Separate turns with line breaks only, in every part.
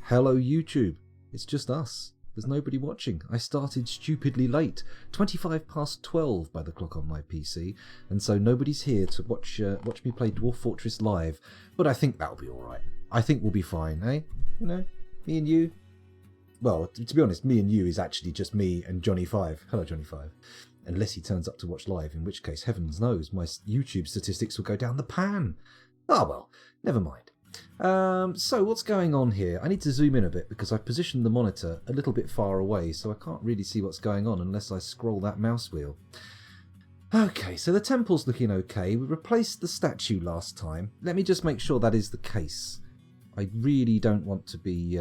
Hello YouTube. It's just us. There's nobody watching. I started stupidly late, 25 past 12 by the clock on my PC, and so nobody's here to watch me play Dwarf Fortress live, but I think that'll be alright. I think we'll be fine, eh? You know, me and you. Well, to be honest, me and you is actually just me and Johnny5. Hello, Johnny5. Unless he turns up to watch live, in which case, heavens knows, my YouTube statistics will go down the pan. Ah, well, never mind. So what's going on here? I need to zoom in a bit because I've positioned the monitor a little bit far away, so I can't really see what's going on unless I scroll that mouse wheel. Okay, so the temple's looking okay. We replaced the statue last time. Let me just make sure that is the case. I really don't want to be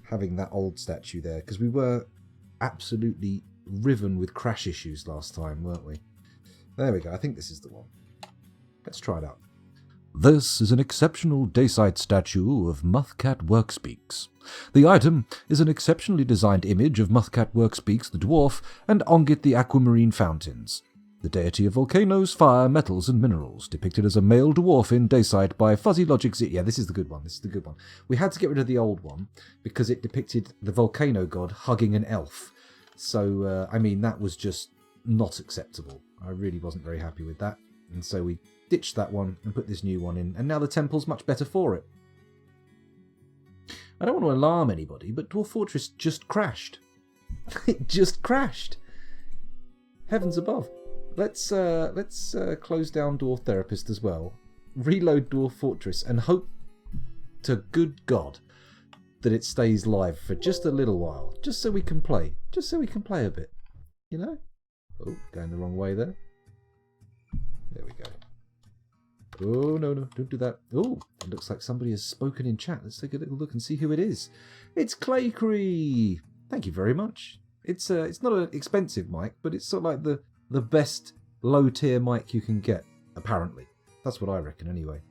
having that old statue there, because we were absolutely riven with crash issues last time, weren't we? There we go. I think this is the one. Let's try it out.
This is an exceptional dayside statue of Muthcat Workspeaks. The item is an exceptionally designed image of Muthcat Workspeaks the dwarf and Ongit the aquamarine fountains, the deity of volcanoes, fire, metals and minerals, depicted as a male dwarf in Dayside by Fuzzy Logic Z. Yeah, this is the good one. This is the good one. We had to get rid of the old one because it depicted the volcano god hugging an elf. So, I mean, that was just not acceptable. I really wasn't very happy with that. And so we ditched that one and put this new one in, and now the temple's much better for it. I don't want to alarm anybody, but Dwarf Fortress just crashed. It just crashed. Heavens above. Let's close down Dwarf Therapist as well, reload Dwarf Fortress, and hope to good God that it stays live for just a little while, just so we can play a bit, you know? Oh, going the wrong way there. There we go. Oh, no, don't do that. Oh, it looks like somebody has spoken in chat. Let's take a little look and see who it is. It's Claycree. Thank you very much. It's not an expensive mic, but it's sort of like the best low-tier mic you can get, apparently. That's what I reckon, anyway.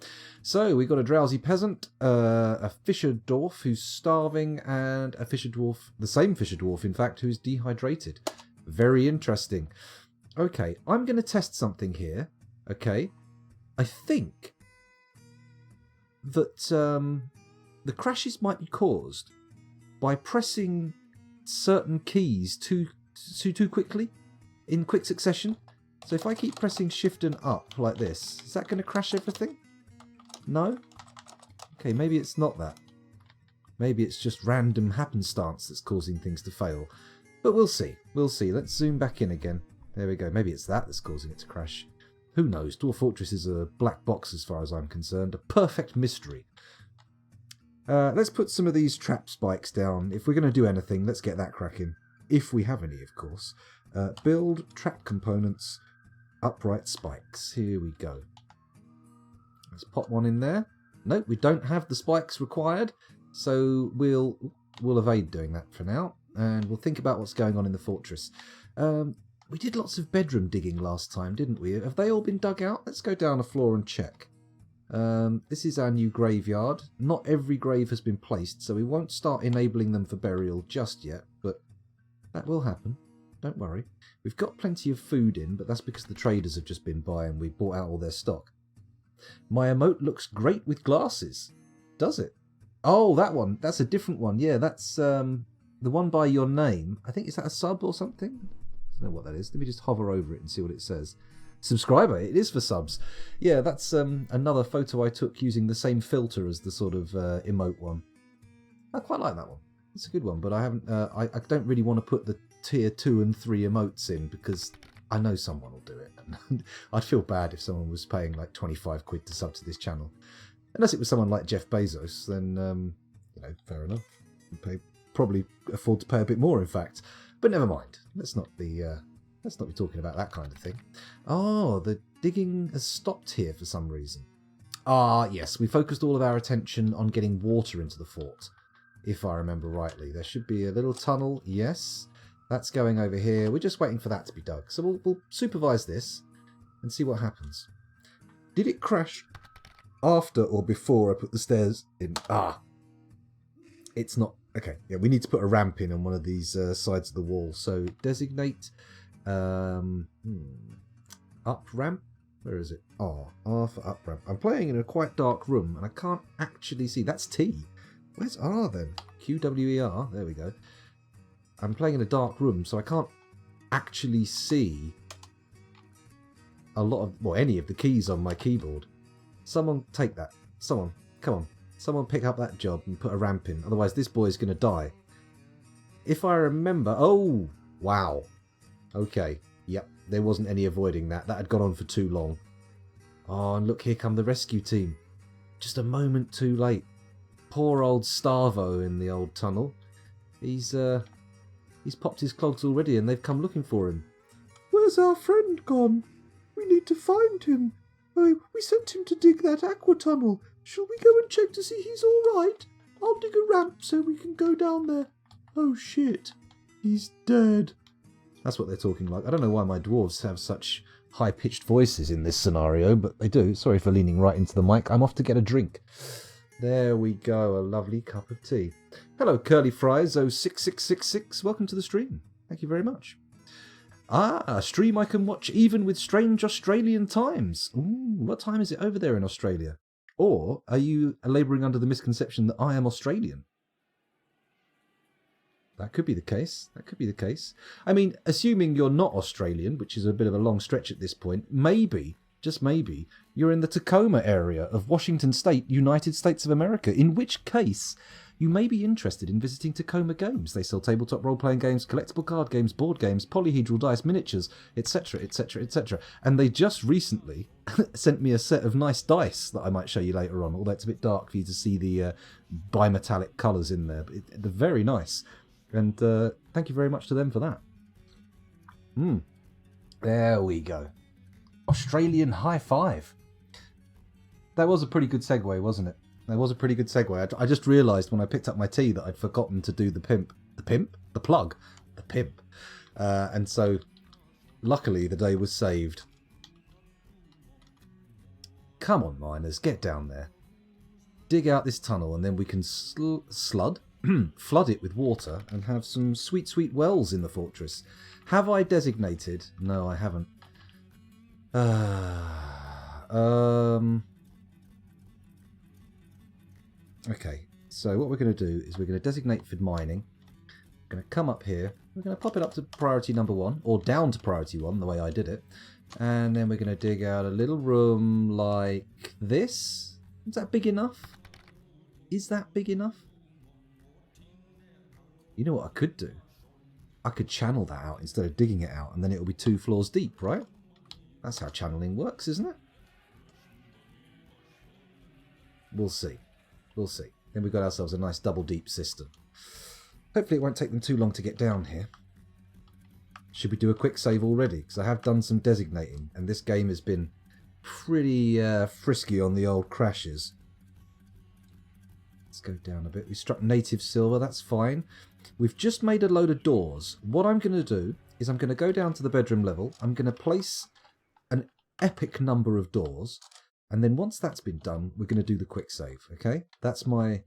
So, we've got a drowsy peasant, a fisher dwarf who's starving, and a fisher dwarf, the same fisher dwarf, in fact, who's dehydrated. Very interesting. Okay, I'm going to test something here. Okay. I think that the crashes might be caused by pressing certain keys too quickly in quick succession. So if I keep pressing shift and up like this, is that going to crash everything? No? Okay, maybe it's not that. Maybe it's just random happenstance that's causing things to fail. But we'll see. We'll see. Let's zoom back in again. There we go. Maybe it's that that's causing it to crash. Who knows? Dwarf Fortress is a black box as far as I'm concerned. A perfect mystery. Let's put some of these trap spikes down. If we're going to do anything, let's get that cracking. If we have any, of course. Build trap components, upright spikes. Here we go. Let's pop one in there. Nope, we don't have the spikes required. So we'll evade doing that for now. And we'll think about what's going on in the fortress. We did lots of bedroom digging last time, didn't we? Have they all been dug out? Let's go down the floor and check. This is our new graveyard. Not every grave has been placed, so we won't start enabling them for burial just yet, but that will happen. Don't worry. We've got plenty of food in, but that's because the traders have just been by and we bought out all their stock. My emote looks great with glasses. Does it? Oh, that one. That's a different one. Yeah, that's the one by your name. I think, is that a sub or something? I don't know what that is. Let me just hover over it and see what it says. Subscriber. It is for subs. Yeah, that's another photo I took using the same filter as the sort of emote one. I quite like that one. It's a good one, but I haven't. I don't really want to put the tier 2 and 3 emotes in because I know someone will do it. And I'd feel bad if someone was paying like 25 quid to sub to this channel. Unless it was someone like Jeff Bezos, then you know, fair enough. Probably afford to pay a bit more, in fact. But never mind. Let's not be talking about that kind of thing. Oh, the digging has stopped here for some reason. Ah, yes, we focused all of our attention on getting water into the fort, if I remember rightly. There should be a little tunnel. Yes, that's going over here. We're just waiting for that to be dug. So we'll supervise this and see what happens. Did it crash after or before I put the stairs in? Ah, it's not. Okay, yeah, we need to put a ramp in on one of these sides of the wall. So designate up ramp. Where is it? Oh, R for up ramp. I'm playing in a quite dark room and I can't actually see. That's T. Where's R then? QWER. There we go. I'm playing in a dark room, so I can't actually see a lot of, well, any of the keys on my keyboard. Someone take that. Someone, come on. Someone pick up that job and put a ramp in. Otherwise, this boy's going to die. If I remember... Oh, wow. Okay. Yep, there wasn't any avoiding that. That had gone on for too long. Oh, and look, here come the rescue team. Just a moment too late. Poor old Starvo in the old tunnel. He's popped his clogs already and they've come looking for him. Where's our friend gone? We need to find him. We sent him to dig that aqua tunnel. Shall we go and check to see he's all right? I'll dig a ramp so we can go down there. Oh shit, he's dead. That's what they're talking like. I don't know why my dwarves have such high-pitched voices in this scenario, but they do. Sorry for leaning right into the mic. I'm off to get a drink. There we go, a lovely cup of tea. Hello, Curly Fries 06666. Welcome to the stream. Thank you very much. A stream I can watch even with strange Australian times. Ooh, what time is it over there in Australia? Or are you labouring under the misconception that I am Australian? That could be the case. That could be the case. I mean, assuming you're not Australian, which is a bit of a long stretch at this point, maybe, just maybe, you're in the Tacoma area of Washington State, United States of America, in which case you may be interested in visiting Tacoma Games. They sell tabletop role-playing games, collectible card games, board games, polyhedral dice, miniatures, etc., etc., etc. And they just recently sent me a set of nice dice that I might show you later on, although it's a bit dark for you to see the bimetallic colours in there. But they're very nice. And thank you very much to them for that. There we go. Australian high five. That was a pretty good segue, wasn't it? That was a pretty good segue. I just realised when I picked up my tea that I'd forgotten to do the pimp. The pimp? The plug. The pimp. And so, luckily, the day was saved. Come on, miners, get down there. Dig out this tunnel and then we can flood it with water and have some sweet, sweet wells in the fortress. Have I designated? No, I haven't. Okay, so what we're going to do is we're going to designate for mining. We're going to come up here. We're going to pop it up to priority number 1, or down to priority 1, the way I did it. And then we're going to dig out a little room like this. Is that big enough? Is that big enough? You know what I could do? I could channel that out instead of digging it out, and then it'll be 2 floors deep, right? That's how channeling works, isn't it? We'll see. We'll see. Then we've got ourselves a nice double deep system. Hopefully it won't take them too long to get down here. Should we do a quick save already? Because I have done some designating, and this game has been pretty frisky on the old crashes. Let's go down a bit. We struck native silver, that's fine. We've just made a load of doors. What I'm going to do is I'm going to go down to the bedroom level. I'm going to place an epic number of doors. And then once that's been done, we're going to do the quick save, okay? That's my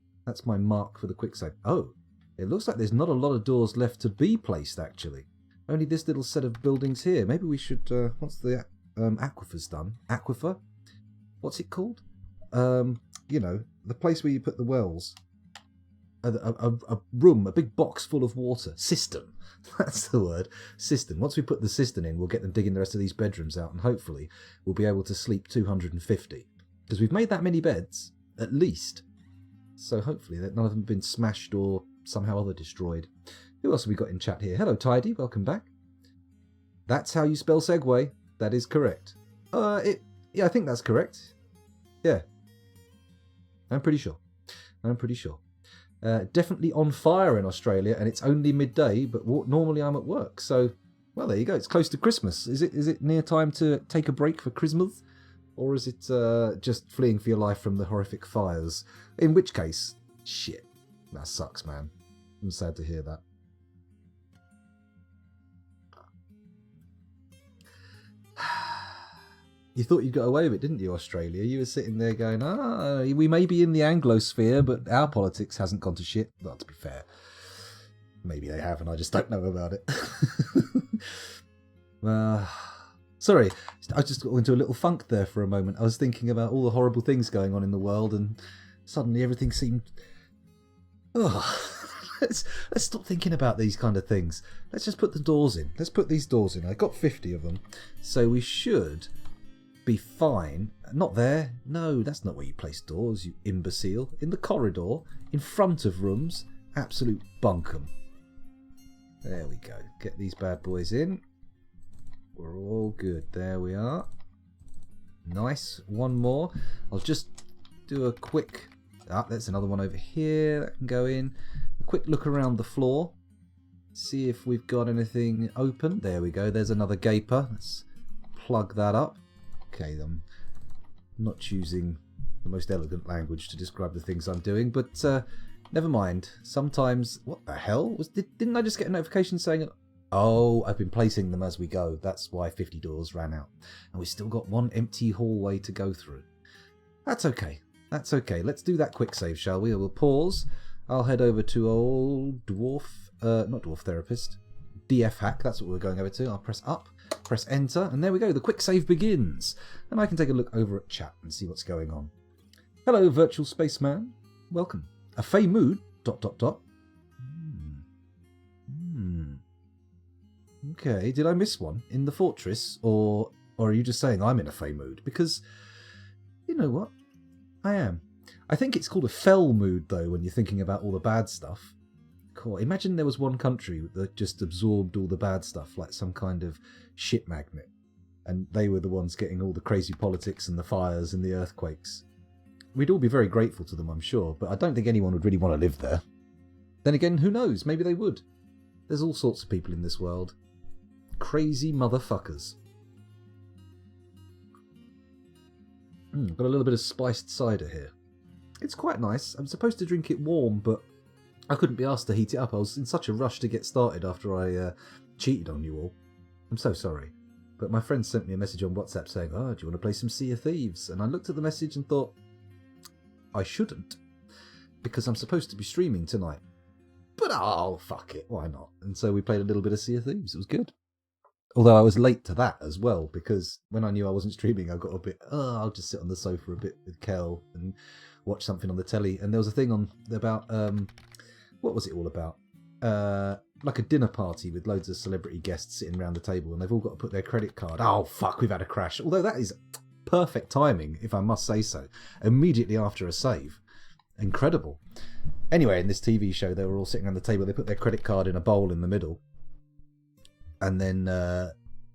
mark for the quick save. Oh, it looks like there's not a lot of doors left to be placed, actually. Only this little set of buildings here. Maybe we should, once the aquifer's done. Aquifer? What's it called? You know, the place where you put the wells. A room, a big box full of water. Cistern. That's the word. Cistern. Once we put the cistern in, we'll get them digging the rest of these bedrooms out, and hopefully we'll be able to sleep 250. Because we've made that many beds, at least. So hopefully that none of them have been smashed or somehow other destroyed. Who else have we got in chat here? Hello, Tidy. Welcome back. That's how you spell segue. That is correct. Yeah, I think that's correct. Yeah. I'm pretty sure. Definitely on fire in Australia, and it's only midday, but normally I'm at work. So, well, there you go. It's close to Christmas. Is it near time to take a break for Christmas? Or is it just fleeing for your life from the horrific fires? In which case, shit. That sucks, man. I'm sad to hear that. You thought you got away with it, didn't you, Australia? You were sitting there going, we may be in the Anglosphere, but our politics hasn't gone to shit. Well, to be fair, maybe they have, and I just don't know about it. Sorry, I just got into a little funk there for a moment. I was thinking about all the horrible things going on in the world, and suddenly everything seemed Oh, let's stop thinking about these kind of things. Let's just put the doors in. Let's put these doors in. I got 50 of them, so we should be fine. Not there. No, that's not where you place doors, you imbecile. In the corridor, in front of rooms. Absolute bunkum. There we go. Get these bad boys in. We're all good. There we are. Nice. One more. I'll just do a quick... Ah, there's another one over here that can go in. A quick look around the floor. See if we've got anything open. There we go. There's another gaper. Let's plug that up. Okay, I'm not choosing the most elegant language to describe the things I'm doing, but never mind. Sometimes... What the hell? Didn't I just get a notification saying... Oh, I've been placing them as we go. That's why 50 doors ran out. And we've still got one empty hallway to go through. That's okay. That's okay. Let's do that quick save, shall we? We'll pause. I'll head over to old dwarf... not dwarf therapist. DF hack. That's what we're going over to. I'll press up. Press enter. And there we go. The quick save begins. And I can take a look over at chat and see what's going on. Hello, virtual spaceman. Welcome. A Fey mood... ... Okay, did I miss one in the fortress, or are you just saying I'm in a Fey mood? Because, you know what? I am. I think it's called a fell mood, though, when you're thinking about all the bad stuff. Cool. Imagine there was one country that just absorbed all the bad stuff, like some kind of shit magnet, and they were the ones getting all the crazy politics and the fires and the earthquakes. We'd all be very grateful to them, I'm sure, but I don't think anyone would really want to live there. Then again, who knows? Maybe they would. There's all sorts of people in this world. Crazy motherfuckers. Got a little bit of spiced cider here. It's quite nice. I'm supposed to drink it warm, but I couldn't be asked to heat it up. I was in such a rush to get started after I cheated on you all. I'm so sorry. But my friend sent me a message on WhatsApp saying, oh, do you want to play some Sea of Thieves? And I looked at the message and thought, I shouldn't, because I'm supposed to be streaming tonight. But oh, fuck it, why not? And so we played a little bit of Sea of Thieves. It was good. Although I was late to that as well, because when I knew I wasn't streaming, I got a bit, I'll just sit on the sofa a bit with Kel and watch something on the telly. And there was a thing on about, what was it all about? Like a dinner party with loads of celebrity guests sitting around the table, and they've all got to put their credit card. Oh, fuck, we've had a crash. Although that is perfect timing, if I must say so. Immediately after a save. Incredible. Anyway, in this TV show, they were all sitting around the table. They put their credit card in a bowl in the middle. And then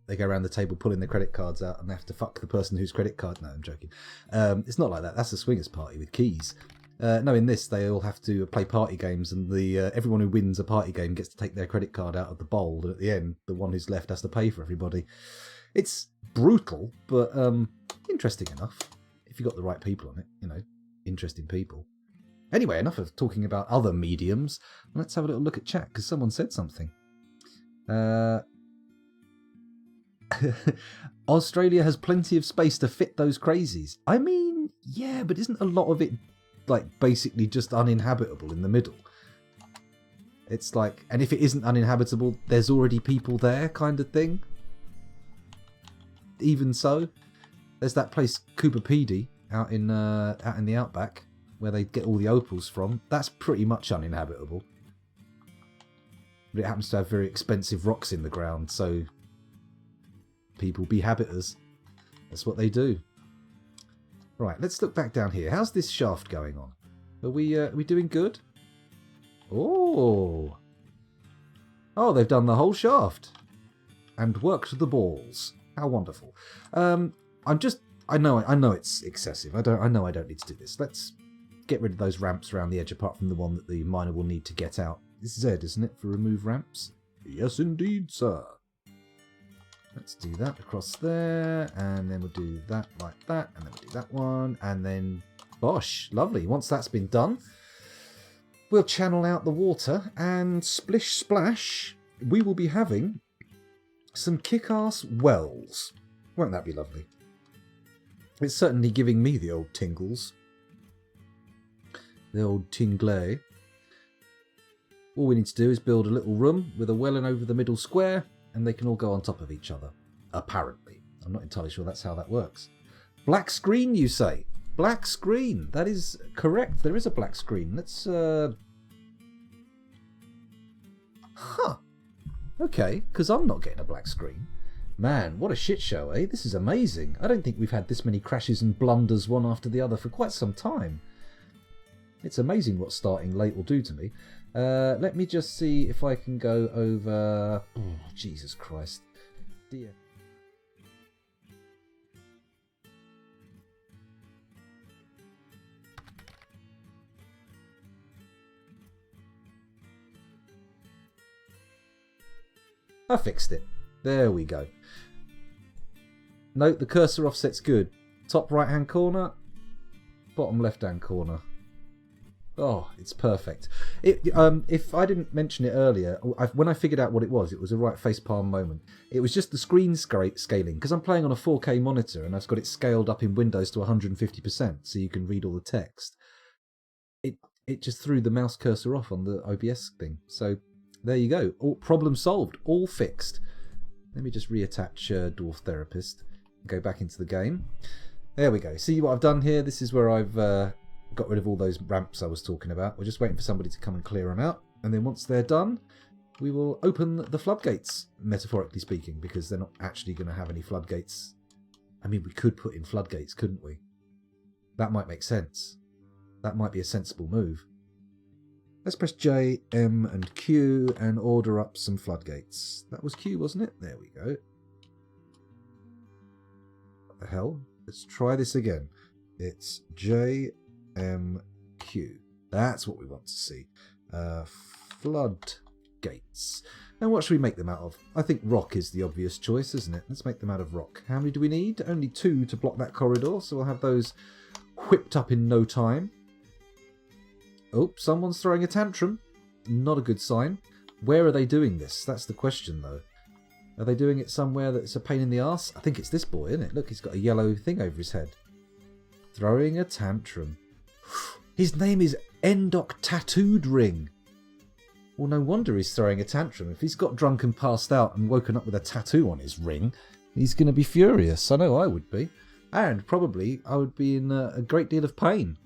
they go around the table pulling their credit cards out, and they have to fuck the person whose credit card... No, I'm joking. It's not like that. That's a swingers party with keys. No, in this, they all have to play party games, and everyone who wins a party game gets to take their credit card out of the bowl, and at the end, the one who's left has to pay for everybody. It's brutal, but interesting enough. If you got the right people on it, you know, interesting people. Anyway, enough of talking about other mediums. Let's have a little look at chat, because someone said something. Australia has plenty of space to fit those crazies. I mean, yeah, but isn't a lot of it like basically just uninhabitable in the middle? It's like, and if it isn't uninhabitable, there's already people there, kind of thing. Even so, there's that place Coopapedy out in the outback where they get all the opals from. That's pretty much uninhabitable, but it happens to have very expensive rocks in the ground, so people be habiters. That's what they do. Right, let's look back down here. How's this shaft going on? Are we doing good? Oh, they've done the whole shaft and worked the balls. How wonderful. I know it's excessive. I know I don't need to do this. Let's get rid of those ramps around the edge, apart from the one that the miner will need to get out. It's Z, isn't it, for remove ramps? Yes, indeed, sir. Let's do that across there, and then we'll do that like that, and then we'll do that one, and then bosh, lovely. Once that's been done, we'll channel out the water, and splish splash, we will be having some kick-ass wells. Won't that be lovely? It's certainly giving me the old tingles. The old tinglay. All we need to do is build a little room with a well in over the middle square, and they can all go on top of each other. Apparently. I'm not entirely sure that's how that works. Black screen, you say? Black screen. That is correct. There is a black screen. Let's
Huh. Okay, because I'm not getting a black screen. Man, what a shit show, eh? This is amazing. I don't think we've had this many crashes and blunders one after the other for quite some time. It's amazing what starting late will do to me. Let me just see if I can go over... Oh, Jesus Christ. Dear. I fixed it. There we go. Note the cursor offset's good. Top right hand corner, bottom left hand corner. Oh, it's perfect. If I didn't mention it earlier, when I figured out what it was a right facepalm moment. It was just the screen scaling, because I'm playing on a 4K monitor and I've got it scaled up in Windows to 150% so you can read all the text. It just threw the mouse cursor off on the OBS thing. So there you go. All problem solved. All fixed. Let me just reattach Dwarf Therapist and go back into the game. There we go. See what I've done here? This is where I've got rid of all those ramps I was talking about. We're just waiting for somebody to come and clear them out. And then once they're done, we will open the floodgates, metaphorically speaking, because they're not actually going to have any floodgates. I mean, we could put in floodgates, couldn't we? That might make sense. That might be a sensible move. Let's press J, M and Q and order up some floodgates. That was Q, wasn't it? There we go. What the hell? Let's try this again. It's J, M, Q. That's what we want to see. Floodgates. And what should we make them out of? I think rock is the obvious choice, isn't it? Let's make them out of rock. How many do we need? Only 2 to block that corridor, so we'll have those whipped up in no time. Oh, someone's throwing a tantrum. Not a good sign. Where are they doing this? That's the question, though. Are they doing it somewhere that's a pain in the arse? I think it's this boy, isn't it? Look, he's got a yellow thing over his head. Throwing a tantrum. His name is Endok Tattooed Ring. Well, no wonder he's throwing a tantrum. If he's got drunk and passed out and woken up with a tattoo on his ring, he's going to be furious. I know I would be. And probably I would be in a great deal of pain.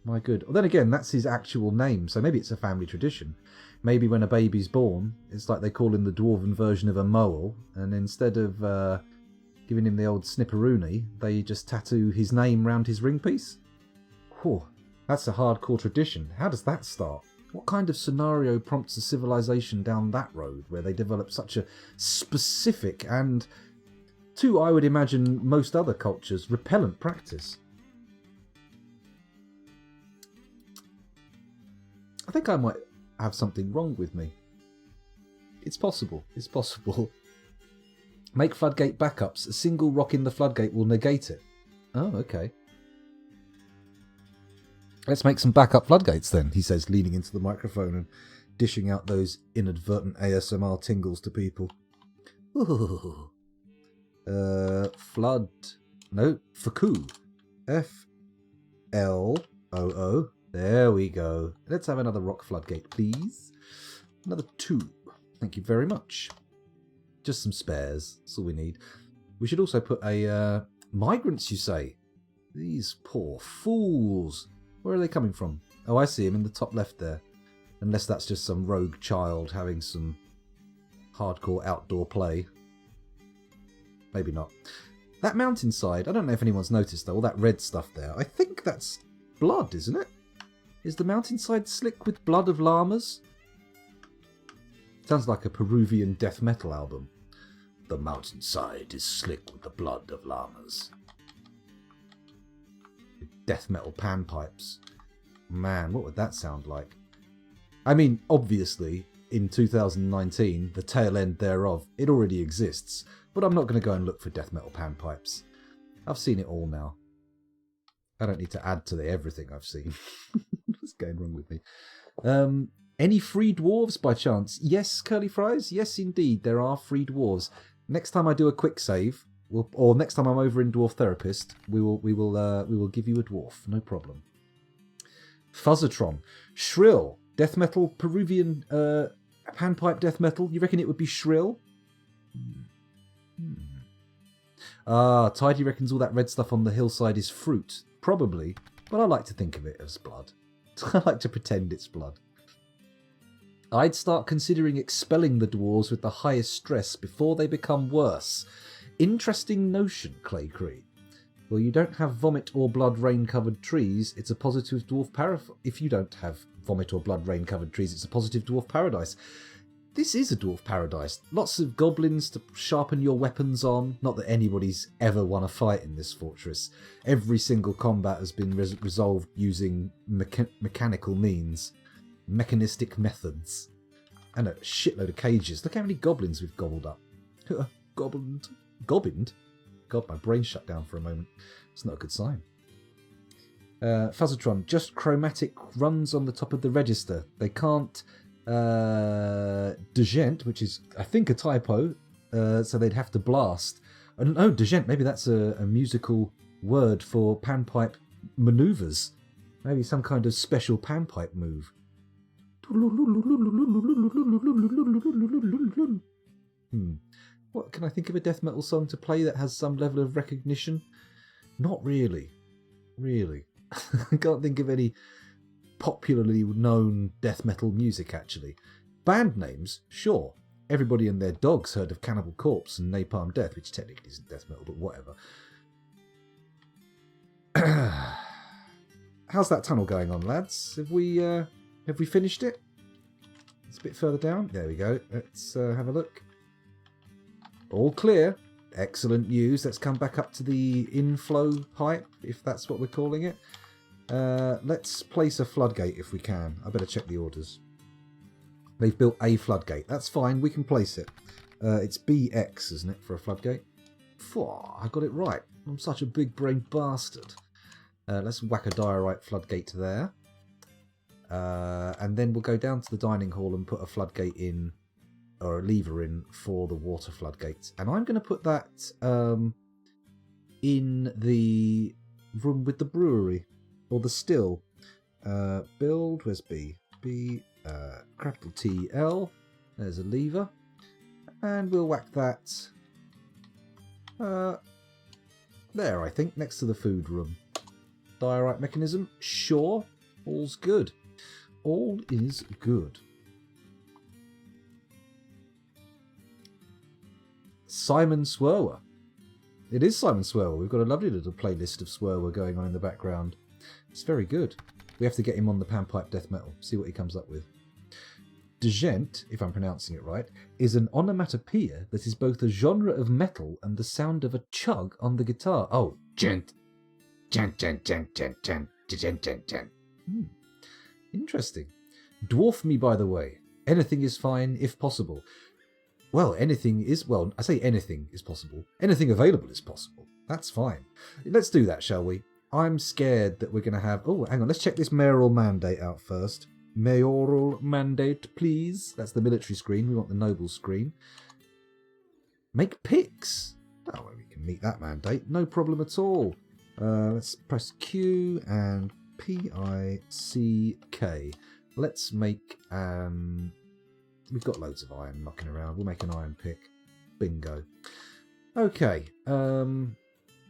My good. Well, then again, that's his actual name, so maybe it's a family tradition. Maybe when a baby's born, it's like they call him the dwarven version of a Moel, and instead of giving him the old snipperoonie, they just tattoo his name round his ring piece. Whew, that's a hardcore tradition. How does that start? What kind of scenario prompts a civilization down that road, where they develop such a specific and, to I would imagine most other cultures, repellent practice? I think I might have something wrong with me. It's possible. It's possible. Make floodgate backups. A single rock in the floodgate will negate it. Oh, okay. Let's make some backup floodgates then, he says, leaning into the microphone and dishing out those inadvertent ASMR tingles to people. Ooh. Flood. No, Faku. F-L-O-O. There we go. Let's have another rock floodgate, please. Another 2. Thank you very much. Just some spares. That's all we need. We should also put a... migrants, you say? These poor fools. Where are they coming from? Oh, I see him in the top left there. Unless that's just some rogue child having some hardcore outdoor play. Maybe not. That mountainside, I don't know if anyone's noticed though, all that red stuff there. I think that's blood, isn't it? Is the mountainside slick with blood of llamas? Sounds like a Peruvian death metal album. The mountainside is slick with the blood of llamas. Death metal panpipes. Man, what would that sound like? I mean, obviously, in 2019, the tail end thereof, it already exists, but I'm not going to go and look for death metal panpipes. I've seen it all now. I don't need to add to everything I've seen. What's going wrong with me? Any free dwarves by chance? Yes, Curly Fries? Yes, indeed, there are free dwarves. Next time I do a quick save, or next time I'm over in Dwarf Therapist, we will give you a dwarf, no problem. Fuzzatron, shrill, death metal, Peruvian panpipe death metal. You reckon it would be shrill? Tidy reckons all that red stuff on the hillside is fruit. Probably, but I like to think of it as blood. I like to pretend it's blood. I'd start considering expelling the dwarves with the highest stress before they become worse. Interesting notion, Claycree. Well, you don't have vomit or blood rain-covered trees, it's a positive dwarf paradise. If you don't have vomit or blood rain-covered trees, it's a positive dwarf paradise. This is a dwarf paradise. Lots of goblins to sharpen your weapons on. Not that anybody's ever won a fight in this fortress. Every single combat has been resolved using mechanical means. Mechanistic methods. And a shitload of cages. Look how many goblins we've gobbled up. Gobbined? God, my brain shut down for a moment. It's not a good sign. Fuzzatron, just chromatic runs on the top of the register. They can't degent, which is, I think, a typo, so they'd have to blast. Oh, degent, maybe that's a musical word for panpipe maneuvers. Maybe some kind of special panpipe move. What, can I think of a death metal song to play that has some level of recognition? Not really. Really. I can't think of any popularly known death metal music, actually. Band names, sure. Everybody and their dogs heard of Cannibal Corpse and Napalm Death, which technically isn't death metal, but whatever. How's that tunnel going on, lads? Have we finished it? It's a bit further down. There we go. Let's have a look. All clear. Excellent news. Let's come back up to the inflow pipe, if that's what we're calling it. Let's place a floodgate if we can. I better check the orders. They've built a floodgate. That's fine. We can place it. It's BX, isn't it, for a floodgate? I got it right. I'm such a big-brained bastard. Let's whack a diorite floodgate there. And then we'll go down to the dining hall and put a floodgate in, or a lever in, for the water floodgates. And I'm going to put that in the room with the brewery, or the still. Build, where's B? B, capital T, L. There's a lever. And we'll whack that there, I think, next to the food room. Diorite mechanism, sure. All's good. All is good. Simon Swerwer. It is Simon Swerwer. We've got a lovely little playlist of Swerwer going on in the background. It's very good. We have to get him on the panpipe death metal, see what he comes up with. Degent, if I'm pronouncing it right, is an onomatopoeia that is both a genre of metal and the sound of a chug on the guitar. Oh, gent. Gent, gent, gent, gent, gent, gent, gent, gent. Interesting. Dwarf me, by the way. Anything is fine, if possible. Well, anything is... Well, I say anything is possible. Anything available is possible. That's fine. Let's do that, shall we? I'm scared that we're going to have... Oh, hang on. Let's check this mayoral mandate out first. Mayoral mandate, please. That's the military screen. We want the noble screen. Make picks. Oh, well, we can meet that mandate. No problem at all. Let's press Q and P-I-C-K. Let's make... We've got loads of iron knocking around. We'll make an iron pick. Bingo. Okay.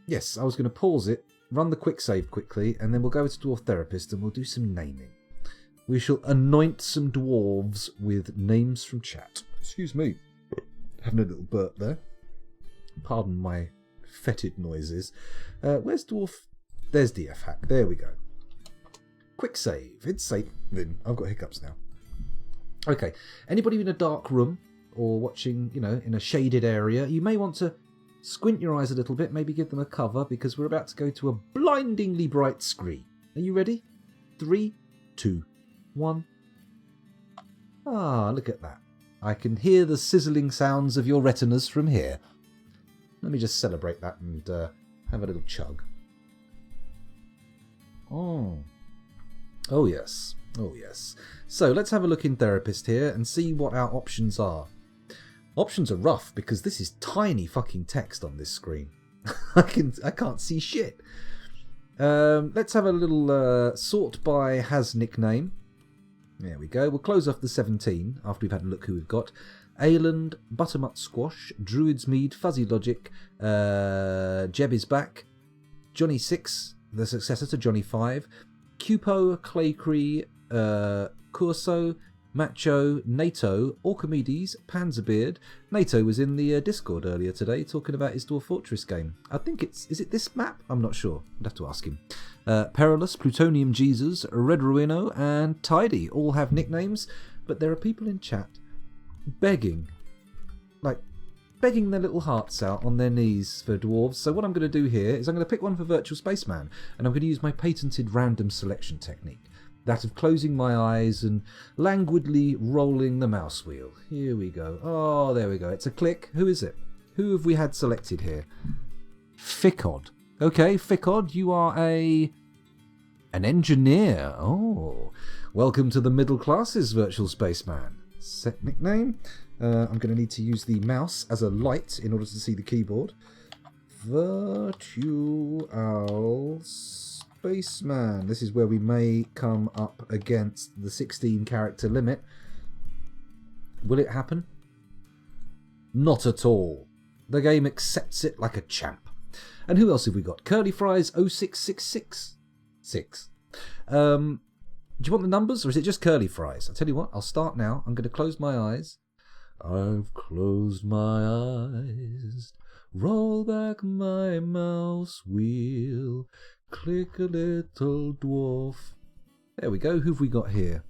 Yes, I was going to pause it, run the quick save quickly, and then we'll go to Dwarf Therapist and we'll do some naming. We shall anoint some dwarves with names from chat. Excuse me. Having a little burp there. Pardon my fetid noises. Where's Dwarf? There's DF Hack. There we go. Quick save. It's saving. I've got hiccups now. Okay. Anybody in a dark room or watching, in a shaded area, you may want to squint your eyes a little bit, maybe give them a cover, because we're about to go to a blindingly bright screen. Are you ready? 3, 2, 1. Ah, look at that. I can hear the sizzling sounds of your retinas from here. Let me just celebrate that and have a little chug. Oh yes. Oh yes. So let's have a look in Therapist here and see what our options are. Options are rough because this is tiny fucking text on this screen. I can't see shit. Let's have a little sort by has nickname. There we go. We'll close off the 17 after we've had a look who we've got. Ayland, Buttermut Squash, Druid's Mead, Fuzzy Logic, Jeb is back, Johnny 6, the successor to Johnny 5, Cupo, Claycree, Corso, Macho, NATO, Orchimedes, Panzerbeard. NATO was in the Discord earlier today talking about his Dwarf Fortress game. I think is it this map? I'm not sure. I'd have to ask him. Perilous, Plutonium Jesus, Red Ruino, and Tidy all have nicknames, but there are people in chat begging their little hearts out on their knees for dwarves. So what I'm going to do here is I'm going to pick one for Virtual Spaceman, and I'm going to use my patented random selection technique. That of closing my eyes and languidly rolling the mouse wheel. Here we go. Oh, there we go. It's a click. Who is it? Who have we had selected here? Ficod. Okay, Ficod, you are an engineer. Oh, welcome to the middle classes, Virtual Spaceman. Set nickname. I'm going to need to use the mouse as a light in order to see the keyboard. Virtual Spaceman. This is where we may come up against the 16 character limit. Will it happen? Not at all. The game accepts it like a champ. And who else have we got? Curly Fries 06666. Do you want the numbers or is it just Curly Fries? I'll tell you what, I'll start now. I'm going to close my eyes. I've closed my eyes. Roll back my mouse wheel. Click a little dwarf. There we go. Who've we got here?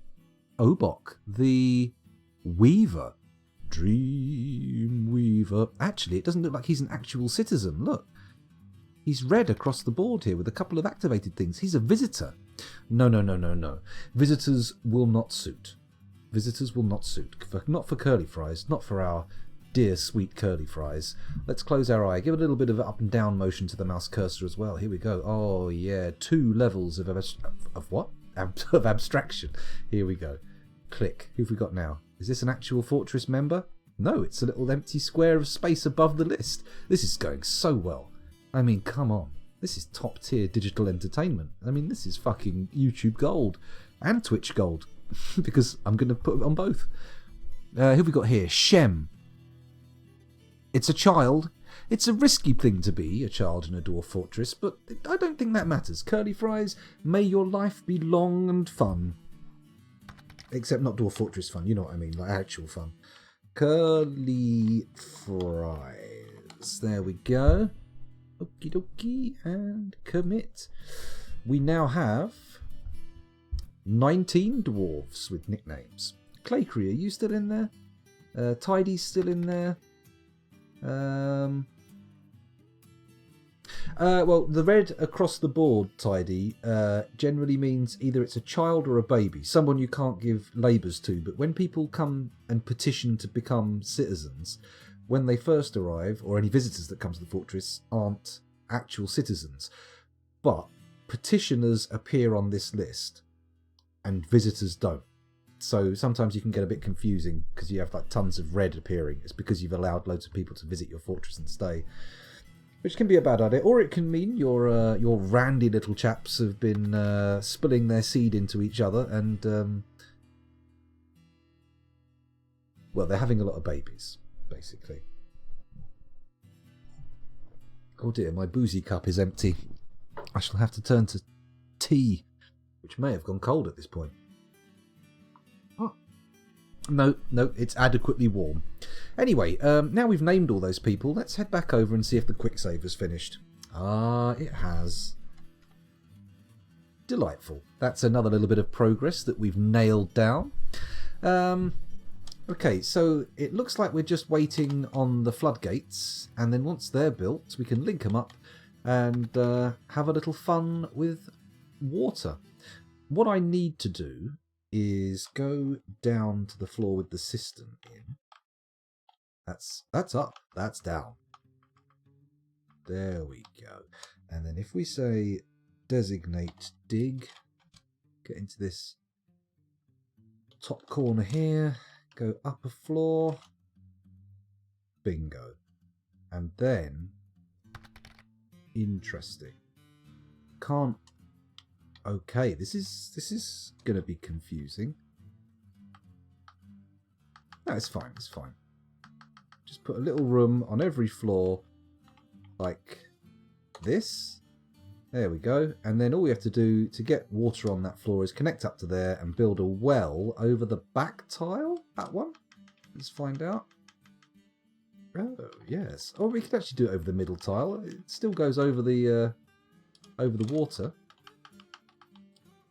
Obok, the Weaver. Dream Weaver. Actually, it doesn't look like he's an actual citizen. Look. He's red across the board here with a couple of activated things. He's a visitor. No. Visitors will not suit. Visitors will not suit. Not for Curly Fries. Not for our dear, sweet Curly Fries. Let's close our eye. Give a little bit of an up and down motion to the mouse cursor as well. Here we go. Oh, yeah. 2 levels of what? Of abstraction. Here we go. Click. Who've we got now? Is this an actual Fortress member? No, it's a little empty square of space above the list. This is going so well. I mean, come on. This is top tier digital entertainment. I mean, this is fucking YouTube gold. And Twitch gold. Because I'm going to put it on both. Who have we got here? Shem. It's a child. It's a risky thing to be a child in a Dwarf Fortress, but I don't think that matters. Curly Fries, may your life be long and fun. Except not Dwarf Fortress fun, you know what I mean, like actual fun. Curly Fries. There we go. Okie dokie, and commit. We now have 19 dwarves with nicknames. Claycree, are you still in there? Tidy's still in there. Well, the red across the board, Tidy, generally means either it's a child or a baby, someone you can't give labours to. But when people come and petition to become citizens, when they first arrive, or any visitors that come to the fortress aren't actual citizens. But petitioners appear on this list, and visitors don't. So sometimes you can get a bit confusing because you have like tons of red appearing. It's because you've allowed loads of people to visit your fortress and stay, which can be a bad idea. Or it can mean your randy little chaps have been spilling their seed into each other, and well, they're having a lot of babies, basically. Oh dear, my boozy cup is empty. I shall have to turn to tea, which may have gone cold at this point. No, it's adequately warm. Anyway, now we've named all those people, let's head back over and see if the quick save has finished. Ah, it has. Delightful. That's another little bit of progress that we've nailed down. Okay, so it looks like we're just waiting on the floodgates, and then once they're built, we can link them up and have a little fun with water. What I need to do is go down to the floor with the cistern in. That's up, that's down. There we go. And then if we say designate dig, get into this top corner here, go up a floor, bingo. And then, interesting. Can't. Okay, this is going to be confusing. No, it's fine, it's fine. Just put a little room on every floor like this.
There we go. And then all we have to do to get water on that floor is connect up to there and build a well over the back tile. That one. Let's find out. Oh, yes. Oh, we could actually do it over the middle tile. It still goes over the water.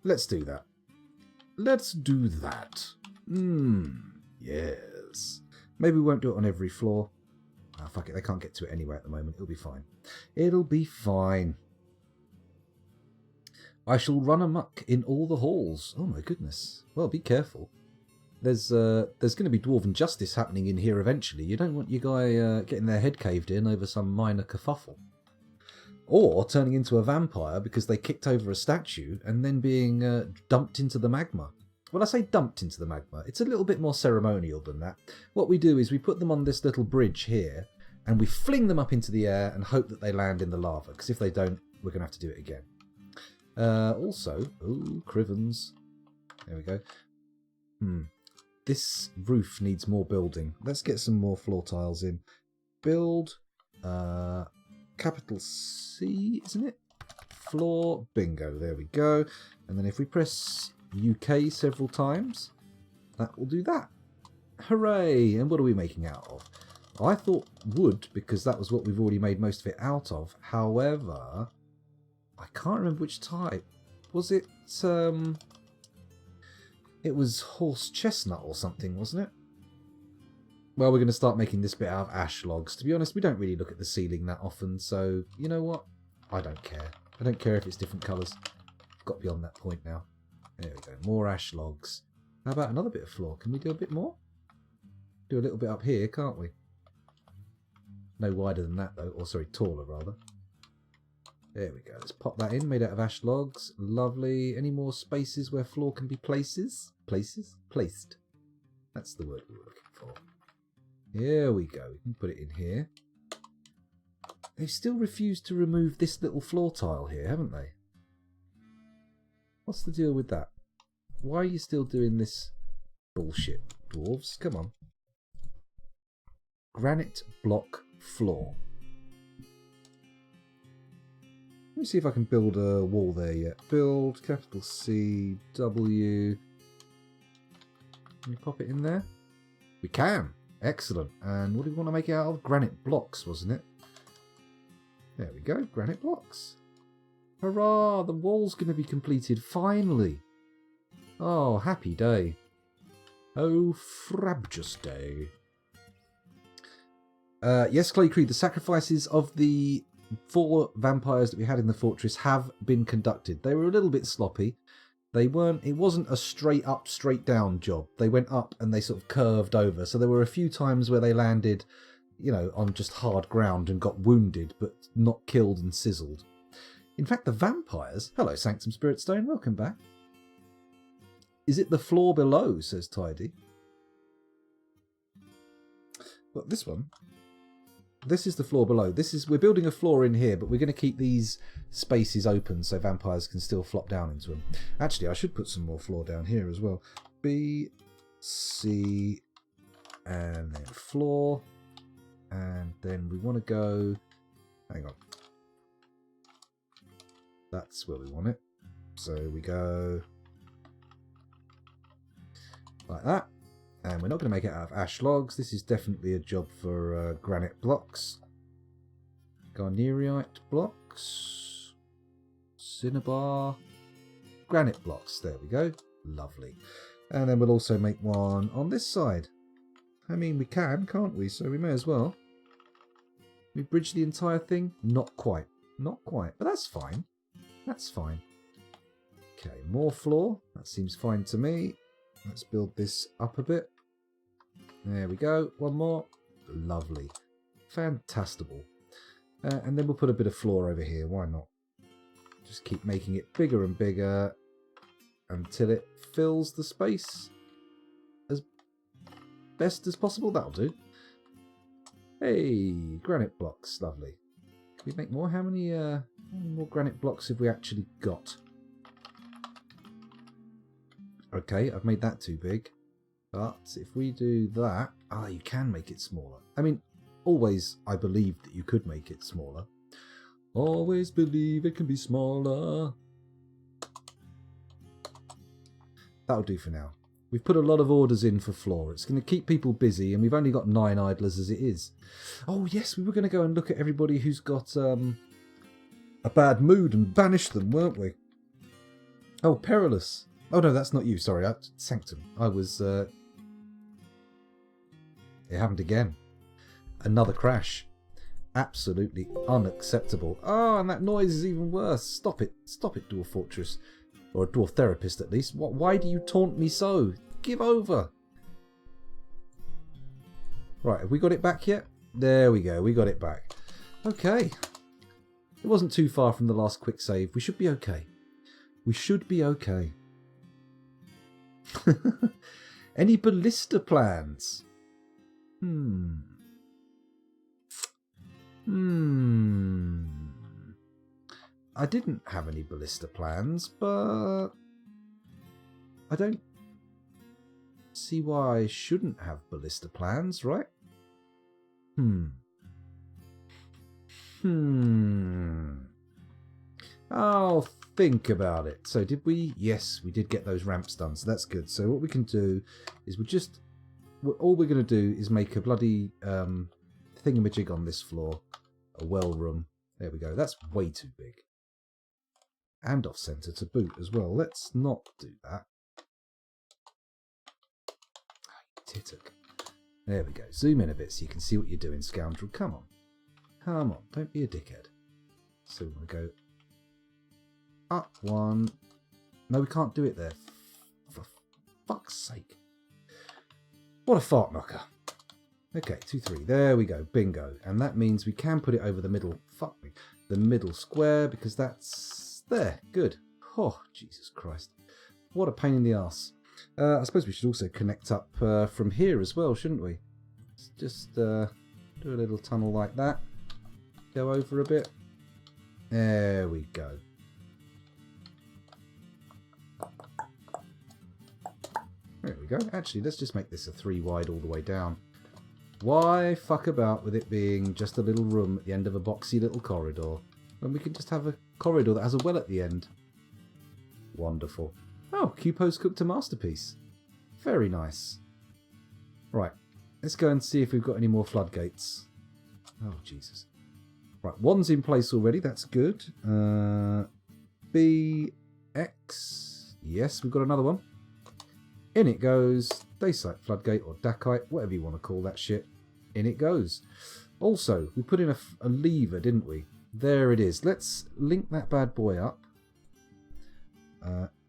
Let's do that. Let's do that. Yes. Maybe we won't do it on every floor. Ah, fuck it. They can't get to it anyway at the moment. It'll be fine. It'll be fine. I shall run amok in all the halls. Oh my goodness. Well, be careful. There's going to be dwarven justice happening in here eventually. You don't want your guy getting their head caved in over some minor kerfuffle. Or turning into a vampire because they kicked over a statue and then being dumped into the magma. When I say dumped into the magma, it's a little bit more ceremonial than that. What we do is we put them on this little bridge here and we fling them up into the air and hope that they land in the lava. Because if they don't, we're going to have to do it again. Also, ooh, Crivens. There we go. This roof needs more building. Let's get some more floor tiles in. Build, capital C, isn't it? Floor, bingo, there we go. And then if we press UK several times, that will do that. Hooray! And what are we making out of? I thought wood, because that was what we've already made most of it out of. However, I can't remember which type. Was it, it was horse chestnut or something, wasn't it? Well, we're going to start making this bit out of ash logs. To be honest, we don't really look at the ceiling that often, so you know what? I don't care. I don't care if it's different colours. I've got beyond that point now. There we go. More ash logs. How about another bit of floor? Can we do a bit more? Do a little bit up here, can't we? No wider than that, though. Or, sorry, taller, rather. There we go. Let's pop that in. Made out of ash logs. Lovely. Any more spaces where floor can be places? Places? Placed. That's the word we were looking for. Here we go. We can put it in here. They've still refused to remove this little floor tile here, haven't they? What's the deal with that? Why are you still doing this bullshit, dwarves? Come on. Granite block floor. Let me see if I can build a wall there yet. Build, capital C, W. Can we pop it in there? We can. Excellent. And what do we want to make it out of? Granite blocks, wasn't it? There we go. Granite blocks. Hurrah! The wall's going to be completed, finally. Oh, happy day. Oh, frabjous day. Yes, Clay Creed, the sacrifices of the 4 vampires that we had in the fortress have been conducted. They were a little bit sloppy. They weren't. It wasn't a straight up, straight down job. They went up and they sort of curved over. So there were a few times where they landed, you know, on just hard ground and got wounded, but not killed and sizzled. In fact, the vampires... Hello, Sanctum Spiritstone. Welcome back. Is it the floor below, says Tidy. But this one... This is the floor below. We're building a floor in here, but we're going to keep these spaces open so vampires can still flop down into them. Actually, I should put some more floor down here as well. B, C, and then floor. And then we want to go... Hang on. That's where we want it. So we go... like that. And we're not going to make it out of ash logs. This is definitely a job for granite blocks. Garnierite blocks. Cinnabar. Granite blocks. There we go. Lovely. And then we'll also make one on this side. I mean, we can, can't we? So we may as well. We bridge the entire thing? Not quite. Not quite. But that's fine. That's fine. Okay, more floor. That seems fine to me. Let's build this up a bit. There we go. One more. Lovely. Fantastical. And then we'll put a bit of floor over here. Why not? Just keep making it bigger and bigger until it fills the space as best as possible. That'll do. Hey, granite blocks. Lovely. Can we make more? How many more granite blocks have we actually got? Okay, I've made that too big. But if we do that... Ah, you can make it smaller. I mean, always I believed that you could make it smaller.
Always believe it can be smaller. That'll do for now. We've put a lot of orders in for floor. It's going to keep people busy, and we've only got 9 idlers as it is. Oh, yes, we were going to go and look at everybody who's got a bad mood and banish them, weren't we? Oh, Perilous. Oh, no, that's not you. Sorry, Sanctum. I was... It happened again. Another crash. Absolutely unacceptable. Oh, and that noise is even worse. Stop it. Stop it, Dwarf Fortress. Or a dwarf therapist, at least. Why do you taunt me so? Give over. Right, have we got it back yet? There we go. We got it back. Okay. It wasn't too far from the last quick save. We should be okay. We should be okay. Any ballista plans? I didn't have any ballista plans, but I don't see why I shouldn't have ballista plans, right? I'll think about it. So did we? Yes, we did get those ramps done, so that's good. So what we can do is all we're going to do is make a bloody thingamajig on this floor, a well room. There we go. That's way too big. And off-center to boot as well. Let's not do that. Tittock. There we go. Zoom in a bit so you can see what you're doing, scoundrel. Come on. Come on. Don't be a dickhead. So we're going to go up 1. No, we can't do it there. For fuck's sake. What a fart knocker. Okay, 2, 3. There we go. Bingo. And that means we can put it over the middle. Fuck me. The middle square, because that's... There, good. Oh, Jesus Christ. What a pain in the arse. I suppose we should also connect up from here as well, shouldn't we? Let's just do a little tunnel like that. Go over a bit. There we go. There we go. Actually, let's just make this a 3 wide all the way down. Why fuck about with it being just a little room at the end of a boxy little corridor when we can just have a corridor that has a well at the end? Wonderful. Oh, Cupo's cooked a masterpiece. Very nice. Right, let's go and see if we've got any more floodgates. Oh, Jesus. Right, 1's in place already. That's good. BX. Yes, we've got another one. In it goes. Daysite floodgate or Dakite, whatever you want to call that shit. In it goes. Also, we put in a lever, didn't we? There it is. Let's link that bad boy up.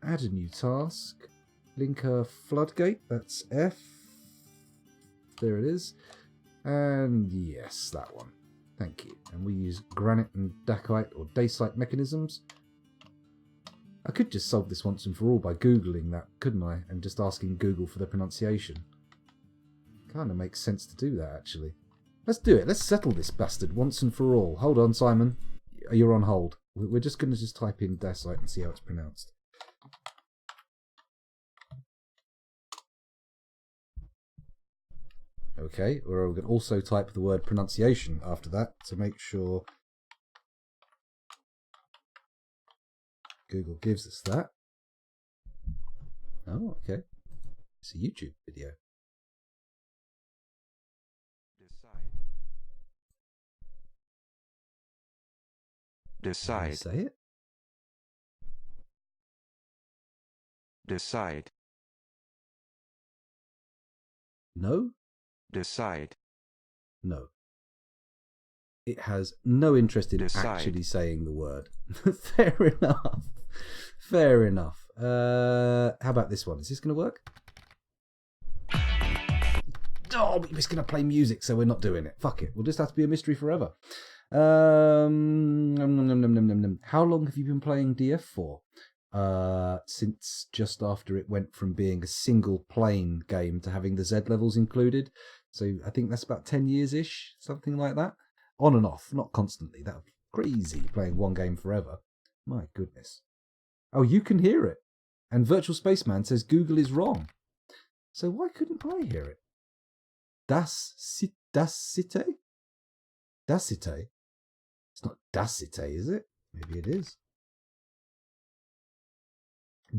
Add a new task. Link a floodgate. That's F. There it is. And yes, that one. Thank you. And we use granite and Dakite or Daysite mechanisms. I could just solve this once and for all by Googling that, couldn't I? And just asking Google for the pronunciation. Kind of makes sense to do that, actually. Let's do it. Let's settle this bastard once and for all. Hold on, Simon. You're on hold. We're just going to just type in Daysite and see how it's pronounced. Okay, or we can also type the word pronunciation after that to make sure Google gives us that. Oh, okay. It's a YouTube video.
Decide.
Say it.
Decide.
No?
Decide.
No. It has no interest in
Decide.
actually saying the word. Fair enough. Fair enough. How about this one? Is this going to work? Oh, it's going to play music, so we're not doing it. Fuck it. We'll just have to be a mystery forever. How long have you been playing DF for? Since just after it went from being a single plane game to having the Z levels included. So I think that's about 10 years-ish, something like that. On and off, not constantly. That would be crazy, playing one game forever. My goodness. Oh, you can hear it. And Virtual Spaceman says Google is wrong. So why couldn't I hear it? Das Cite? It's
It's not Dacite, is it? Maybe it is.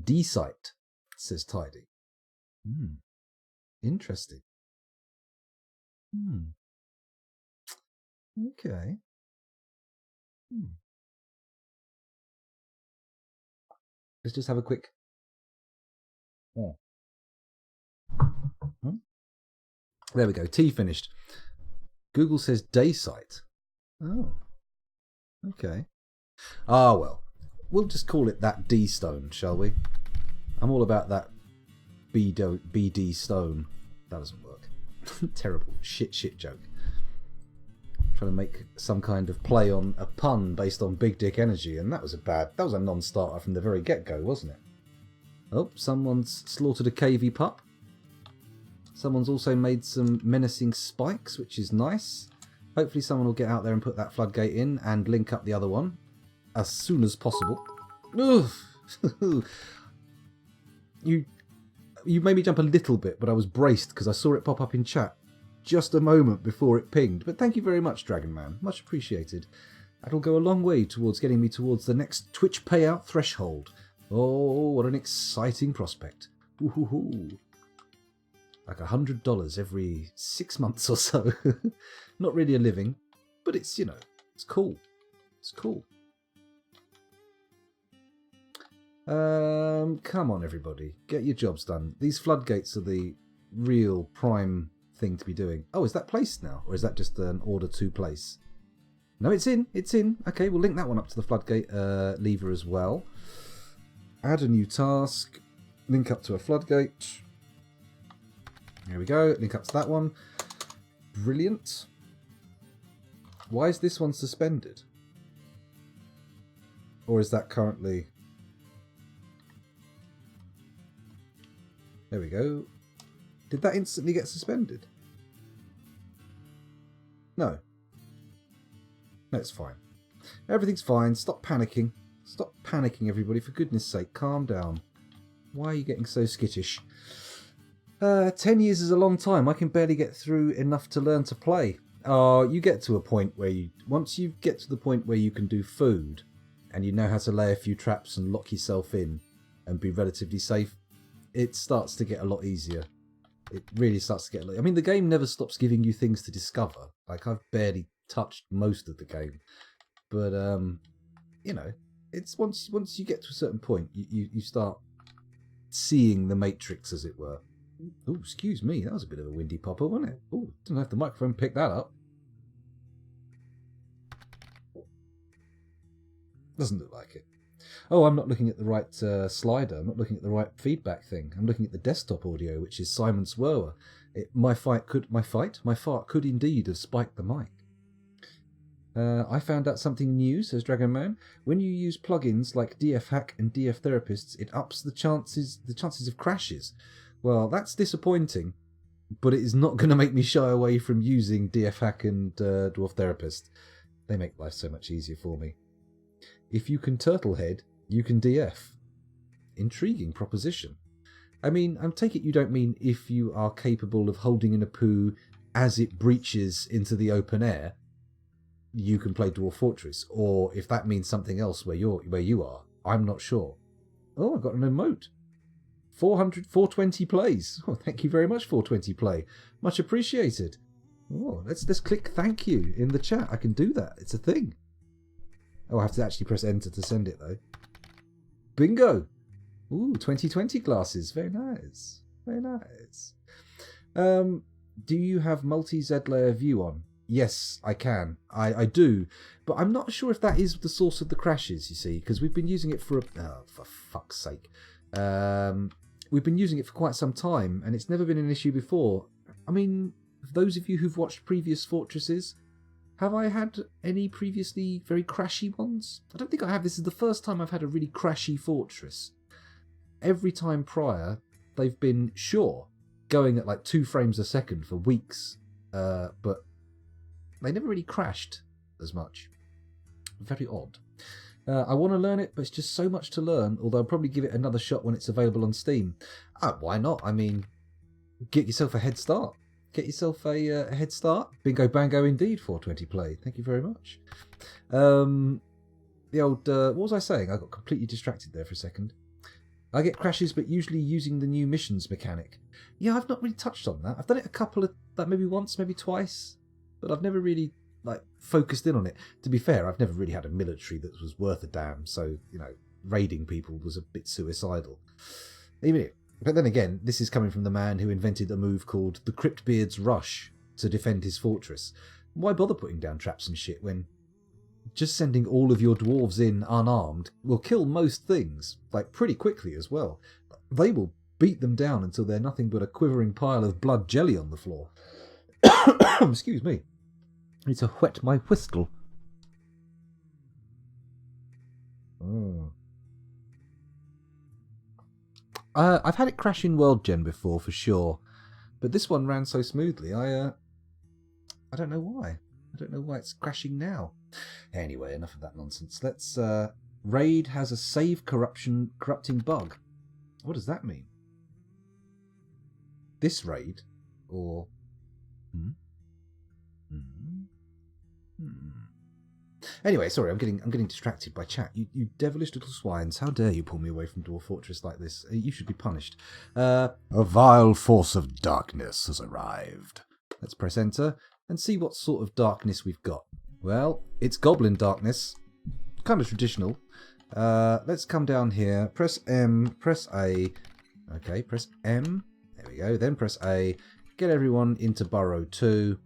D-site, says Tidy. Interesting. Okay. Let's just have a quick... There we go. T finished. Google says day site. Oh. Okay. Ah, well. We'll just call it that D stone, shall we? I'm all about that BD stone. That doesn't work. Terrible. Shit joke. Trying to make some kind of play on a pun based on Big Dick Energy, and that was a non-starter from the very get-go, wasn't it? Oh, someone's slaughtered a KV pup. Someone's also made some menacing spikes, which is nice. Hopefully someone will get out there and put that floodgate in and link up the other one as soon as possible. You made me jump a little bit, but I was braced because I saw it pop up in chat just a moment before it pinged. But thank you very much, Dragon Man. Much appreciated. That'll go a long way towards getting me towards the next Twitch payout threshold. Oh, what an exciting prospect. Ooh. Like $100 every 6 months or so. Not really a living, but it's, it's cool. It's cool. Come on, everybody. Get your jobs done. These floodgates are the real prime thing to be doing. Oh, is that placed now? Or is that just an order to place? No, it's in. It's in. Okay, we'll link that one up to the floodgate lever as well. Add a new task. Link up to a floodgate. Here we go. Link up to that one. Brilliant. Why is this one suspended? Or is that currently... There we go. Did that instantly get suspended? No. No, it's fine. Everything's fine. Stop panicking. Stop panicking, everybody. For goodness sake, calm down. Why are you getting so skittish? 10 years is a long time. I can barely get through enough to learn to play. You get to a point where once you get to the point where you can do food and you know how to lay a few traps and lock yourself in and be relatively safe, it starts to get a lot easier. It really starts to get I mean, the game never stops giving you things to discover. Like, I've barely touched most of the game. But, it's once you get to a certain point, you start seeing the matrix, as it were. Oh, excuse me, that was a bit of a windy popper, wasn't it? Oh, didn't have the microphone pick that up. Doesn't look like it. Oh, I'm not looking at the right slider. I'm not looking at the right feedback thing. I'm looking at the desktop audio, which is Simon Swerwer. My fart could indeed have spiked the mic. I found out something new, says Dragon Man. When you use plugins like DF Hack and DF Therapists, it ups the chances of crashes. Well, that's disappointing, but it is not going to make me shy away from using DF Hack and Dwarf Therapist. They make life so much easier for me. If you can Turtlehead, you can DF. Intriguing proposition. I mean, I take it you don't mean if you are capable of holding in a poo as it breaches into the open air, you can play Dwarf Fortress, or if that means something else where you are. I'm not sure. Oh, I've got an emote. 420 plays. Oh, thank you very much, 420 play. Much appreciated. Oh, let's click thank you in the chat. I can do that. It's a thing. Oh, I have to actually press enter to send it, though. Bingo! Ooh, 2020 glasses. Very nice. Very nice. Do you have multi-Z-layer view on? Yes, I can. I do. But I'm not sure if that is the source of the crashes, you see, because we've been using it for fuck's sake. We've been using it for quite some time, and it's never been an issue before. I mean, for those of you who've watched previous Fortresses, have I had any previously very crashy ones? I don't think I have. This is the first time I've had a really crashy Fortress. Every time prior, they've been, sure, going at like 2 frames a second for weeks, but they never really crashed as much. Very odd. I want to learn it, but it's just so much to learn, although I'll probably give it another shot when it's available on Steam. Why not? I mean, get yourself a head start. Get yourself a head start. Bingo bango indeed, 420 play. Thank you very much. The old... what was I saying? I got completely distracted there for a second. I get crashes, but usually using the new missions mechanic. Yeah, I've not really touched on that. I've done it a couple of... like maybe once, maybe twice. But I've never really focused in on it. To be fair, I've never really had a military that was worth a damn. So, raiding people was a bit suicidal. But then again, this is coming from the man who invented a move called the Cryptbeards Rush to defend his fortress. Why bother putting down traps and shit when just sending all of your dwarves in unarmed will kill most things, pretty quickly as well. They will beat them down until they're nothing but a quivering pile of blood jelly on the floor. Excuse me. I need to wet my whistle. I've had it crash in World Gen before, for sure. But this one ran so smoothly, I don't know why. I don't know why it's crashing now. Anyway, enough of that nonsense. Let's... Raid has a save corrupting bug. What does that mean? This raid? Or... Anyway, sorry, I'm getting distracted by chat. You devilish little swines! How dare you pull me away from Dwarf Fortress like this? You should be punished. A vile force of darkness has arrived. Let's press enter and see what sort of darkness we've got. Well, it's goblin darkness, kind of traditional. Let's come down here. Press M. Press A. Okay, press M. There we go. Then press A. Get everyone into Burrow 2,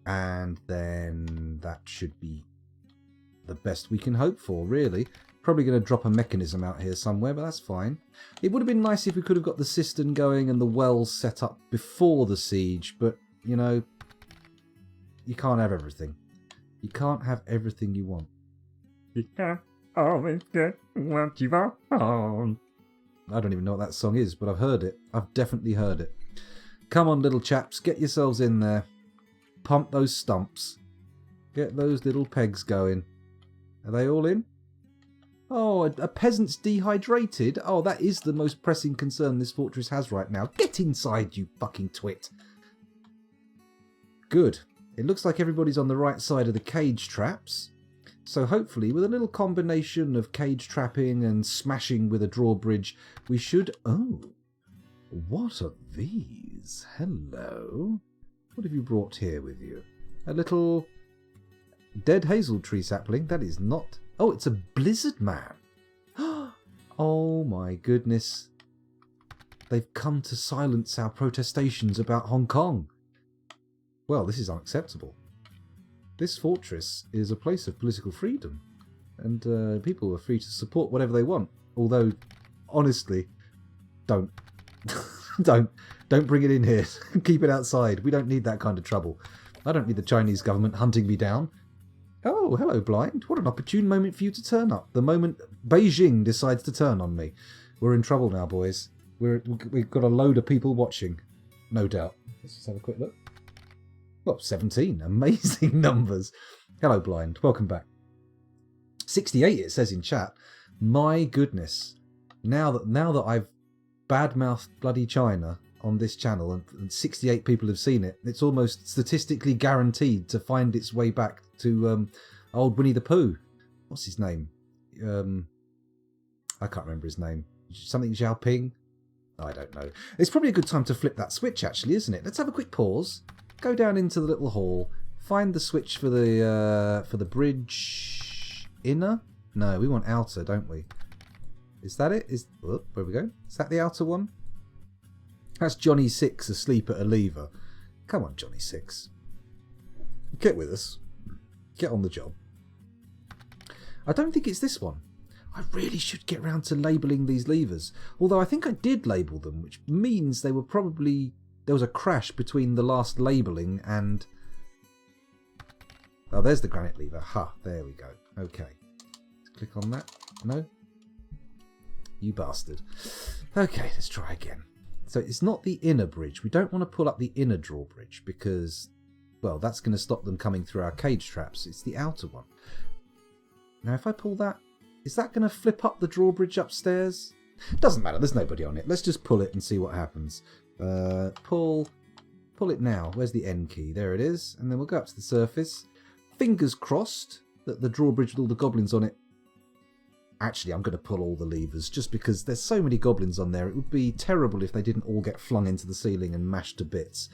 and then that should be the best we can hope for, really. Probably going to drop a mechanism out here somewhere, but that's fine. It would have been nice if we could have got the cistern going and the wells set up before the siege, but, you can't have everything. You can't have everything you want. You can't always get what you want. I don't even know what that song is, but I've heard it. I've definitely heard it. Come on, little chaps, get yourselves in there. Pump those stumps. Get those little pegs going. Are they all in? Oh, a peasant's dehydrated? Oh, that is the most pressing concern this fortress has right now. Get inside, you fucking twit. Good. It looks like everybody's on the right side of the cage traps. So hopefully, with a little combination of cage trapping and smashing with a drawbridge, we should... Oh, what are these? Hello. What have you brought here with you? A little... dead hazel tree sapling. That is not... Oh, it's a blizzard man. Oh my goodness. They've come to silence our protestations about Hong Kong. Well, this is unacceptable. This fortress is a place of political freedom. And people are free to support whatever they want. Although, honestly, don't. Don't bring it in here. Keep it outside. We don't need that kind of trouble. I don't need the Chinese government hunting me down. Oh, hello, Blind. What an opportune moment for you to turn up. The moment Beijing decides to turn on me. We're in trouble now, boys. We've got a load of people watching. No doubt. Let's just have a quick look. Well, 17. Amazing numbers. Hello, Blind. Welcome back. 68, it says in chat. My goodness. Now that I've badmouthed bloody China on this channel and 68 people have seen it, it's almost statistically guaranteed to find its way back to old Winnie the Pooh. What's his name? I can't remember his name. Something Xiaoping? I don't know. It's probably a good time to flip that switch, actually, isn't it? Let's have a quick pause. Go down into the little hall. Find the switch for the bridge inner? No, we want outer, don't we? Is that it? Oh, where we go? Is that the outer one? That's Johnny 6 asleep at a lever. Come on, Johnny 6. Get with us. Get on the job. I don't think it's this one. I really should get round to labelling these levers. Although I think I did label them, which means they were probably... There was a crash between the last labelling and... Oh, there's the granite lever. Ha, there we go. Okay. Let's click on that. No? You bastard. Okay, let's try again. So it's not the inner bridge. We don't want to pull up the inner drawbridge because, well, that's going to stop them coming through our cage traps. It's the outer one. Now, if I pull that, is that going to flip up the drawbridge upstairs? Doesn't matter. There's nobody on it. Let's just pull it and see what happens. Pull. Pull it now. Where's the N key? There it is. And then we'll go up to the surface. Fingers crossed that the drawbridge with all the goblins on it. Actually, I'm going to pull all the levers just because there's so many goblins on there. It would be terrible if they didn't all get flung into the ceiling and mashed to bits.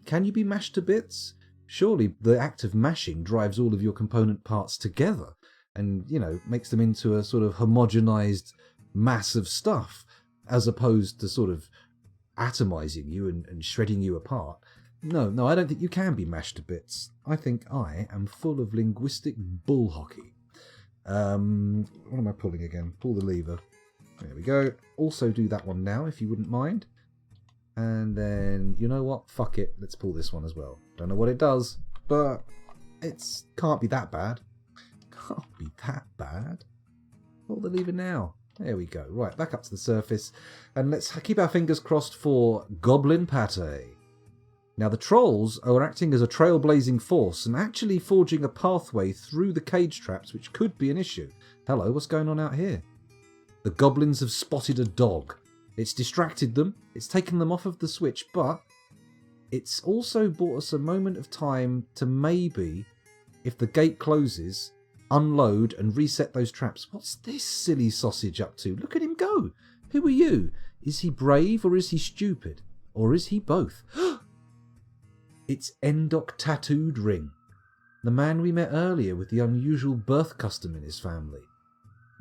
Can you be mashed to bits? Surely the act of mashing drives all of your component parts together and, you know, makes them into a sort of homogenized mass of stuff as opposed to sort of atomizing you and shredding you apart. No, I don't think you can be mashed to bits. I think I am full of linguistic bull hockey. What am I pulling again? Pull the lever. There we go. Also do that one now, if you wouldn't mind. And then, you know what? Fuck it. Let's pull this one as well. Don't know what it does, but it's can't be that bad. Can't be that bad. Pull the lever now. There we go. Right, back up to the surface. And let's keep our fingers crossed for Goblin Pate. Now, the trolls are acting as a trailblazing force and actually forging a pathway through the cage traps, which could be an issue. Hello, what's going on out here? The goblins have spotted a dog. It's distracted them, it's taken them off of the switch, but it's also bought us a moment of time to maybe, if the gate closes, unload and reset those traps. What's this silly sausage up to? Look at him go. Who are you? Is he brave or is he stupid? Or is he both? It's Endok Tattooed Ring, the man we met earlier with the unusual birth custom in his family.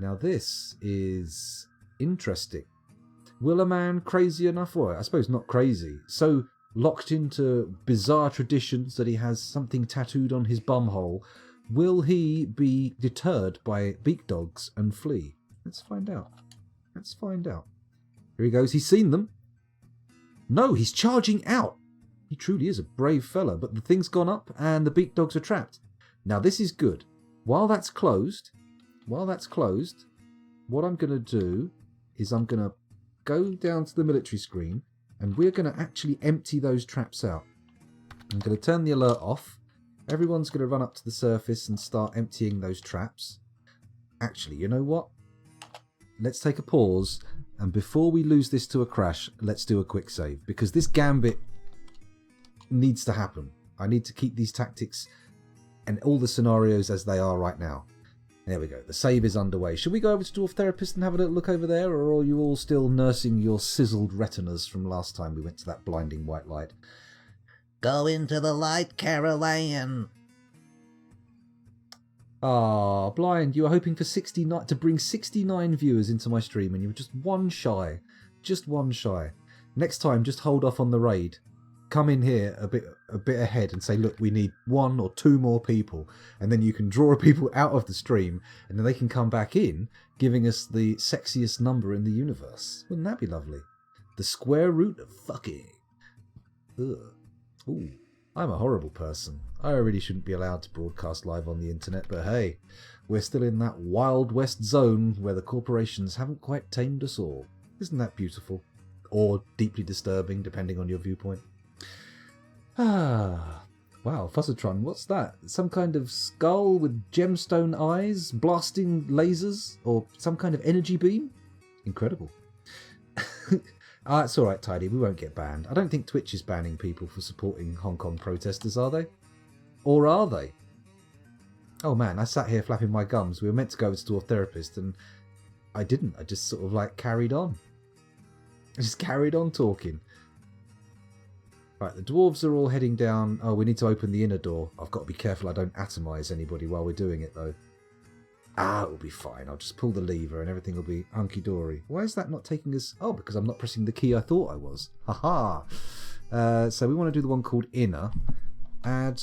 Now this is interesting. Will a man crazy enough, or I suppose not crazy, so locked into bizarre traditions that he has something tattooed on his bumhole, will he be deterred by beak dogs and flee? Let's find out. Let's find out. Here he goes. He's seen them. No, he's charging out. He truly is a brave fella, but the thing's gone up and the beak dogs are trapped. Now this is good. While that's closed, what I'm going to do is I'm going to go down to the military screen and we're going to actually empty those traps out. I'm going to turn the alert off. Everyone's going to run up to the surface and start emptying those traps. Actually, you know what? Let's take a pause, and before we lose this to a crash, let's do a quick save, because this gambit needs to happen. I need to keep these tactics and all the scenarios as they are right now. There we go. The save is underway. Should we go over to Dwarf Therapist and have a little look over there, or are you all still nursing your sizzled retinas from last time we went to that blinding white light?
Go into the light, Caroline.
Ah, Blind, you were hoping for 69 to bring 69 viewers into my stream, and you were just one shy. Just one shy. Next time, just hold off on the raid. Come in here a bit ahead and say, look, we need 1 or 2 more people, and then you can draw people out of the stream, and then they can come back in, giving us the sexiest number in the universe. Wouldn't that be lovely? The square root of fucking. Ugh. Ooh, I'm a horrible person. I really shouldn't be allowed to broadcast live on the internet, but hey, we're still in that Wild West zone where the corporations haven't quite tamed us all. Isn't that beautiful? Or deeply disturbing, depending on your viewpoint. Ah, wow, Fuzzatron, what's that? Some kind of skull with gemstone eyes, blasting lasers, or some kind of energy beam? Incredible. It's alright, Tidy, we won't get banned. I don't think Twitch is banning people for supporting Hong Kong protesters, are they? Or are they? Oh man, I sat here flapping my gums. We were meant to go to a therapist and I didn't. I just sort of like carried on. I just carried on talking. Right, the dwarves are all heading down. Oh, we need to open the inner door. I've got to be careful I don't atomize anybody while we're doing it, though. Ah, it'll be fine. I'll just pull the lever and everything will be hunky-dory. Why is that not taking us... Oh, because I'm not pressing the key I thought I was. Ha-ha! So we want to do the one called inner. Add.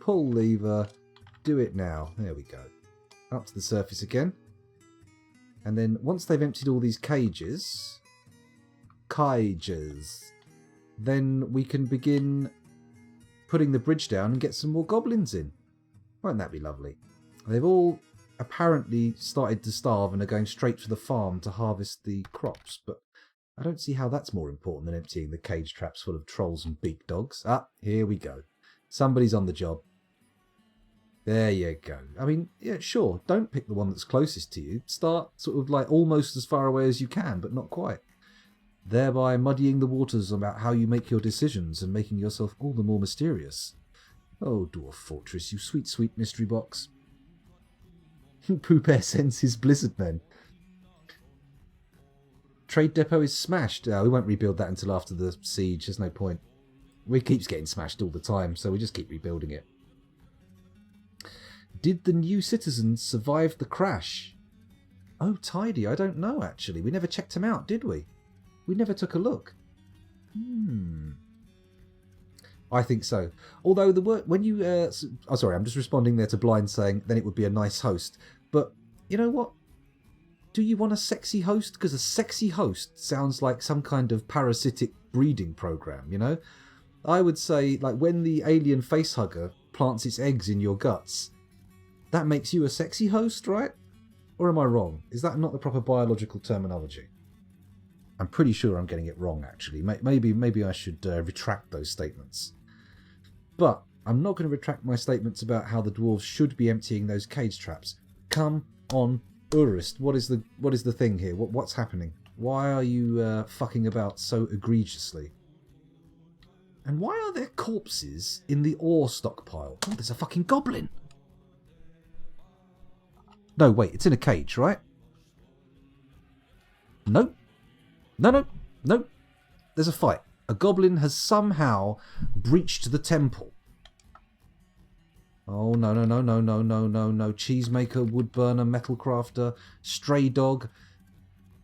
Pull lever. Do it now. There we go. Up to the surface again. And then once they've emptied all these cages... then we can begin putting the bridge down and get some more goblins in. Won't that be lovely? They've all apparently started to starve and are going straight for the farm to harvest the crops, but I don't see how that's more important than emptying the cage traps full of trolls and beak dogs. Ah, here we go. Somebody's on the job. There you go. I mean, yeah, sure, don't pick the one that's closest to you. Start sort of like almost as far away as you can, but not quite. thereby muddying the waters about how you make your decisions and making yourself all the more mysterious. Oh, Dwarf Fortress, you sweet, sweet mystery box. Pooh Bear sends his blizzard men. Trade depot is smashed. We won't rebuild that until after the siege. There's no point. It keeps getting smashed all the time, so we just keep rebuilding it. Did the new citizens survive the crash? Oh, tidy. I don't know, actually. We never checked them out, did we? We never took a look. I think so. Although the word when you sorry, I'm just responding there to Blind saying then it would be a nice host. But you know what? Do you want a sexy host? Because a sexy host sounds like some kind of parasitic breeding program, you know? I would say like when the alien facehugger plants its eggs in your guts, that makes you a sexy host, right? Or am I wrong? Is that not the proper biological terminology? I'm pretty sure I'm getting it wrong, actually. Maybe I should retract those statements. But I'm not going to retract my statements about how the dwarves should be emptying those cage traps. Come on, Urist. What is the thing here? What's happening? Why are you fucking about so egregiously? And why are there corpses in the ore stockpile? Oh, there's a fucking goblin. No, wait, it's in a cage, right? No. No. There's a fight. A goblin has somehow breached the temple. Oh, no. Cheesemaker, woodburner, metal crafter, stray dog.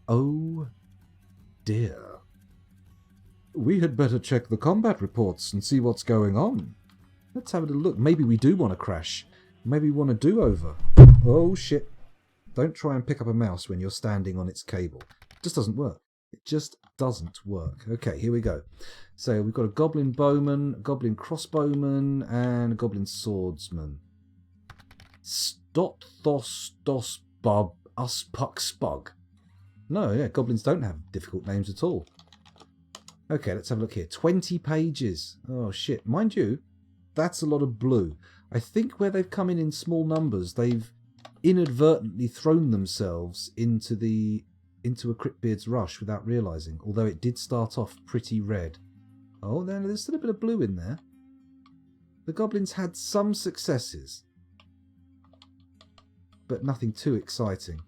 Oh, dear. We had better check the combat reports and see what's going on. Let's have a little look. Maybe we do want to crash. Maybe we want a do-over. Oh, shit. Don't try and pick up a mouse when you're standing on its cable. It just doesn't work. It just doesn't work. Okay, here we go. So we've got a goblin bowman, a goblin crossbowman, and a goblin swordsman. Stothostos bub uspuk spug. No, yeah, goblins don't have difficult names at all. Okay, let's have a look here. 20 pages. Oh, shit. Mind you, that's a lot of blue. I think where they've come in small numbers, they've inadvertently thrown themselves into a Cryptbeards rush without realising, although it did start off pretty red. Oh, there's still a bit of blue in there. The goblins had some successes, but nothing too exciting.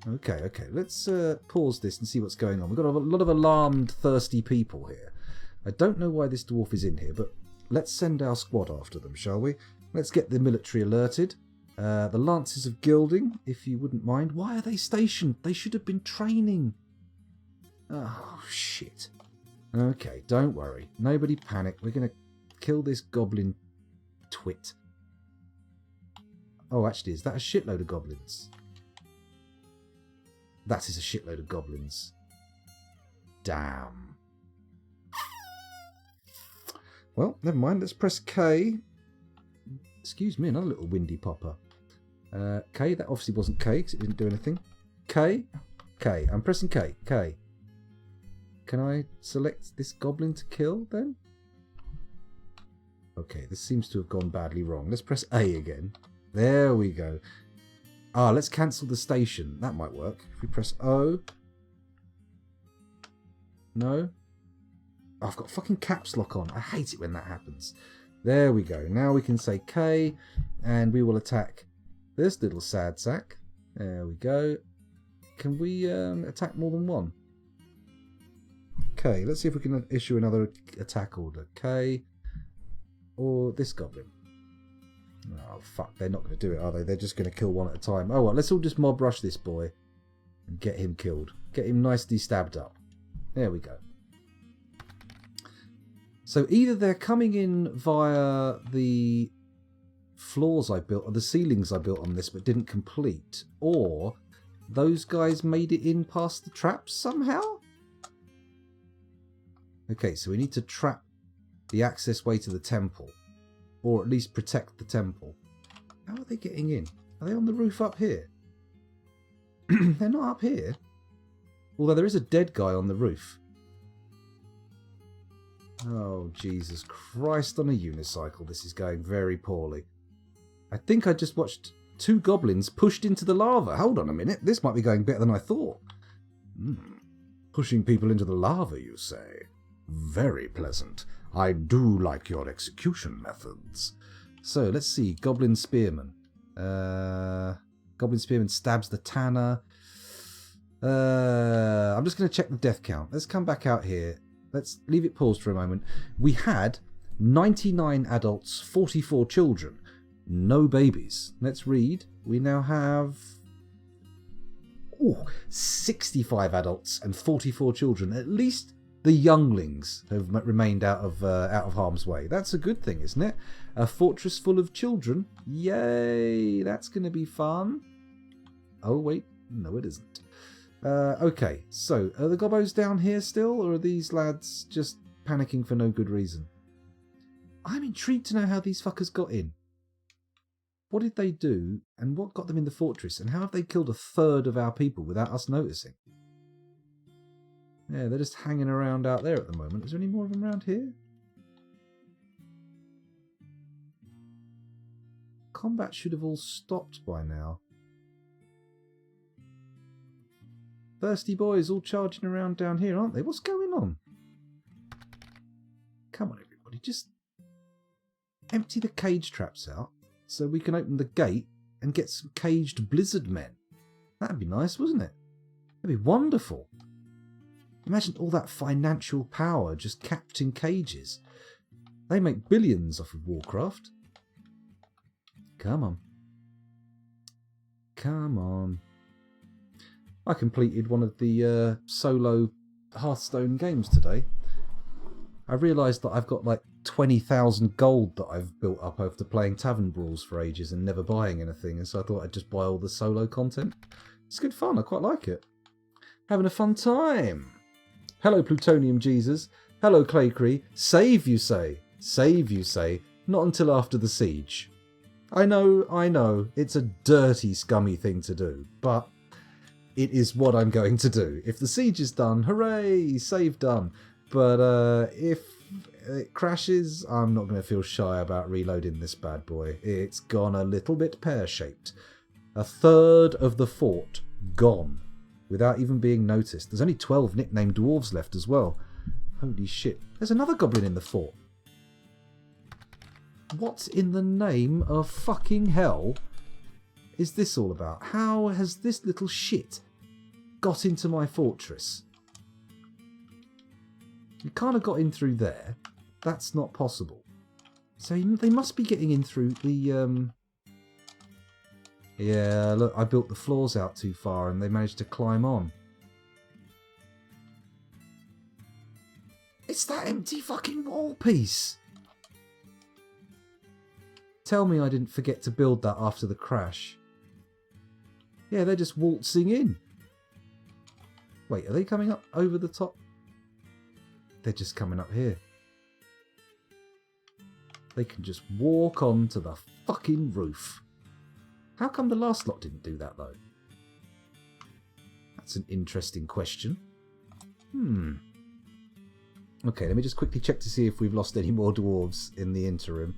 Okay, let's pause this and see what's going on. We've got a lot of alarmed, thirsty people here. I don't know why this dwarf is in here, but let's send our squad after them, shall we? Let's get the military alerted. The Lances of Gilding, if you wouldn't mind. Why are they stationed? They should have been training. Oh, shit. Okay, don't worry. Nobody panic. We're going to kill this goblin twit. Oh, actually, is that a shitload of goblins? That is a shitload of goblins. Damn. Well, never mind. Let's press K. Excuse me, another little windy popper. K, that obviously wasn't K because it didn't do anything. K. I'm pressing K. K. Can I select this goblin to kill then? Okay, this seems to have gone badly wrong. Let's press A again. There we go. Let's cancel the station. That might work. If we press O. No. Oh, I've got fucking caps lock on. I hate it when that happens. There we go. Now we can say K, and we will attack this little sad sack. There we go. Can we attack more than one? Okay, let's see if we can issue another attack order. K, or this goblin. Oh, fuck. They're not going to do it, are they? They're just going to kill one at a time. Oh, well, let's all just mob rush this boy and get him killed. Get him nicely stabbed up. There we go. So either they're coming in via the floors I built, or the ceilings I built on this but didn't complete, or those guys made it in past the traps somehow? Okay, so we need to trap the access way to the temple, or at least protect the temple. How are they getting in? Are they on the roof up here? They're not up here. Although there is a dead guy on the roof. Oh, Jesus Christ on a unicycle. This is going very poorly. I think I just watched 2 goblins pushed into the lava. Hold on a minute. This might be going better than I thought. Pushing people into the lava, you say? Very pleasant. I do like your execution methods. So, let's see. Goblin Spearman. Goblin Spearman stabs the Tanner. I'm just going to check the death count. Let's come back out here. Let's leave it paused for a moment. We had 99 adults, 44 children. No babies. Let's read. We now have 65 adults and 44 children. At least the younglings have remained out of harm's way. That's a good thing, isn't it? A fortress full of children. Yay! That's going to be fun. Oh, wait. No, it isn't. Okay, so are the gobbos down here still, or are these lads just panicking for no good reason? I'm intrigued to know how these fuckers got in. What did they do, and what got them in the fortress, and how have they killed a third of our people without us noticing? Yeah, they're just hanging around out there at the moment. Is there any more of them around here? Combat should have all stopped by now. Thirsty boys all charging around down here, aren't they? What's going on? Come on, everybody. Just empty the cage traps out so we can open the gate and get some caged blizzard men. That'd be nice, wouldn't it? That'd be wonderful. Imagine all that financial power just capped in cages. They make billions off of Warcraft. Come on. Come on. I completed one of the solo Hearthstone games today. I realised that I've got like 20,000 gold that I've built up after playing Tavern Brawls for ages and never buying anything, and so I thought I'd just buy all the solo content. It's good fun, I quite like it. Having a fun time. Hello Plutonium Jesus. Hello Claycree. Save you say. Save you say. Not until after the siege. I know, it's a dirty, scummy thing to do, but it is what I'm going to do. If the siege is done, hooray, save done. But if it crashes, I'm not going to feel shy about reloading this bad boy. It's gone a little bit pear-shaped. A third of the fort gone, without even being noticed. There's only 12 nicknamed dwarves left as well. Holy shit. There's another goblin in the fort. What in the name of fucking hell is this all about? How has this little shit got into my fortress? You kind of got in through there. That's not possible. So they must be getting in through the... Yeah, look, I built the floors out too far and they managed to climb on. It's that empty fucking wall piece! Tell me I didn't forget to build that after the crash. Yeah, they're just waltzing in. Wait, are they coming up over the top? They're just coming up here. They can just walk on to the fucking roof. How come the last lot didn't do that, though? That's an interesting question. Okay, let me just quickly check to see if we've lost any more dwarves in the interim.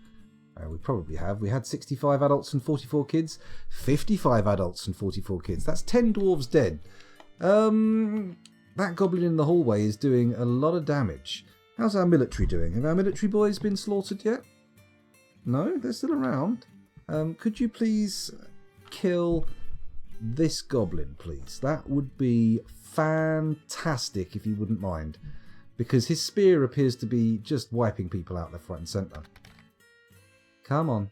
We probably have. We had 65 adults and 44 kids. 55 adults and 44 kids. That's 10 dwarves dead. That goblin in the hallway is doing a lot of damage. How's our military doing? Have our military boys been slaughtered yet? No? They're still around. Could you please kill this goblin, please? That would be fantastic if you wouldn't mind. Because his spear appears to be just wiping people out left, right and centre. Come on.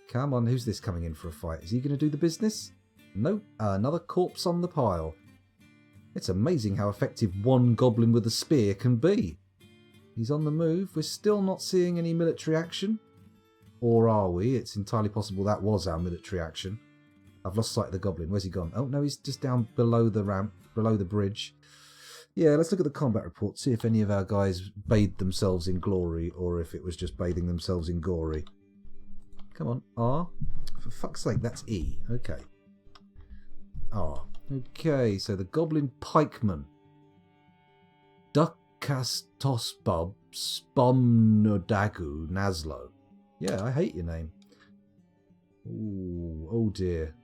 Come on. Who's this coming in for a fight? Is he going to do the business? Nope. Another corpse on the pile. It's amazing how effective one goblin with a spear can be. He's on the move. We're still not seeing any military action. Or are we? It's entirely possible that was our military action. I've lost sight of the goblin. Where's he gone? Oh, no, he's just down below the ramp, below the bridge. Yeah, let's look at the combat report, see if any of our guys bathed themselves in glory, or if it was just bathing themselves in gory. Come on, R. For fuck's sake, that's E. Okay. R. Okay, so the goblin pikeman. Dukastospub Spomnodagu Naslo. Yeah, I hate your name. Ooh, oh dear.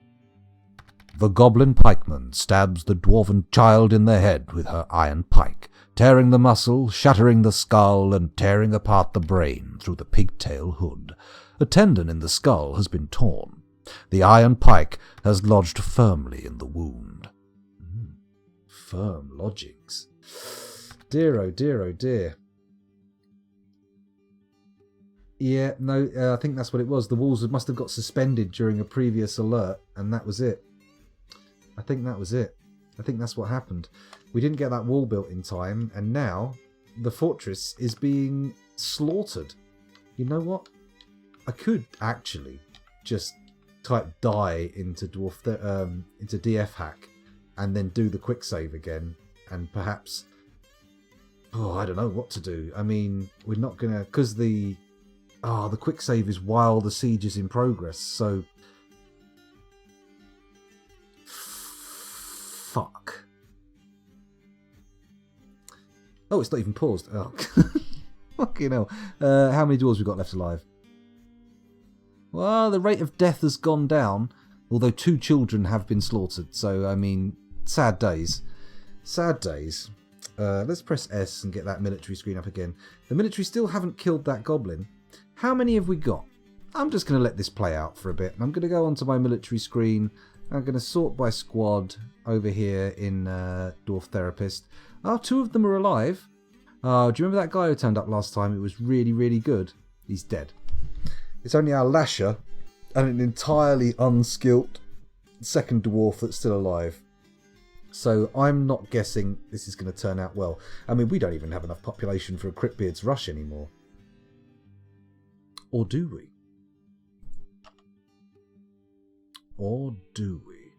The goblin pikeman stabs the dwarven child in the head with her iron pike, tearing the muscle, shattering the skull, and tearing apart the brain through the pigtail hood. A tendon in the skull has been torn. The iron pike has lodged firmly in the wound.
Firm lodgings. Dear, oh dear, oh dear. Yeah, no, I think that's what it was. The walls must have got suspended during a previous alert, and that was it. I think that was it. I think that's what happened. We didn't get that wall built in time, and now the fortress is being slaughtered. You know what? I could actually just type die into into DF hack, and then do the quick save again, and perhaps, I don't know what to do. I mean, we're not gonna, because the quick save is while the siege is in progress, so fuck. Oh, it's not even paused. Oh, fucking hell. How many dwarves we got left alive? Well, the rate of death has gone down, although 2 children have been slaughtered, so, I mean, sad days. Sad days. Let's press S and get that military screen up again. The military still haven't killed that goblin. How many have we got? I'm just going to let this play out for a bit. I'm going to go onto my military screen. I'm going to sort by squad over here in Dwarf Therapist. 2 of them are alive. Do you remember that guy who turned up last time? It was really, really good. He's dead. It's only our Lasher and an entirely unskilled second dwarf that's still alive. So I'm not guessing this is going to turn out well. I mean, we don't even have enough population for a Cryptbeards rush anymore. Or do we? Or do we?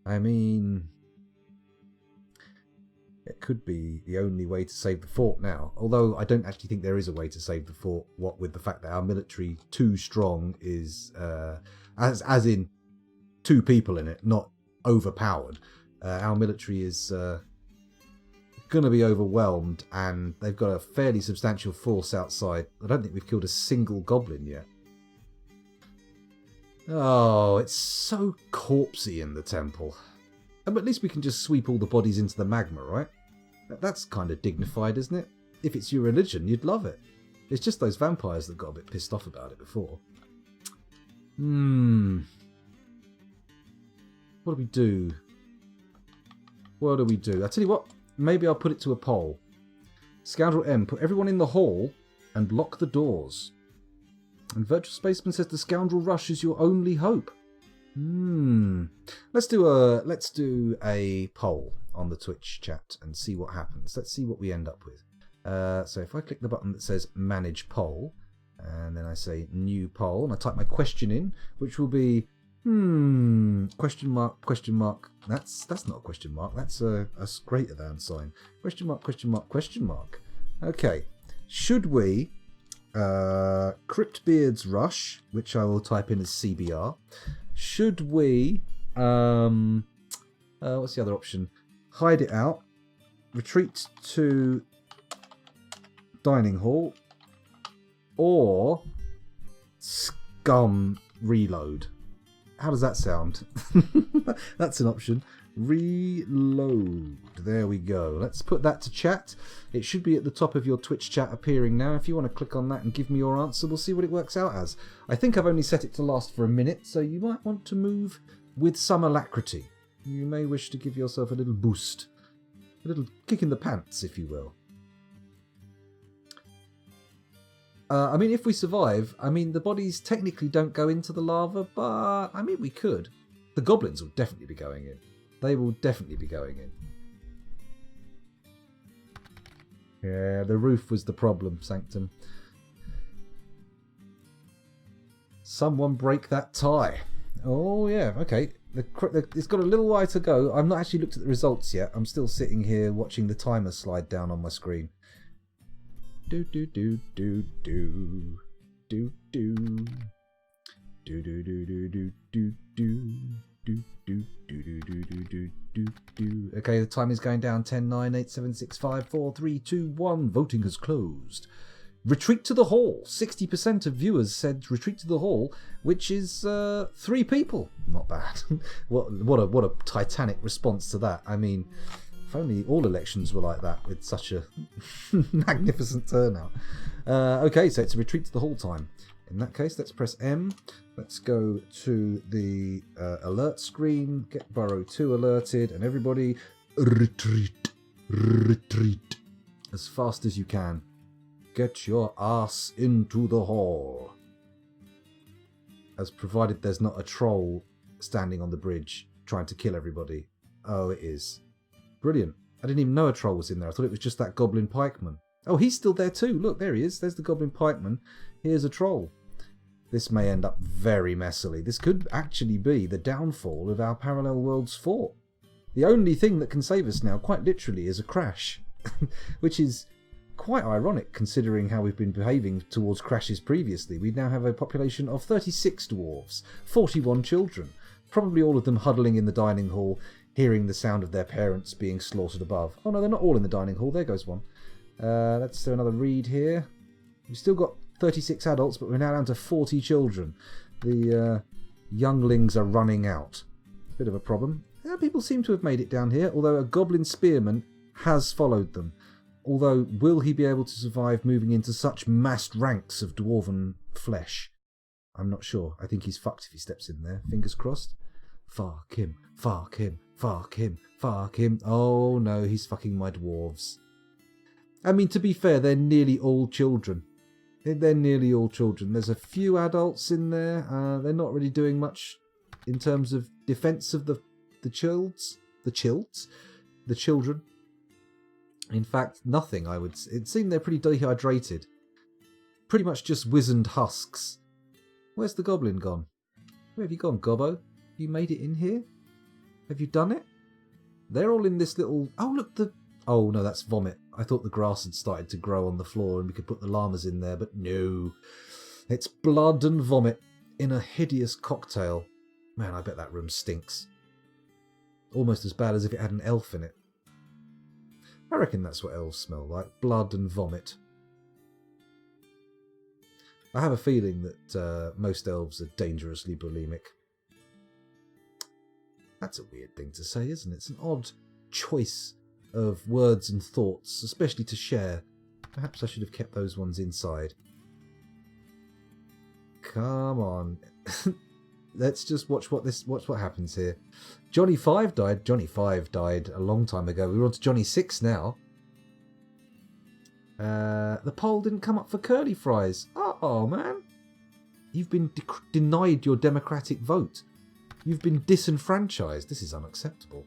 I mean, it could be the only way to save the fort now. Although I don't actually think there is a way to save the fort. What with the fact that our military too strong is, as in 2 people in it, not overpowered. Our military is going to be overwhelmed, and they've got a fairly substantial force outside. I don't think we've killed a single goblin yet. Oh, it's so corpsey in the temple. But at least we can just sweep all the bodies into the magma, right? That's kind of dignified, isn't it? If it's your religion, you'd love it. It's just those vampires that got a bit pissed off about it before. What do we do? What do we do? I tell you what, maybe I'll put it to a poll. Scoundrel M, put everyone in the hall and lock the doors. And Virtual Spaceman says the Scoundrel Rush is your only hope. Let's do a poll on the Twitch chat and see what happens. Let's see what we end up with. So if I click the button that says Manage Poll, and then I say New Poll, and I type my question in, which will be question mark, question mark. That's not a question mark. That's a greater than sign. Question mark, question mark, question mark. Okay. Should we Cryptbeards Rush, which I will type in as CBR. Should we what's the other option? Hide it out, retreat to dining hall, or scum reload? How does that sound? That's an option. Reload. There we go. Let's put that to chat. It should be at the top of your Twitch chat appearing now. If you want to click on that and give me your answer, we'll see what it works out as. I think I've only set it to last for a minute, so you might want to move with some alacrity. You may wish to give yourself a little boost. A little kick in the pants, if you will. I mean, if we survive, I mean, the bodies technically don't go into the lava, but, I mean, we could. The goblins will definitely be going in. They will definitely be going in. Yeah, the roof was the problem, Sanctum. Someone break that tie. Oh, yeah, okay. It's got a little while to go. I've not actually looked at the results yet. I'm still sitting here watching the timer slide down on my screen. Do do do do do do do do do do do do do do do do do. Okay, the time is going down. 10, 9, 8, 7, 6, 5, 4, 3, 2, 1. Voting has closed.
retreat to the hall. 60% of viewers said retreat to the hall, which is 3 people. Not bad. What a titanic response to that. I mean, if only all elections were like that with such a magnificent turnout. Okay, so it's a retreat to the hall time. In that case, let's press M. Let's go to the alert screen, get Burrow 2 alerted, and everybody retreat as fast as you can. Get your ass into the hall. As provided there's not a troll standing on the bridge trying to kill everybody. Oh, it is. Brilliant. I didn't even know a troll was in there. I thought it was just that goblin pikeman. Oh, he's still there too. Look, there he is. There's the goblin pikeman. Here's a troll. This may end up very messily. This could actually be the downfall of our Parallel Worlds fort. The only thing that can save us now, quite literally, is a crash. Which is quite ironic considering how we've been behaving towards crashes previously. We now have a population of 36 dwarves, 41 children, probably all of them huddling in the dining hall, hearing the sound of their parents being slaughtered above. Oh no, they're not all in the dining hall. There goes one. Let's do another read here. We've still got 36 adults, but we're now down to 40 children. The younglings are running out. Bit of a problem. People seem to have made it down here, although a goblin spearman has followed them. Although, will he be able to survive moving into such massed ranks of dwarven flesh? I'm not sure. I think he's fucked if he steps in there. Fingers crossed. Fuck him. Fuck him. Fuck him. Fuck him. Oh no, he's fucking my dwarves. I mean, to be fair, they're nearly all children. They're nearly all children. There's a few adults in there. They're not really doing much in terms of defense of the children. In fact, nothing, I would say. It seemed they're pretty dehydrated. Pretty much just wizened husks. Where's the goblin gone? Where have you gone, Gobbo? Have you made it in here? Have you done it? They're all in this little... Oh, look, Oh, no, that's vomit. I thought the grass had started to grow on the floor and we could put the llamas in there, but no. It's blood and vomit in a hideous cocktail. Man, I bet that room stinks. Almost as bad as if it had an elf in it. I reckon that's what elves smell like. Blood and vomit. I have a feeling that most elves are dangerously bulimic. That's a weird thing to say, isn't it? It's an odd choice of words and thoughts, especially to share. Perhaps I should have kept those ones inside. Come on. Let's just watch what happens here. Johnny 5 died. Johnny 5 died a long time ago. We're on to Johnny 6 now. The poll didn't come up for curly fries. Oh man. You've been denied your democratic vote. You've been disenfranchised. This is unacceptable.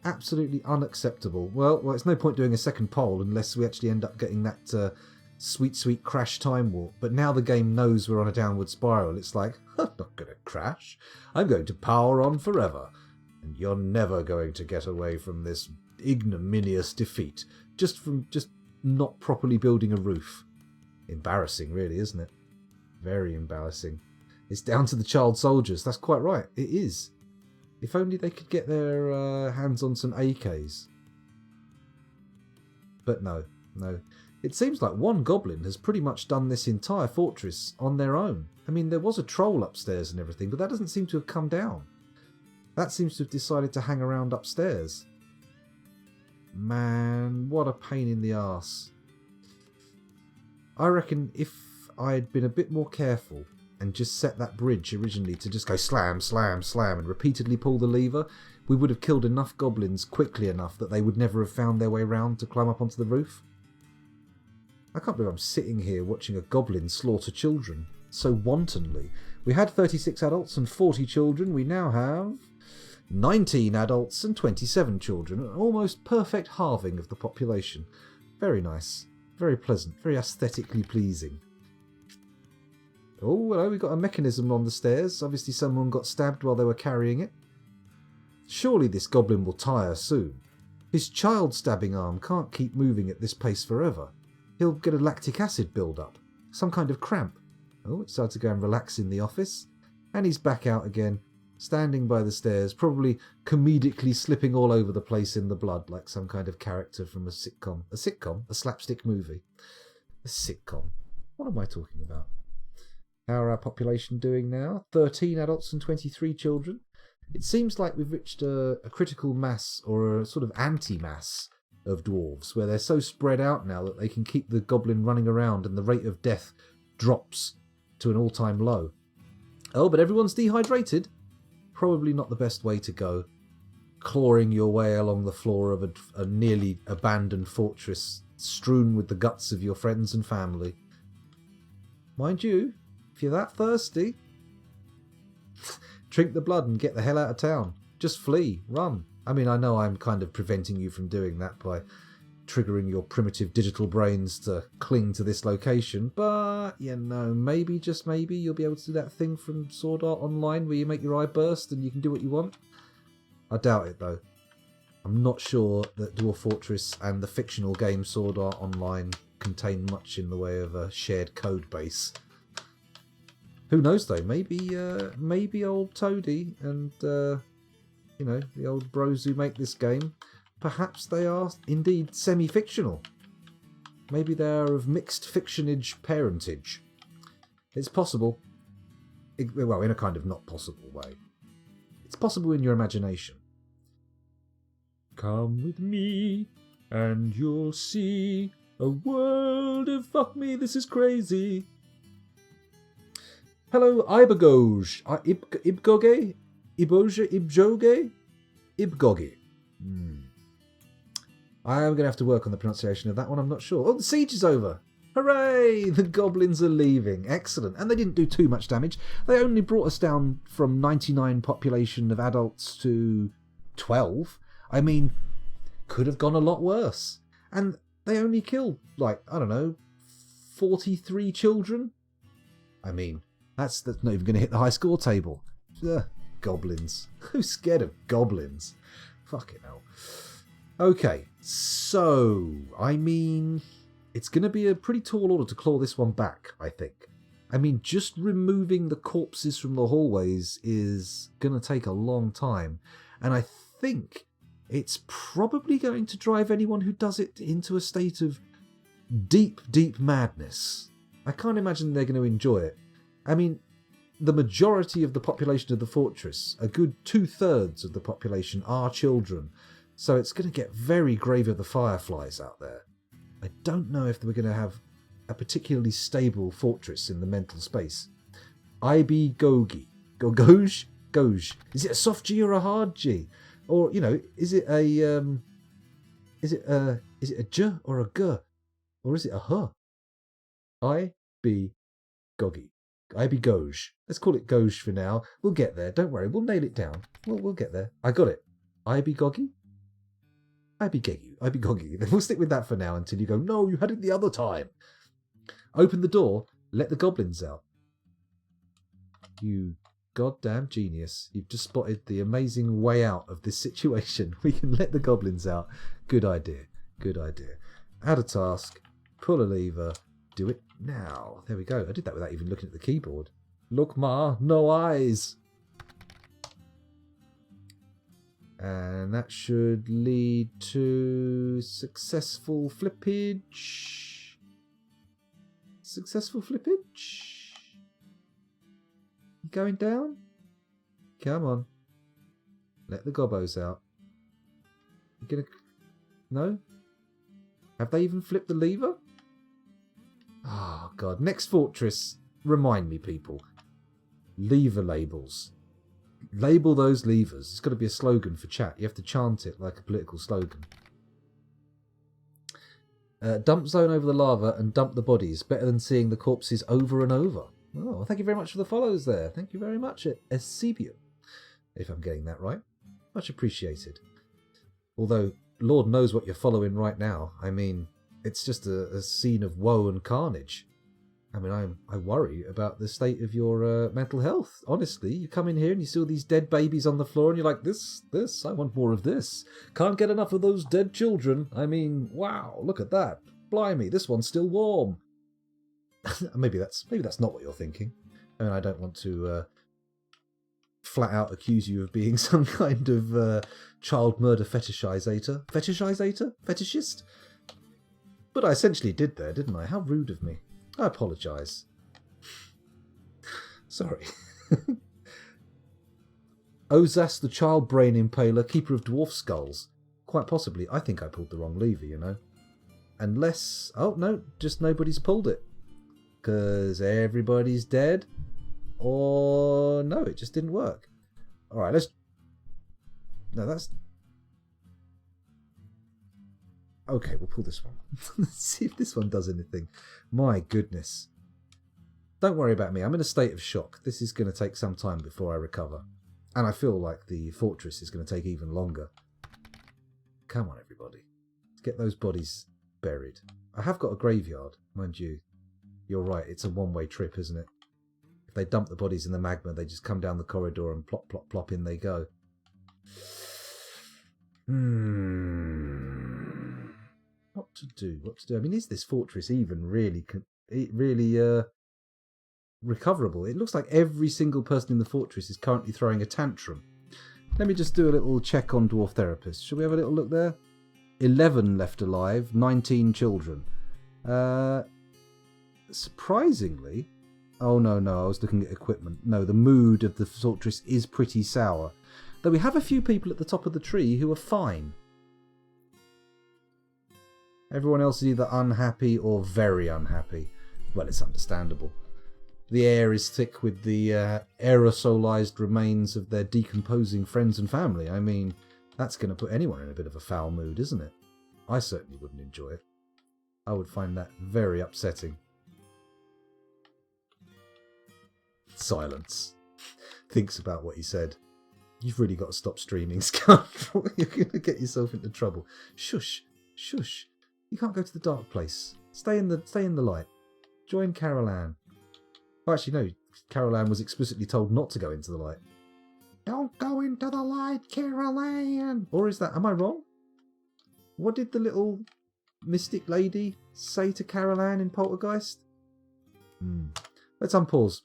Absolutely unacceptable. Well, it's no point doing a second poll unless we actually end up getting that sweet crash time warp. But now the game knows we're on a downward spiral. It's like, I'm not going to crash. I'm going to power on forever. And you're never going to get away from this ignominious defeat. Just not properly building a roof. Embarrassing, really, isn't it? Very embarrassing. It's down to the child soldiers. That's quite right. It is. If only they could get their hands on some AKs. But no. It seems like one goblin has pretty much done this entire fortress on their own. I mean, there was a troll upstairs and everything, but that doesn't seem to have come down. That seems to have decided to hang around upstairs. Man, what a pain in the arse. I reckon if I'd been a bit more careful and just set that bridge originally to just go slam, slam, slam and repeatedly pull the lever, we would have killed enough goblins quickly enough that they would never have found their way round to climb up onto the roof. I can't believe I'm sitting here watching a goblin slaughter children so wantonly. We had 36 adults and 40 children. We now have 19 adults and 27 children. An almost perfect halving of the population. Very nice. Very pleasant. Very aesthetically pleasing. Oh, hello, we got a mechanism on the stairs. Obviously someone got stabbed while they were carrying it. Surely this goblin will tire soon. His child-stabbing arm can't keep moving at this pace forever. He'll get a lactic acid build-up. Some kind of cramp. Oh, it's time to go and relax in the office. And he's back out again, standing by the stairs, probably comedically slipping all over the place in the blood, like some kind of character from a sitcom. A sitcom? A slapstick movie. A sitcom. What am I talking about? How are our population doing now? 13 adults and 23 children. It seems like we've reached a critical mass, or a sort of anti-mass of dwarves, where they're so spread out now that they can keep the goblin running around and the rate of death drops to an all-time low. Oh, but everyone's dehydrated? Probably not the best way to go. Clawing your way along the floor of a nearly abandoned fortress, strewn with the guts of your friends and family. Mind you, if you're that thirsty, drink the blood and get the hell out of town. Just flee, run. I mean, I know I'm kind of preventing you from doing that by triggering your primitive digital brains to cling to this location, but, maybe, just maybe, you'll be able to do that thing from Sword Art Online where you make your eye burst and you can do what you want. I doubt it, though. I'm not sure that Dwarf Fortress and the fictional game Sword Art Online contain much in the way of a shared code base. Who knows, though? Maybe old Toady and, the old bros who make this game, perhaps they are indeed semi-fictional. Maybe they are of mixed fictionage parentage. It's possible. Well, in a kind of not possible way. It's possible in your imagination. Come with me, and you'll see a world of fuck me, this is crazy. Hello, Ibagoj. Ibgoge? Iboge? Ibjoge? Ibgoge. I am going to have to work on the pronunciation of that one, I'm not sure. Oh, the siege is over. Hooray! The goblins are leaving. Excellent. And they didn't do too much damage. They only brought us down from 99 population of adults to 12. I mean, could have gone a lot worse. And they only killed, 43 children? I mean, that's not even going to hit the high score table. Goblins. Who's scared of goblins? Fucking hell. Okay, so, I mean, it's going to be a pretty tall order to claw this one back, I think. I mean, just removing the corpses from the hallways is going to take a long time. And I think it's probably going to drive anyone who does it into a state of deep, deep madness. I can't imagine they're going to enjoy it. I mean, the majority of the population of the fortress, a good 2/3 of the population, are children. So it's going to get very Grave of the Fireflies out there. I don't know if we're going to have a particularly stable fortress in the mental space. Gogi. Goj? Goj. Is it a soft G or a hard G? Or, is it a J or a G? Or is it a H? Gogi. Goj. Let's call it Goj for now. We'll get there. Don't worry. We'll nail it down. We'll get there. I got it. Gogi? Gogi. Then we'll stick with that for now until you go, no, you had it the other time. Open the door. Let the goblins out. You goddamn genius. You've just spotted the amazing way out of this situation. We can let the goblins out. Good idea. Add a task. Pull a lever. Do it now. There we go. I did that without even looking at the keyboard. Look, Ma, no eyes. And that should lead to successful flippage. Going down? Come on. Let the gobbos out. You gonna... No? Have they even flipped the lever? Oh, God. Next fortress. Remind me, people. Lever labels. Label those levers. It's got to be a slogan for chat. You have to chant it like a political slogan. Dump zone over the lava and dump the bodies. Better than seeing the corpses over and over. Oh, thank you very much for the follows there. Thank you very much, Esebio. If I'm getting that right. Much appreciated. Although, Lord knows what you're following right now. I mean, it's just a scene of woe and carnage. I mean, I worry about the state of your mental health. Honestly, you come in here and you see all these dead babies on the floor and you're like, this, I want more of this. Can't get enough of those dead children. I mean, wow, look at that. Blimey, this one's still warm. maybe that's not what you're thinking. I mean, I don't want to flat out accuse you of being some kind of child murder fetishizator. Fetishist? But I essentially did there, didn't I? How rude of me.
I apologise. Sorry. Ozas, the child brain impaler, keeper of dwarf skulls. Quite possibly. I think I pulled the wrong lever, you know. Unless... Oh, no, just nobody's pulled it. Because everybody's dead. Or... No, it just didn't work. Alright, let's... No, that's... Okay, we'll pull this one. Let's see if this one does anything. My goodness. Don't worry about me. I'm in a state of shock. This is going to take some time before I recover. And I feel like the fortress is going to take even longer. Come on, everybody. Let's get those bodies buried. I have got a graveyard, mind you. You're right, it's a one-way trip, isn't it? If they dump the bodies in the magma, they just come down the corridor and plop, plop, plop, in they go. What to do? What to do? I mean, is this fortress even really recoverable? It looks like every single person in the fortress is currently throwing a tantrum. Let me just do a little check on Dwarf Therapist. Shall we have a little look there? 11 left alive, 19 children. Surprisingly... Oh, no, I was looking at equipment. No, the mood of the fortress is pretty sour. Though we have a few people at the top of the tree who are fine. Everyone else is either unhappy or very unhappy. Well, it's understandable. The air is thick with the aerosolized remains of their decomposing friends and family. I mean, that's going to put anyone in a bit of a foul mood, isn't it? I certainly wouldn't enjoy it. I would find that very upsetting. Silence. Thinks about what he said. You've really got to stop streaming, Scoundrel. You're going to get yourself into trouble. Shush. Shush. You can't go to the dark place. Stay in the light. Join Carol Ann. Well, actually, no. Carol Ann was explicitly told not to go into the light. Don't go into the light, Carol Ann. Or is that... Am I wrong? What did the little mystic lady say to Carol Ann in Poltergeist? Let's unpause.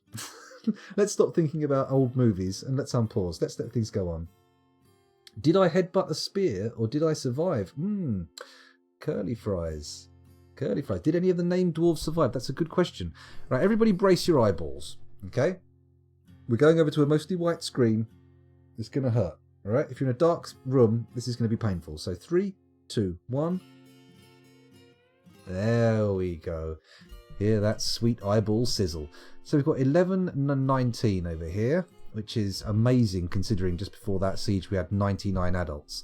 Let's stop thinking about old movies and let's unpause. Let's let things go on. Did I headbutt a spear or did I survive? Curly fries. Curly fries. Did any of the named dwarves survive? That's a good question. Right, everybody brace your eyeballs. Okay? We're going over to a mostly white screen. It's going to hurt. Alright? If you're in a dark room, this is going to be painful. So 3, 2, 1. There we go. Hear that sweet eyeball sizzle. So we've got 11 and 19 over here, which is amazing considering just before that siege we had 99 adults.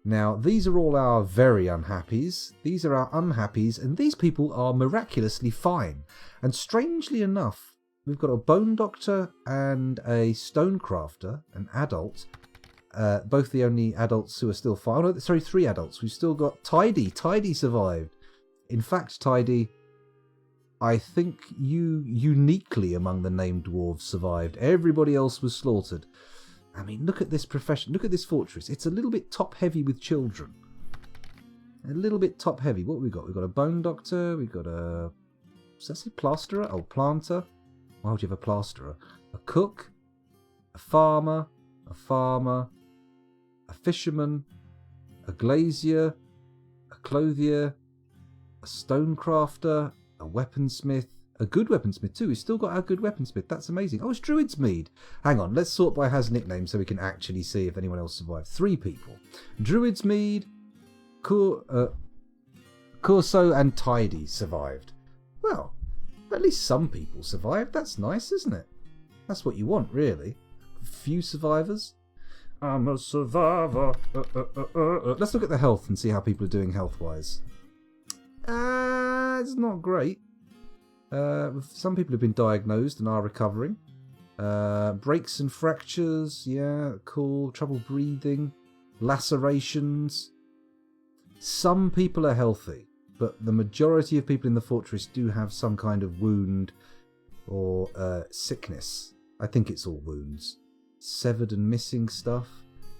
Now, these are all our very unhappies. These are our unhappies, and these people are miraculously fine. And strangely enough, we've got a bone doctor and a stonecrafter, an adult. Both the only adults who are still fine. Oh, no, sorry, 3 adults. We've still got Tidy. Tidy survived. In fact, Tidy, I think you uniquely among the named dwarves survived. Everybody else was slaughtered. I mean, look at this profession. Look at this fortress. It's a little bit top-heavy with children. A little bit top-heavy. What have we got? We've got a bone doctor. We've got a... Does that say plasterer? Oh, planter. Why would you have a plasterer? A cook. A farmer. A fisherman. A glazier. A clothier. A stonecrafter. A weaponsmith. A good weaponsmith too. We've still got our good weaponsmith. That's amazing. Oh, it's Druid's Mead. Hang on. Let's sort by has nickname so we can actually see if anyone else survived. 3 people. Druid's Mead, Corso and Tidy survived. Well, at least some people survived. That's nice, isn't it? That's what you want, really. Few survivors. I'm a survivor. Let's look at the health and see how people are doing health-wise. It's not great. Some people have been diagnosed and are recovering. Breaks and fractures, yeah, cool. Trouble breathing, lacerations. Some people are healthy, but the majority of people in the fortress do have some kind of wound or sickness. I think it's all wounds. Severed and missing stuff.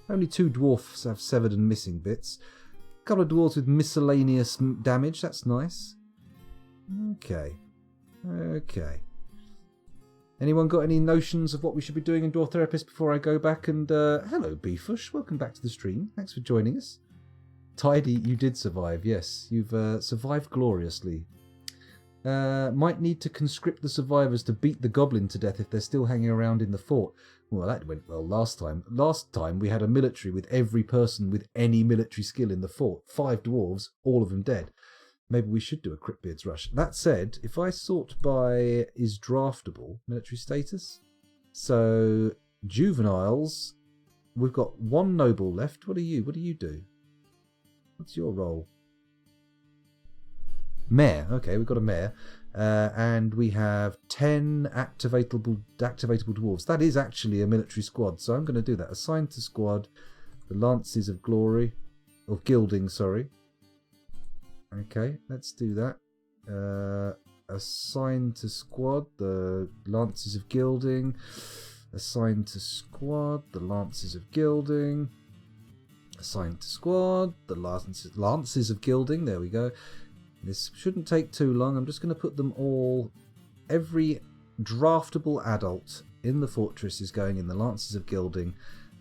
Only 2 dwarfs have severed and missing bits. A couple of dwarves with miscellaneous damage, that's nice. Okay. Anyone got any notions of what we should be doing in Dwarf Therapist before I go back and... hello, Beefush. Welcome back to the stream. Thanks for joining us. Tidy, you did survive, yes. You've survived gloriously. Might need to conscript the survivors to beat the goblin to death if they're still hanging around in the fort. Well, that went well last time. Last time we had a military with every person with any military skill in the fort. 5 dwarves, all of them dead. Maybe we should do a Cryptbeards rush. That said, if I sort by is draftable, military status. So, juveniles, we've got 1 noble left. What are you? What do you do? What's your role? Mayor. Okay, we've got a mayor. And we have 10 activatable dwarves. That is actually a military squad, so I'm going to do that. Assign to squad the Lances of Glory. Of Gilding, sorry. Okay, let's do that. Assign to squad the Lances of Gilding. Assign to squad the Lances of Gilding. Assign to squad the Lances of Gilding. There we go. This shouldn't take too long. I'm just going to put them all. Every draftable adult in the fortress is going in the Lances of Gilding,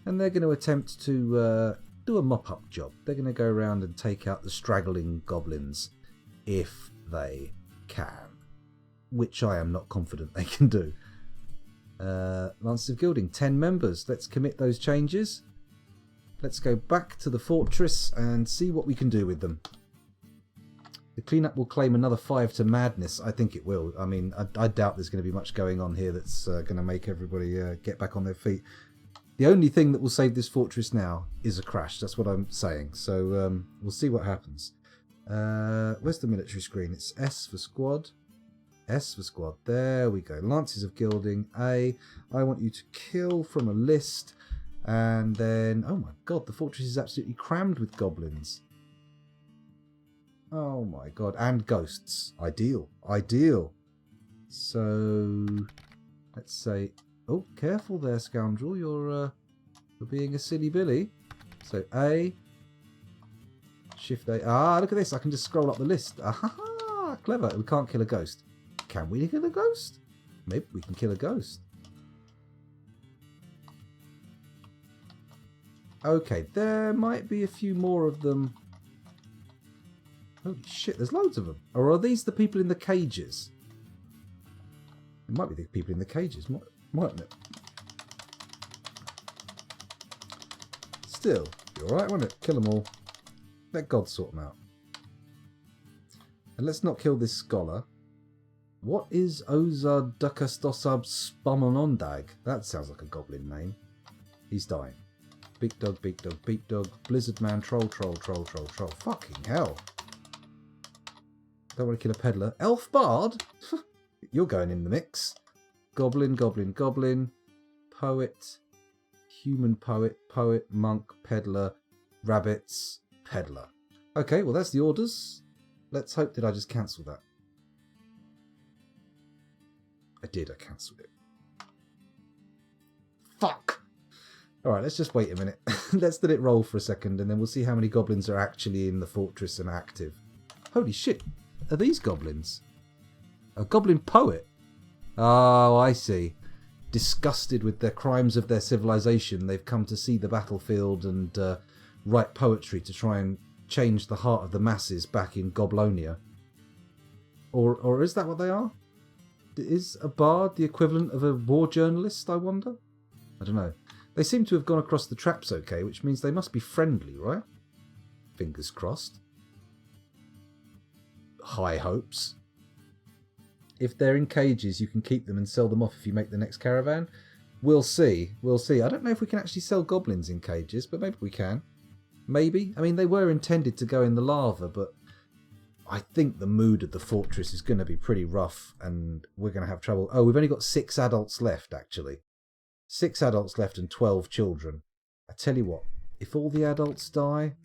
and they're going to attempt to do a mop-up job. They're going to go around and take out the straggling goblins if they can, which I am not confident they can do. Lances of Gilding, 10 members. Let's commit those changes. Let's go back to the fortress and see what we can do with them. The cleanup will claim another 5 to madness. I think it will. I mean, I doubt there's going to be much going on here that's going to make everybody get back on their feet. The only thing that will save this fortress now is a crash. That's what I'm saying. So we'll see what happens. Where's the military screen? It's S for squad. S for squad. There we go. Lances of Gilding. A. I want you to kill from a list. And then, oh my god, the fortress is absolutely crammed with goblins. Oh my god, and ghosts. Ideal. Ideal. So, let's say... Oh, careful there, scoundrel. You're being a silly Billy. So, A. Shift A. Ah, look at this. I can just scroll up the list. Ah, clever. We can't kill a ghost. Can we kill a ghost? Maybe we can kill a ghost. Okay, there might be a few more of them. Holy shit, there's loads of them. Or are these the people in the cages? It might be the people in the cages, mightn't it? Still, be alright, won't it? Kill them all. Let God sort them out. And let's not kill this scholar. What is Ozardukastosab Spamonondag? That sounds like a goblin name. He's dying. Big dog, big dog, big dog. Blizzard man, troll, troll, troll, troll, troll. Fucking hell. Don't want to kill a peddler. Elf bard? You're going in the mix. Goblin, goblin, goblin. Poet. Human poet. Poet, monk, peddler. Rabbits. Peddler. Okay, well that's the orders. Let's hope that I just cancel that. I did, I cancelled it. Fuck! Alright, let's just wait a minute. Let's let it roll for a second and then we'll see how many goblins are actually in the fortress and active. Holy shit! Are these goblins? A goblin poet? Oh, I see. Disgusted with the crimes of their civilization, they've come to see the battlefield and write poetry to try and change the heart of the masses back in Goblonia. Or is that what they are? Is a bard the equivalent of a war journalist, I wonder? I don't know. They seem to have gone across the traps okay, which means they must be friendly, right? Fingers crossed. High hopes. If they're in cages, you can keep them and sell them off if you make the next caravan. We'll see. We'll see. I don't know if we can actually sell goblins in cages, but maybe we can. Maybe. I mean, they were intended to go in the lava, but I think the mood of the fortress is going to be pretty rough and we're going to have trouble. Oh, we've only got 6 adults left, actually. 6 adults left and 12 children. I tell you what, if all the adults die,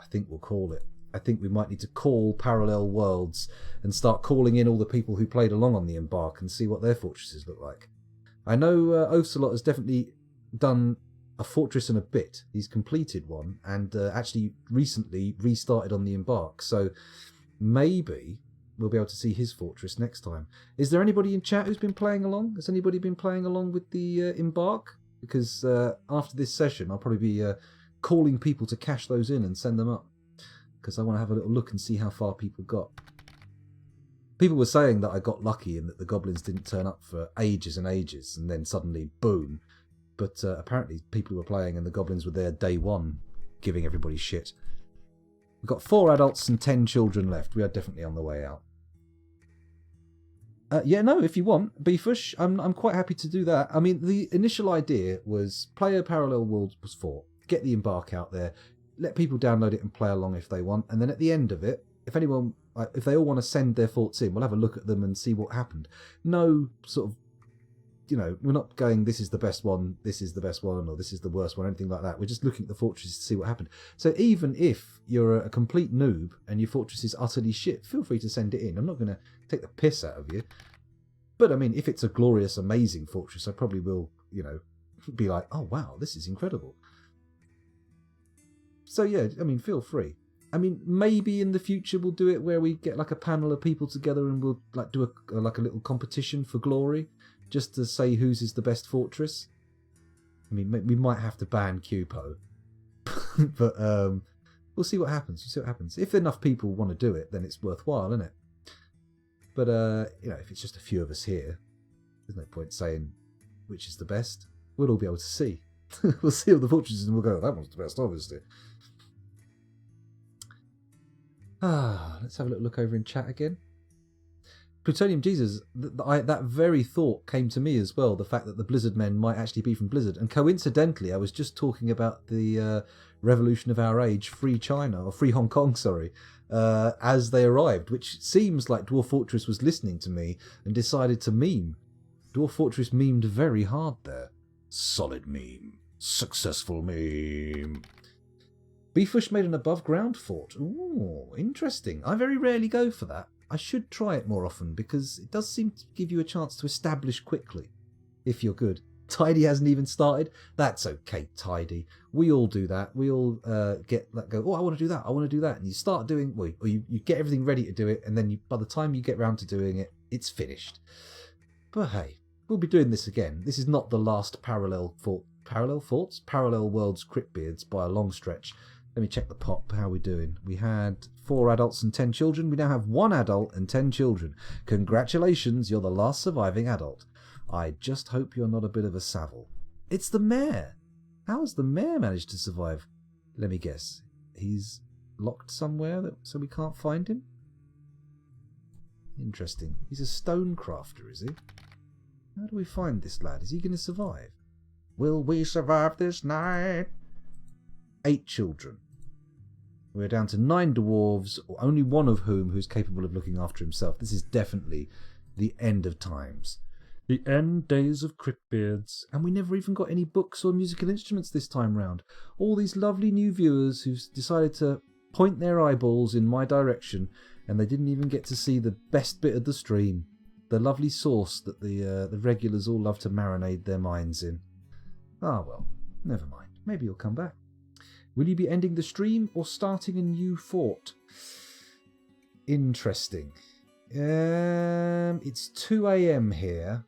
I think we'll call it. I think we might need to call Parallel Worlds and start calling in all the people who played along on the Embark and see what their fortresses look like. I know Ocelot has definitely done a fortress and a bit. He's completed one and actually recently restarted on the Embark. So maybe we'll be able to see his fortress next time. Is there anybody in chat who's been playing along? Has anybody been playing along with the Embark? Because after this session, I'll probably be calling people to cash those in and send them up. Because I want to have a little look and see how far people got. People were saying that I got lucky and that the goblins didn't turn up for ages and ages, and then suddenly, boom. But apparently people were playing and the goblins were there day one, giving everybody shit. We've got 4 adults and 10 children left. We are definitely on the way out. Yeah, no, if you want, Beefush, I'm quite happy to do that. I mean, the initial idea was play a Parallel Worlds 4, get the Embark out there, let people download it and play along if they want, and then at the end of it, if they all want to send their thoughts in, we'll have a look at them and see what happened. No sort of, we're not going, this is the best one, this is the best one, or this is the worst one, anything like that. We're just looking at the fortresses to see what happened. So even if you're a complete noob and your fortress is utterly shit, feel free to send it in. I'm not going to take the piss out of you. But I mean, if it's a glorious, amazing fortress, I probably will, be like, oh wow, this is incredible. So yeah, I mean, feel free. I mean, maybe in the future we'll do it where we get like a panel of people together and we'll like do a little competition for glory, just to say whose is the best fortress. I mean, we might have to ban Cupo, but we'll see what happens. If enough people want to do it, then it's worthwhile, isn't it? But if it's just a few of us here, there's no point saying which is the best. We'll all be able to see. We'll see all the fortresses and we'll go, that one's the best, obviously. Let's have a little look over in chat again. Plutonium Jesus, that very thought came to me as well, the fact that the Blizzard men might actually be from Blizzard. And coincidentally, I was just talking about the revolution of our age, Free China, or Free Hong Kong, as they arrived, which seems like Dwarf Fortress was listening to me and decided to meme. Dwarf Fortress memed very hard there. Solid meme. Successful meme. Beefush made an above-ground fort. Ooh, interesting. I very rarely go for that. I should try it more often because it does seem to give you a chance to establish quickly, if you're good. Tidy hasn't even started. That's okay, Tidy. We all do that. We all go, oh, I want to do that. I want to do that. And you start doing, or you get everything ready to do it, and then by the time you get round to doing it, it's finished. But hey, we'll be doing this again. This is not the last Parallel Worlds Cryptbeards by a long stretch. Let me check the pop. How are we doing? We had 4 adults and 10 children. We now have 1 adult and 10 children. Congratulations, you're the last surviving adult. I just hope you're not a bit of a savile. It's the mayor. How has the mayor managed to survive? Let me guess. He's locked somewhere so we can't find him? Interesting. He's a stone crafter, is he? How do we find this lad? Is he going to survive? Will we survive this night? 8 children. We're down to 9 dwarves, only one of who's capable of looking after himself. This is definitely the end of times. The end days of Cryptbeards. And we never even got any books or musical instruments this time round. All these lovely new viewers who've decided to point their eyeballs in my direction, and they didn't even get to see the best bit of the stream. The lovely sauce that the regulars all love to marinate their minds in. Ah well, never mind. Maybe you'll come back. Will you be ending the stream or starting a new fort? Interesting. It's 2 a.m. here.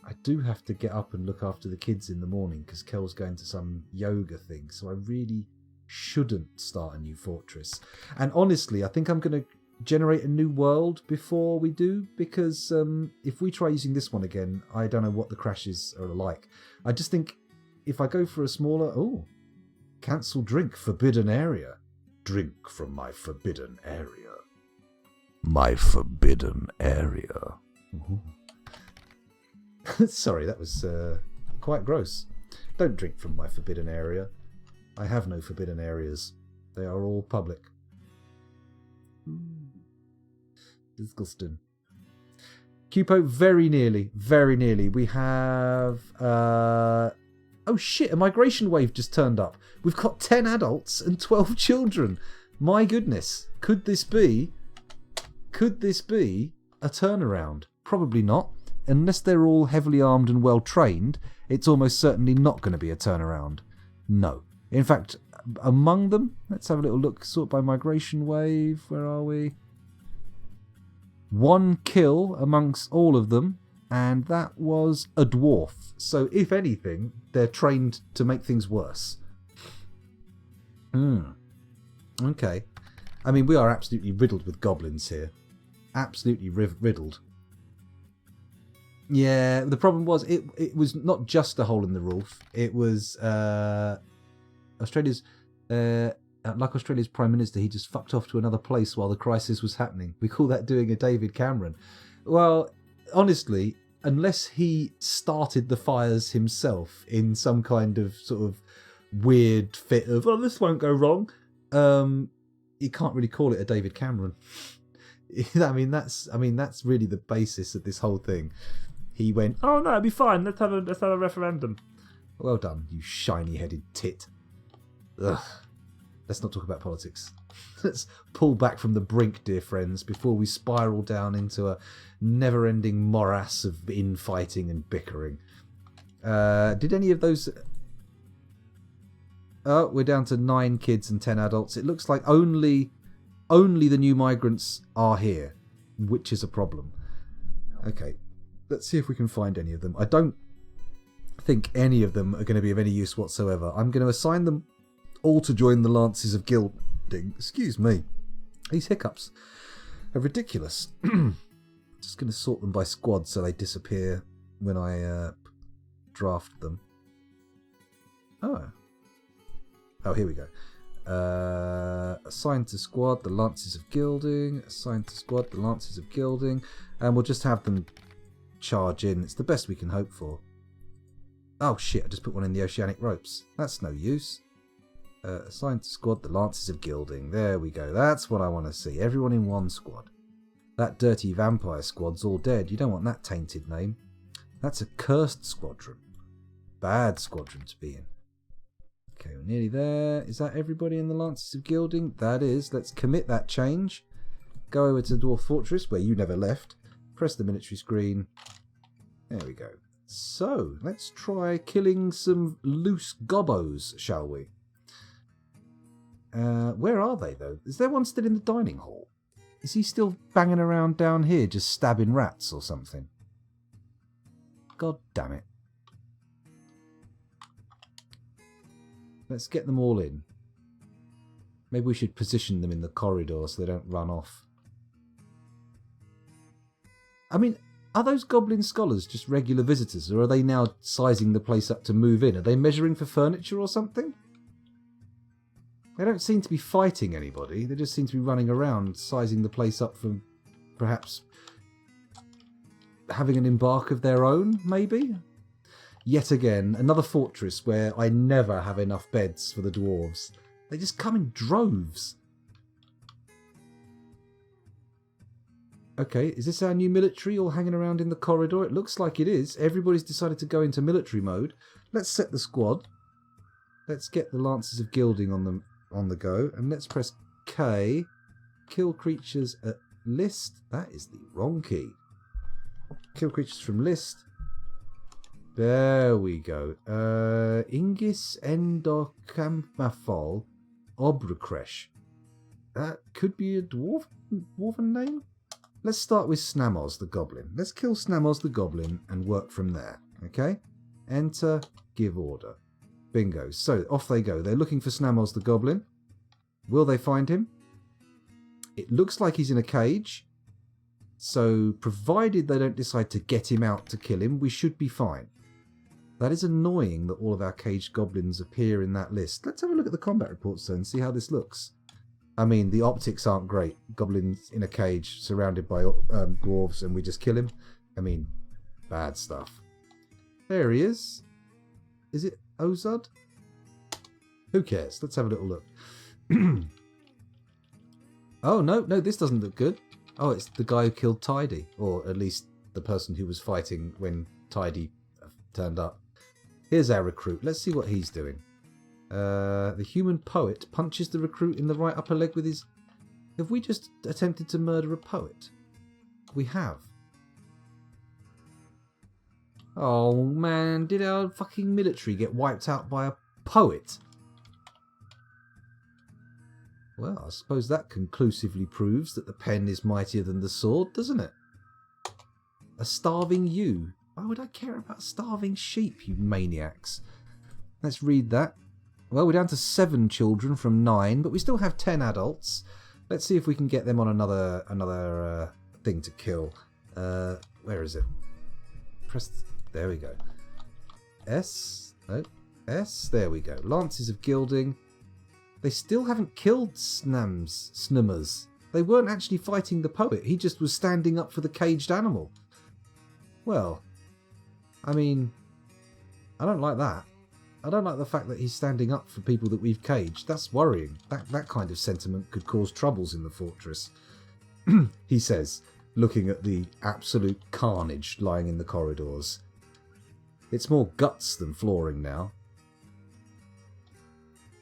I do have to get up and look after the kids in the morning because Kel's going to some yoga thing, so I really shouldn't start a new fortress. And honestly, I think I'm going to generate a new world before we do, because if we try using this one again, I don't know what the crashes are like. I just think if I go for a smaller... Oh, cancel drink, forbidden area. Drink from my forbidden area. My forbidden area. Sorry, that was quite gross. Don't drink from my forbidden area. I have no forbidden areas. They are all public. Disgusting. Cupo, very nearly. We have... Oh shit, a migration wave just turned up. We've got 10 adults and 12 children. My goodness. Could this be a turnaround? Probably not. Unless they're all heavily armed and well trained, it's almost certainly not going to be a turnaround. No. In fact, among them, let's have a little look, sort by migration wave. Where are we? 1 kill amongst all of them, and that was a dwarf. So if anything, they're trained to make things worse. Okay. I mean, we are absolutely riddled with goblins here. absolutely riddled. Yeah, the problem was it was not just a hole in the roof. It was Australia's like Australia's Prime Minister. He just fucked off to another place while the crisis was happening. We call that doing a David Cameron. Well, honestly, unless he started the fires himself in some kind of sort of weird fit of, oh, this won't go wrong, you can't really call it a David Cameron. I mean, that's really the basis of this whole thing. He went, oh no, it'll be fine. Let's have a referendum. Well done, you shiny-headed tit. Ugh. Let's not talk about politics. Let's pull back from the brink, dear friends, before we spiral down into a never-ending morass of infighting and bickering. Did any of those... Oh, we're down to 9 kids and 10 adults. It looks like only the new migrants are here, which is a problem. Okay, let's see if we can find any of them. I don't think any of them are going to be of any use whatsoever. I'm going to assign them all to join the Lances of Gilding. Excuse me. These hiccups are ridiculous. Just going to sort them by squad so they disappear when I draft them. Oh, here we go. Assign to squad the Lances of Gilding. Assign to squad the Lances of Gilding. And we'll just have them charge in. It's the best we can hope for. Oh shit, I just put one in the Oceanic Ropes. That's no use. Assign to squad the Lances of Gilding. There we go. That's what I want to see. Everyone in one squad. That dirty vampire squad's all dead. You don't want that tainted name. That's a cursed squadron. Bad squadron to be in. Okay, we're nearly there. Is that everybody in the Lances of Gilding? That is. Let's commit that change. Go over to Dwarf Fortress, where you never left. Press the military screen. There we go. So, let's try killing some loose gobbos, shall we? Where are they, though? Is there one still in the dining hall? Is he still banging around down here, just stabbing rats or something? God damn it. Let's get them all in. Maybe we should position them in the corridor so they don't run off. I mean, are those goblin scholars just regular visitors, or are they now sizing the place up to move in? Are they measuring for furniture or something? They don't seem to be fighting anybody. They just seem to be running around, sizing the place up for perhaps having an embark of their own, maybe? Yet again, another fortress where I never have enough beds for the dwarves. They just come in droves. Okay, is this our new military all hanging around in the corridor? It looks like it is. Everybody's decided to go into military mode. Let's set the squad. Let's get the Lances of Gilding on the go. And let's press K. Kill creatures at list. That is the wrong key. Kill creatures from list. There we go. Ingis Endocampafol Obrecresh. That could be a dwarven name? Let's start with Snamoz the Goblin. Let's kill Snamoz the Goblin and work from there. Okay? Enter, give order. Bingo. So, off they go. They're looking for Snamoz the Goblin. Will they find him? It looks like he's in a cage. So, provided they don't decide to get him out to kill him, we should be fine. That is annoying that all of our caged goblins appear in that list. Let's have a look at the combat reports though and see how this looks. I mean, the optics aren't great. Goblins in a cage surrounded by dwarves and we just kill him. I mean, bad stuff. There he is. Is it Ozud? Who cares? Let's have a little look. Oh, no, this doesn't look good. Oh, it's the guy who killed Tidy. Or at least the person who was fighting when Tidy turned up. Here's our recruit. Let's see what he's doing. The human poet punches the recruit in the right upper leg with his... Have we just attempted to murder a poet? We have. Oh man, did our fucking military get wiped out by a poet? Well, I suppose that conclusively proves that the pen is mightier than the sword, doesn't it? A starving ewe. Why would I care about starving sheep, you maniacs? Let's read that. Well, we're down to 7 children from 9, but we still have 10 adults. Let's see if we can get them on another thing to kill. Where is it? Press... There we go. S. No. S. There we go. Lances of Gilding. They still haven't killed Snummers. They weren't actually fighting the poet. He just was standing up for the caged animal. Well, I mean, I don't like that. I don't like the fact that he's standing up for people that we've caged. That's worrying. That kind of sentiment could cause troubles in the fortress. He says, looking at the absolute carnage lying in the corridors. It's more guts than flooring now.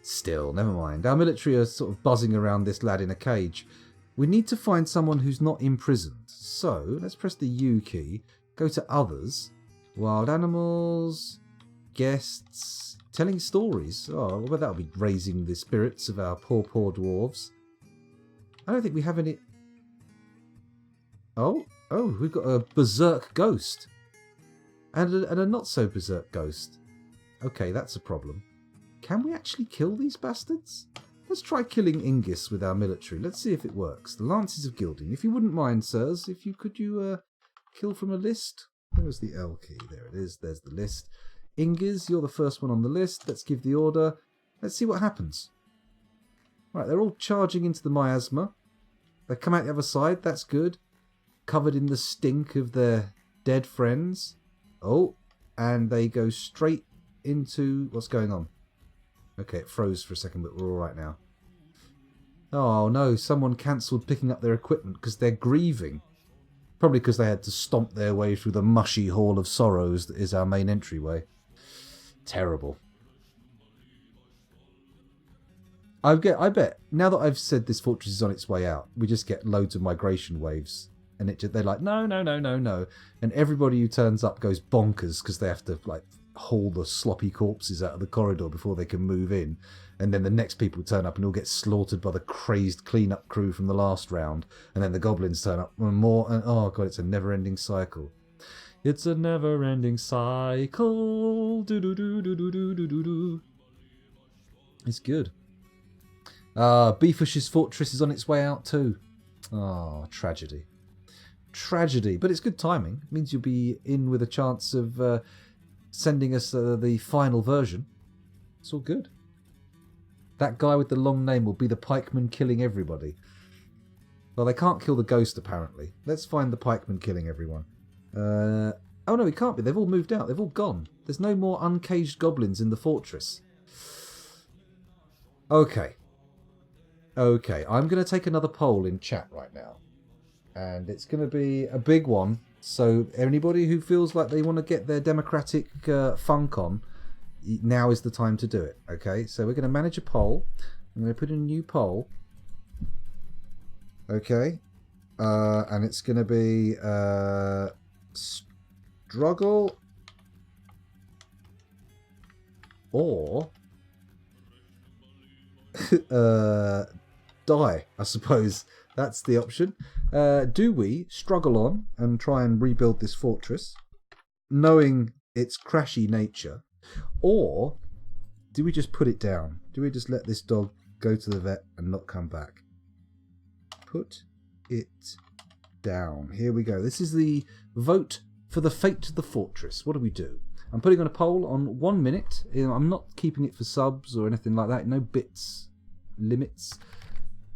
Still, never mind. Our military are sort of buzzing around this lad in a cage. We need to find someone who's not imprisoned. So, let's press the U key. Go to Others. Wild Animals. Guests. Telling stories. Oh, well, that'll be raising the spirits of our poor dwarves. I don't think we have any... Oh, we've got a berserk ghost. And a not-so-berserk ghost. Okay, that's a problem. Can we actually kill these bastards? Let's try killing Ingis with our military. Let's see if it works. The Lances of Gilding. If you wouldn't mind, sirs, could you kill from a list? Where's the L key? There it is. There's the list. Ingis, you're the first one on the list. Let's give the order. Let's see what happens. Right, they're all charging into the miasma. They come out the other side. That's good. Covered in the stink of their dead friends. Oh, and they go straight into... What's going on? Okay, it froze for a second, but we're all right now. Oh, no, someone cancelled picking up their equipment because they're grieving. Probably because they had to stomp their way through the mushy hall of sorrows that is our main entryway. Terrible. I bet, now that I've said this fortress is on its way out, we just get loads of migration waves. And they're like, no. And everybody who turns up goes bonkers because they have to, like, haul the sloppy corpses out of the corridor before they can move in. And then the next people turn up and all get slaughtered by the crazed clean-up crew from the last round. And then the goblins turn up and more. And oh, God, it's a never-ending cycle. It's a never-ending cycle. Do-do-do-do-do-do-do-do. It's good. Beefish's fortress is on its way out too. Oh, tragedy. Tragedy. But it's good timing. It means you'll be in with a chance of sending us the final version. It's all good. That guy with the long name will be the pikeman killing everybody. Well, they can't kill the ghost, apparently. Let's find the pikeman killing everyone. Oh, no, he can't be. They've all moved out. They've all gone. There's no more uncaged goblins in the fortress. Okay. I'm going to take another poll in chat right now. And it's going to be a big one. So anybody who feels like they want to get their democratic funk on, now is the time to do it. Okay, so we're going to manage a poll. I'm going to put in a new poll. Okay, and it's going to be struggle or die, I suppose. That's the option. Do we struggle on and try and rebuild this fortress, knowing its crashy nature, or do we just put it down? Do we just let this dog go to the vet and not come back? Put it down. Here we go. This is the vote for the fate of the fortress. What do we do? I'm putting on a poll on 1 minute. I'm not keeping it for subs or anything like that. No bits limits.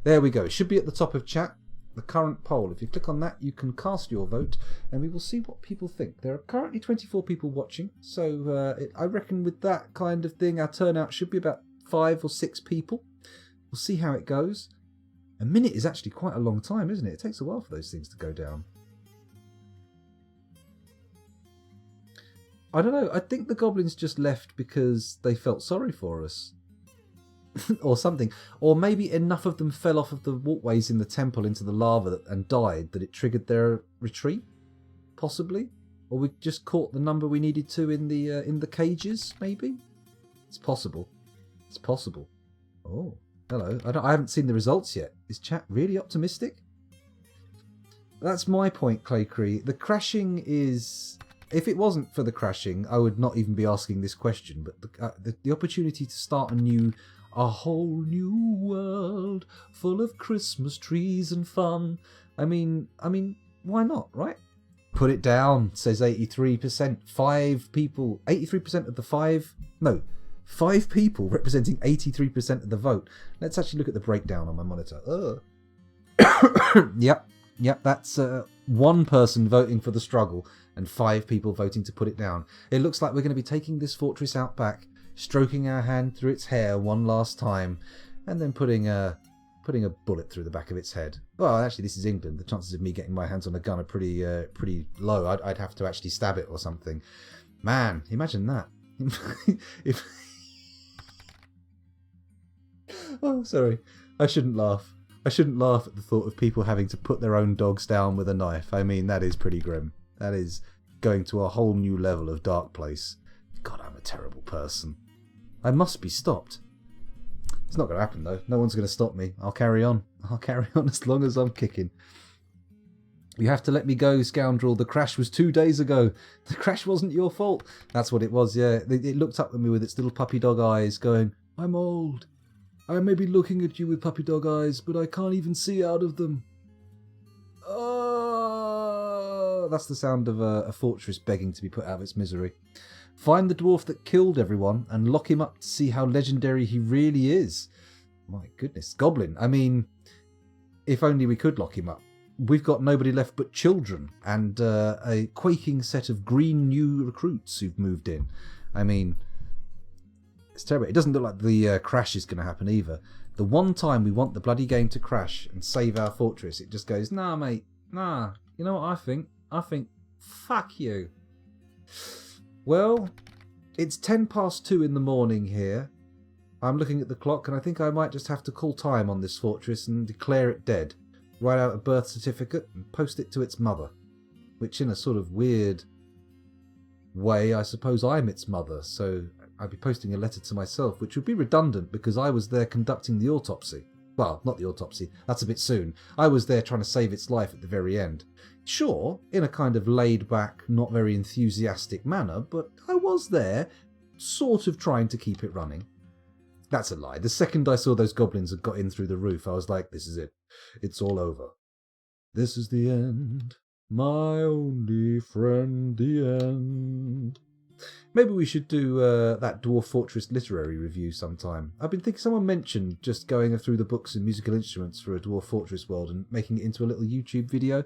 There we go. It should be at the top of chat. The current poll. If you click on that, you can cast your vote, and we will see what people think. There are currently 24 people watching, so I reckon with that kind of thing, our turnout should be about 5 or 6 people. We'll see how it goes. A minute is actually quite a long time, isn't it? It takes a while for those things to go down. I don't know. I think the goblins just left because they felt sorry for us. Or something. Or maybe enough of them fell off of the walkways in the temple into the lava and died that it triggered their retreat? Possibly? Or we just caught the number we needed to in the cages, maybe? It's possible. It's possible. Oh, hello. I haven't seen the results yet. Is chat really optimistic? That's my point, Claycree. The crashing is... If it wasn't for the crashing, I would not even be asking this question. But the opportunity to start a whole new world full of Christmas trees and fun. I mean, why not, right? Put it down, says 83%. 5 people, 83% of the 5... No, 5 people representing 83% of the vote. Let's actually look at the breakdown on my monitor. Yep, that's 1 person voting for the struggle and 5 people voting to put it down. It looks like we're going to be taking this fortress out back, stroking our hand through its hair one last time, and then putting a bullet through the back of its head. Well, actually, this is England. The chances of me getting my hands on a gun are pretty low. I'd have to actually stab it or something. Man, imagine that. if Oh, sorry. I shouldn't laugh. I shouldn't laugh at the thought of people having to put their own dogs down with a knife. I mean, that is pretty grim. That is going to a whole new level of dark place. God, I'm a terrible person. I must be stopped. It's not going to happen, though. No one's going to stop me. I'll carry on. I'll carry on as long as I'm kicking. You have to let me go, scoundrel. The crash was 2 days ago. The crash wasn't your fault. That's what it was, yeah. It looked up at me with its little puppy dog eyes, going, I'm old. I may be looking at you with puppy dog eyes, but I can't even see out of them. Oh, that's the sound of a fortress begging to be put out of its misery. Find the dwarf that killed everyone and lock him up to see how legendary he really is. My goodness. Goblin. I mean, if only we could lock him up. We've got nobody left but children and a quaking set of green new recruits who've moved in. I mean, it's terrible. It doesn't look like the crash is going to happen either. The one time we want the bloody game to crash and save our fortress, it just goes, nah, mate, nah. You know what I think? I think, fuck you. Well, it's 2:10 in the morning here. I'm looking at the clock and I think I might just have to call time on this fortress and declare it dead. Write out a birth certificate and post it to its mother. Which in a sort of weird way, I suppose I'm its mother, so I'd be posting a letter to myself, which would be redundant because I was there conducting the autopsy. Well, not the autopsy, that's a bit soon. I was there trying to save its life at the very end. Sure, in a kind of laid-back, not very enthusiastic manner, but I was there, sort of trying to keep it running. That's a lie. The second I saw those goblins had got in through the roof, I was like, this is it. It's all over. This is the end. My only friend, the end. Maybe we should do that Dwarf Fortress literary review sometime. I've been thinking someone mentioned just going through the books and musical instruments for a Dwarf Fortress world and making it into a little YouTube video.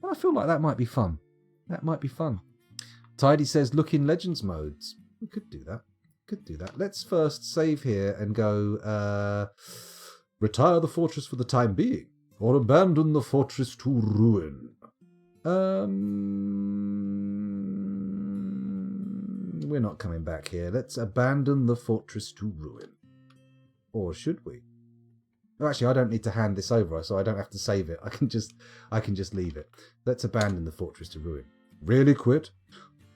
I feel like that might be fun. That might be fun. Tidy says look in Legends modes. We could do that. Could do that. Let's first save here and go retire the fortress for the time being or abandon the fortress to ruin. We're not coming back here. Let's abandon the fortress to ruin. Or should we? Actually, I don't need to hand this over, so I don't have to save it. I can just leave it. Let's abandon the fortress to ruin. Really quit?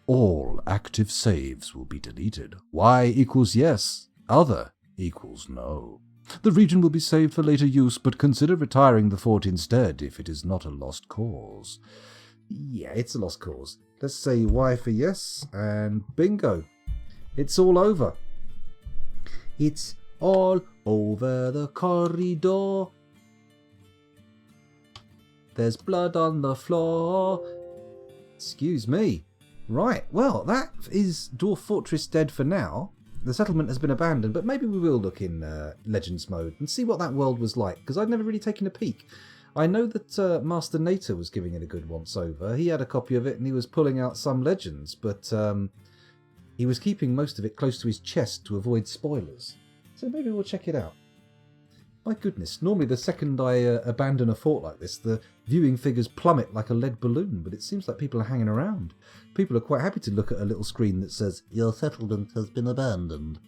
All active saves will be deleted. Y equals yes. Other equals no. The region will be saved for later use, but consider retiring the fort instead if it is not a lost cause. Yeah, it's a lost cause. Let's say Y for yes, and bingo. It's all over. It's all over the corridor. There's blood on the floor. Excuse me. Right, well, that is Dwarf Fortress dead for now. The settlement has been abandoned, but maybe we will look in Legends mode and see what that world was like, because I'd never really taken a peek. I know that Master Nater was giving it a good once-over. He had a copy of it and he was pulling out some legends, but he was keeping most of it close to his chest to avoid spoilers. So maybe we'll check it out. My goodness, normally the second I abandon a fort like this, the viewing figures plummet like a lead balloon, but it seems like people are hanging around. People are quite happy to look at a little screen that says, "Your settlement has been abandoned."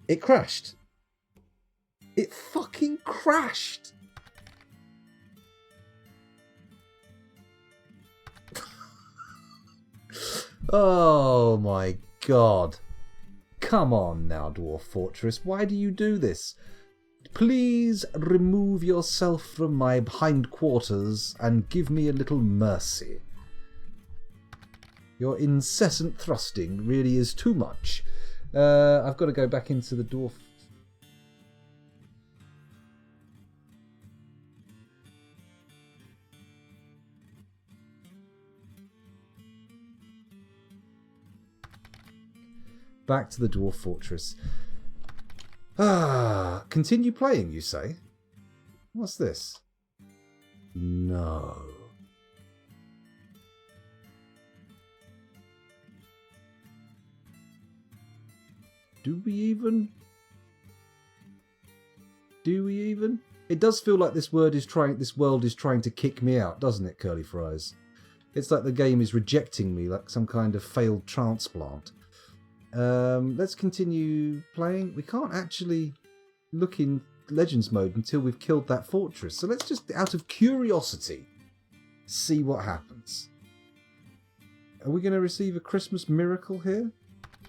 It crashed. It fucking crashed! Oh my god. Come on now, Dwarf Fortress. Why do you do this? Please remove yourself from my hindquarters and give me a little mercy. Your incessant thrusting really is too much. I've got to go back into the dwarf. Back to the Dwarf Fortress. Ah, continue playing, you say? What's this? No. Do we even? It does feel like this world is trying to kick me out, doesn't it, Curly Fries? It's like the game is rejecting me like some kind of failed transplant. Let's continue playing. We can't actually look in Legends mode until we've killed that fortress. So let's just, out of curiosity, see what happens. Are we going to receive a Christmas miracle here?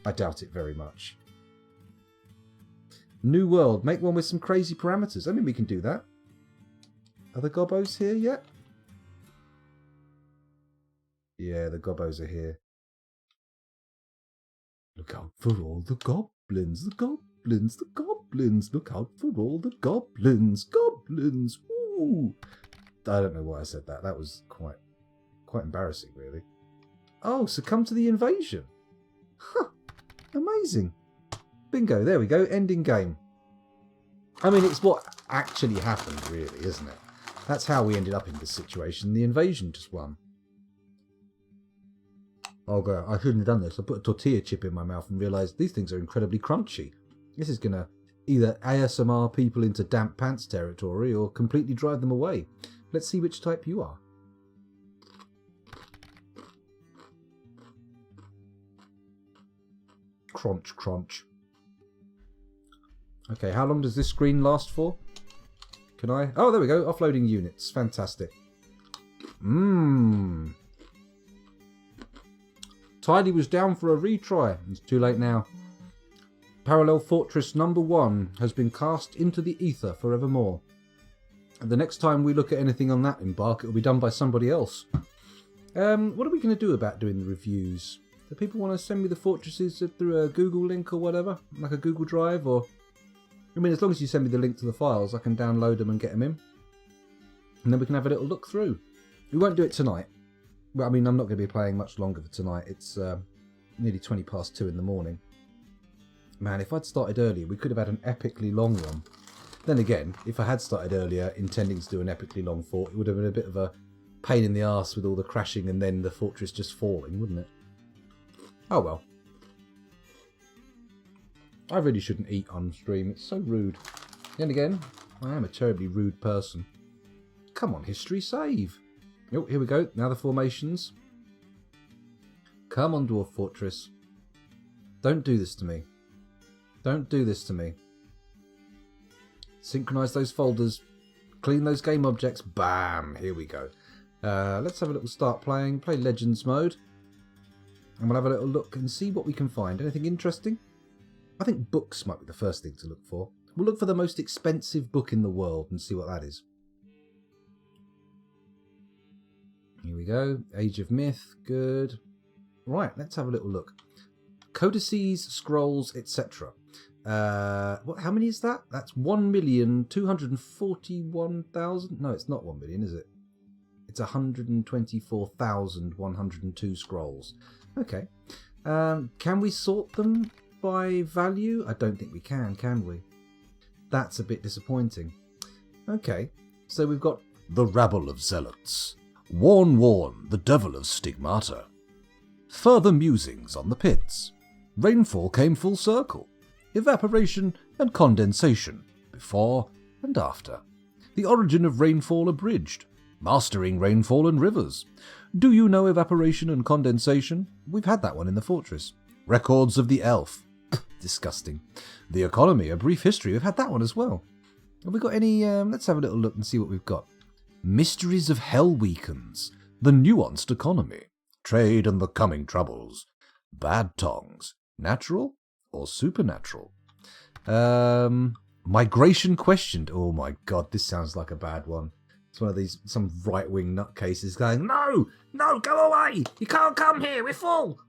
I doubt it very much. New world. Make one with some crazy parameters. I mean, we can do that. Are the gobbos here yet? Yeah, the gobbos are here. Look out for all the goblins, the goblins, the goblins. Look out for all the goblins, goblins. Ooh. I don't know why I said that. That was quite embarrassing, really. Oh, succumb to the invasion. Huh. Amazing. Bingo, there we go, ending game. I mean, it's what actually happened, really, isn't it? That's how we ended up in this situation. The invasion just won. Oh, God, I shouldn't have done this. I put a tortilla chip in my mouth and realised these things are incredibly crunchy. This is going to either ASMR people into damp pants territory or completely drive them away. Let's see which type you are. Crunch, crunch. Okay, how long does this screen last for? Can I? Oh, there we go. Offloading units. Fantastic. Tidy was down for a retry. It's too late now. Parallel Fortress number 1 has been cast into the ether forevermore. And the next time we look at anything on that embark, it will be done by somebody else. What are we going to do about doing the reviews? Do people want to send me the fortresses through a Google link or whatever? Like a Google Drive or... I mean, as long as you send me the link to the files, I can download them and get them in. And then we can have a little look through. We won't do it tonight. Well, I mean, I'm not going to be playing much longer for tonight. It's nearly 20 past 2 in the morning. Man, if I'd started earlier, we could have had an epically long one. Then again, if I had started earlier, intending to do an epically long fort, it would have been a bit of a pain in the arse with all the crashing and then the fortress just falling, wouldn't it? Oh well. I really shouldn't eat on stream. It's so rude. Then again, I am a terribly rude person. Come on, history, save. Oh, here we go. Now the formations. Come on, Dwarf Fortress. Don't do this to me. Don't do this to me. Synchronise those folders. Clean those game objects. Bam! Here we go. Let's have a little start playing. Play Legends mode. And we'll have a little look and see what we can find. Anything interesting? I think books might be the first thing to look for. We'll look for the most expensive book in the world and see what that is. Here we go. Age of Myth. Good. Right, let's have a little look. Codices, scrolls, etc. How many is that? That's 1,241,000. No, it's not 1 million, is it? It's 124,102 scrolls. Okay. Can we sort them by value? I don't think we can we? That's a bit disappointing. Okay, so we've got
The Rabble of Zealots. Warn, warn, the devil of stigmata. Further musings on the pits. Rainfall came full circle. Evaporation and condensation, before and after. The origin of rainfall abridged. Mastering rainfall and rivers. Do you know evaporation and condensation? We've had that one in the fortress. Records of the elf. Disgusting. The economy, a brief history. We've had that one as well. Have we got any... let's have a little look and see what we've got. Mysteries of Hell Weakens. The nuanced economy. Trade and the coming troubles. Bad tongues. Natural or supernatural? Migration questioned. Oh my god, this sounds like a bad one. It's one of these, some right-wing nutcases going, No, go away! You can't come here, we're full!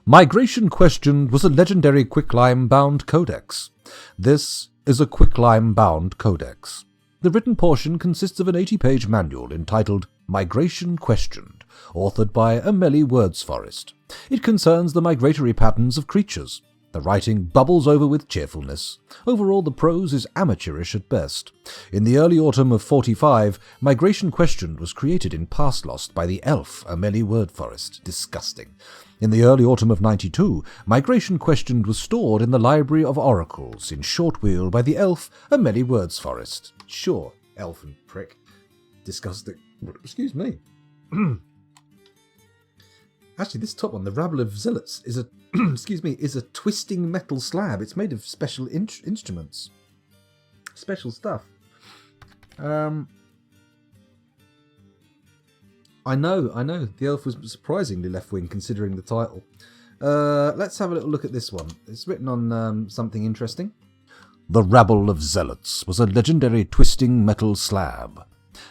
Migration Questioned was a legendary quicklime-bound codex. This is a quicklime-bound codex. The written portion consists of an 80-page manual entitled Migration Questioned, authored by Amelie Wordsforest. It concerns the migratory patterns of creatures. The writing bubbles over with cheerfulness. Overall, the prose is amateurish at best. In the early autumn of 45, Migration Questioned was created in Past Lost by the elf Amelie Wordforest. Disgusting. In the early autumn of 92, Migration Questioned was stored in the Library of Oracles in Shortwheel by the elf Amelie Wordsforest. Sure, elfin prick. Disgusting. Excuse me. Actually, this top one, the Rabble of Zealots, is a is a twisting metal slab. It's made of special instruments, special stuff. I know. The elf was surprisingly left-wing considering the title. Let's have a little look at this one. It's written on something interesting.
The Rabble of Zealots was a legendary twisting metal slab.